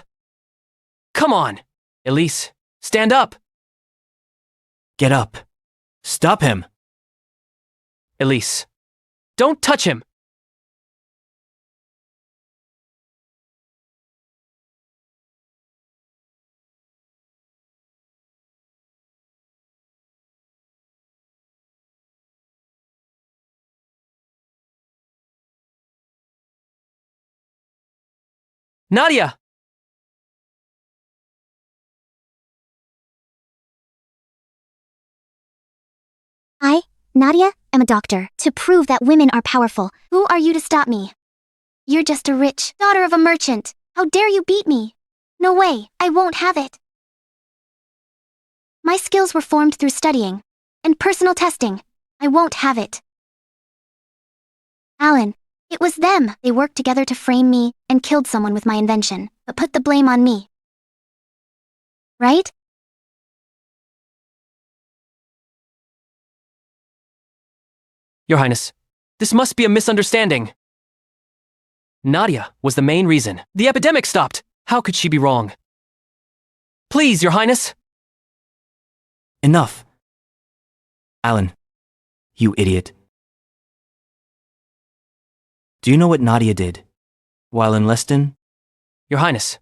Come on. Elise, stand up. Get up. Stop him. Elise, don't touch him. Nadia! I, Nadia, am a doctor. To prove that women are powerful, who are you to stop me? You're just a rich daughter of a merchant. How dare you beat me? No way, I won't have it. My skills were formed through studying and personal testing. I won't have it. Alan, it was them. They worked together to frame me and killed someone with my invention, but put the blame on me. Right? Your Highness, this must be a misunderstanding. Nadia was the main reason. The epidemic stopped. How could she be wrong? Please, Your Highness. Enough. Alan, you idiot. Do you know what Nadia did while in Leston? Your Highness,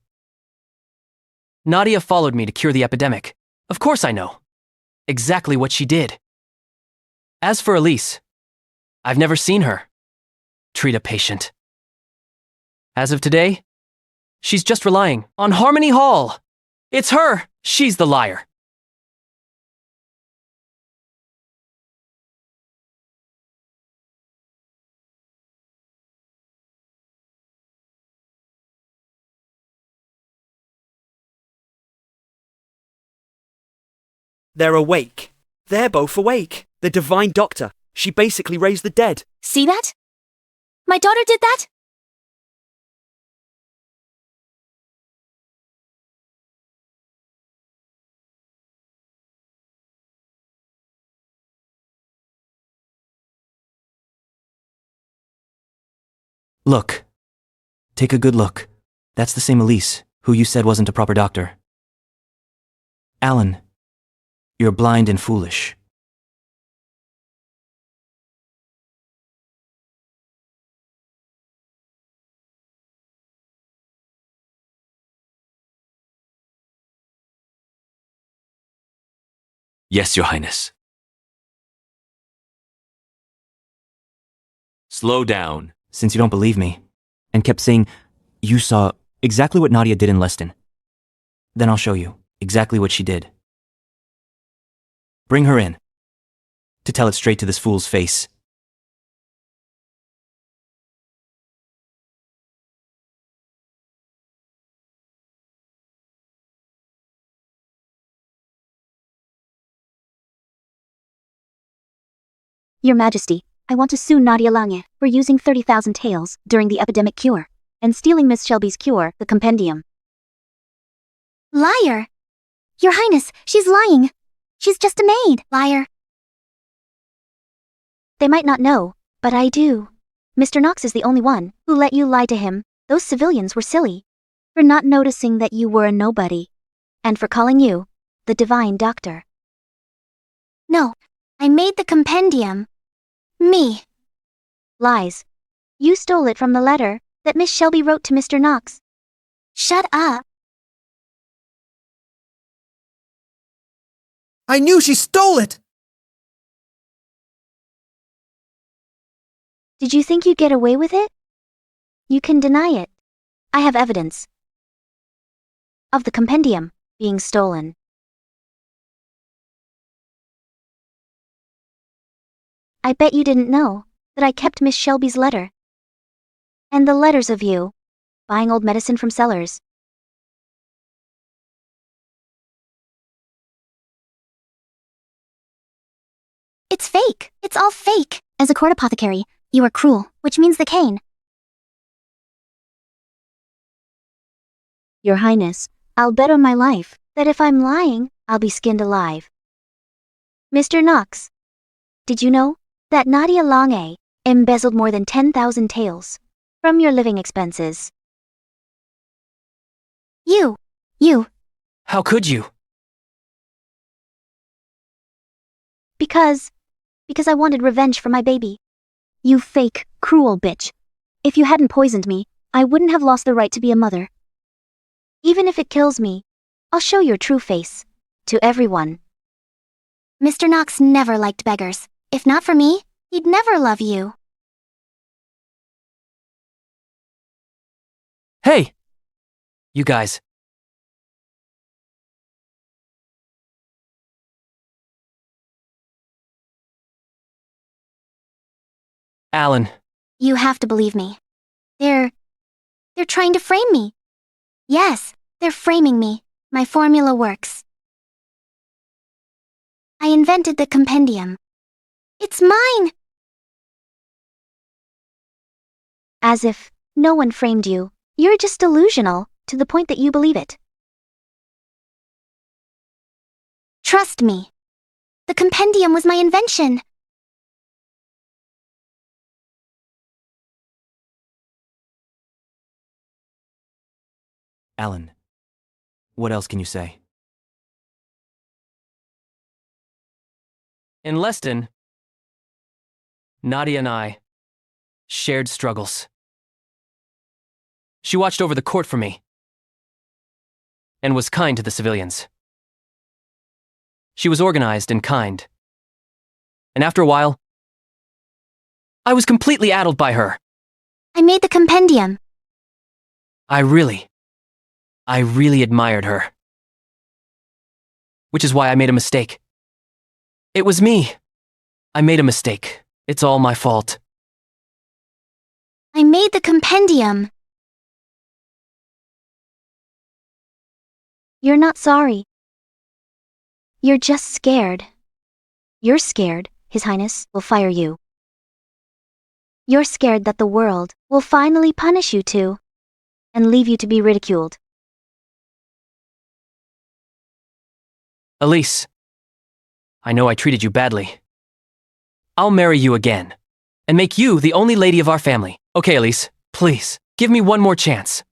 Nadia followed me to cure the epidemic. Of course I know exactly what she did. As for Elise, I've never seen her treat a patient. As of today, she's just relying on Harmony Hall. It's her. She's the liar. They're awake. They're both awake. The divine doctor. She basically raised the dead. See that? My daughter did that? Look. Take a good look. That's the same Elise, who you said wasn't a proper doctor. Alan, you're blind and foolish. Yes, Your Highness. Slow down. Since you don't believe me, and kept saying you saw exactly what Nadia did in Leston, then I'll show you exactly what she did. Bring her in, to tell it straight to this fool's face. Your Majesty, I want to sue Nadia Lange for using 30,000 taels during the epidemic cure, and stealing Miss Shelby's cure, the compendium. Liar! Your Highness, she's lying. She's just a maid. Liar. They might not know, but I do. Mr. Knox is the only one who let you lie to him. Those civilians were silly. For not noticing that you were a nobody. And for calling you the divine doctor. No, I made the compendium. Me. Lies. You stole it from the letter that Miss Shelby wrote to Mr. Knox. Shut up. I knew she stole it! Did you think you'd get away with it? You can deny it. I have evidence of the compendium being stolen. I bet you didn't know that I kept Miss Shelby's letter. And the letters of you buying old medicine from cellars. It's fake. It's all fake. As a court apothecary, you are cruel, which means the cane. Your Highness, I'll bet on my life that if I'm lying, I'll be skinned alive. Mr. Knox, did you know that Nadia Lange embezzled more than 10,000 taels from your living expenses? You. How could you? Because I wanted revenge for my baby. You fake, cruel bitch. If you hadn't poisoned me, I wouldn't have lost the right to be a mother. Even if it kills me, I'll show your true face to everyone. Mr. Knox never liked beggars. If not for me, he'd never love you. Hey! You guys. Alan. You have to believe me. They're trying to frame me. Yes, they're framing me. My formula works. I invented the compendium. It's mine! As if no one framed you. You're just delusional, to the point that you believe it. Trust me. The compendium was my invention. Alan, what else can you say? In Leston, Nadia and I shared struggles. She watched over the court for me and was kind to the civilians. She was organized and kind. And after a while, I was completely addled by her. I made the compendium. I really admired her. Which is why I made a mistake. It was me. I made a mistake. It's all my fault. I made the compendium. You're not sorry. You're just scared. You're scared, His Highness will fire you. You're scared that the world will finally punish you too, and leave you to be ridiculed. Elise, I know I treated you badly. I'll marry you again, and make you the only lady of our family. Okay, Elise, please, give me one more chance.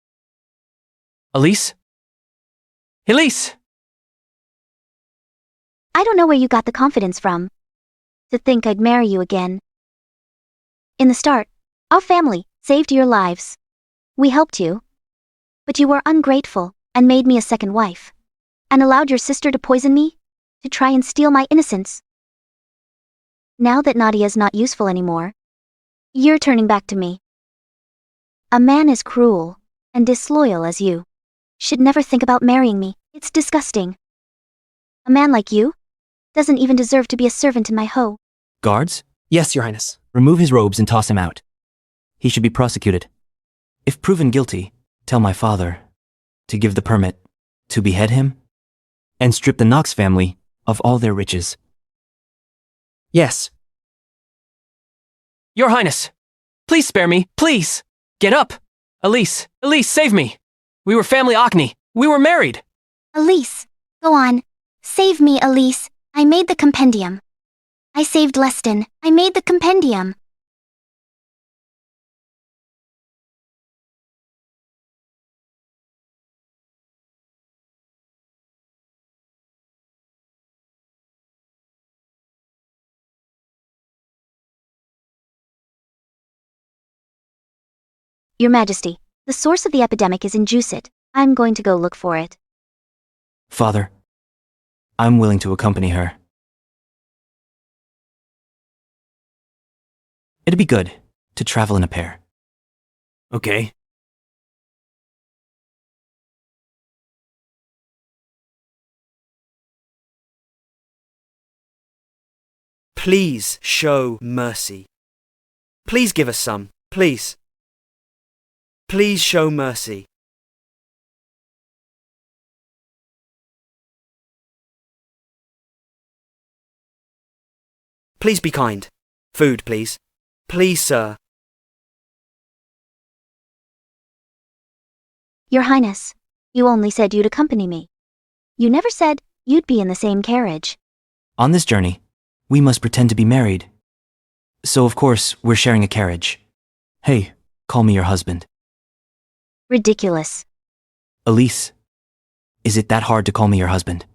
Elise? Elise! I don't know where you got the confidence from. To think I'd marry you again. In the start, our family saved your lives. We helped you. But you were ungrateful and made me a second wife. And allowed your sister to poison me? To try and steal my innocence. Now that Nadia's not useful anymore, you're turning back to me. A man as cruel and disloyal as you should never think about marrying me. It's disgusting. A man like you doesn't even deserve to be a servant in my home. Guards? Yes, Your Highness. Remove his robes and toss him out. He should be prosecuted. If proven guilty, tell my father to give the permit to behead him and strip the Knox family of all their riches. Yes. Your Highness, please spare me, please. Get up. Elise, save me. We were family Acne. We were married. Elise, go on. Save me, Elise. I made the compendium. I saved Leston. I made the compendium. Your Majesty, the source of the epidemic is in Juicet. I'm going to go look for it. Father, I'm willing to accompany her. It'd be good to travel in a pair. Okay. Please show mercy. Please give us some, please. Please show mercy. Please be kind. Food, please. Please, sir. Your Highness, you only said you'd accompany me. You never said you'd be in the same carriage. On this journey, we must pretend to be married. So of course, we're sharing a carriage. Hey, call me your husband. Ridiculous. Elise, is it that hard to call me your husband?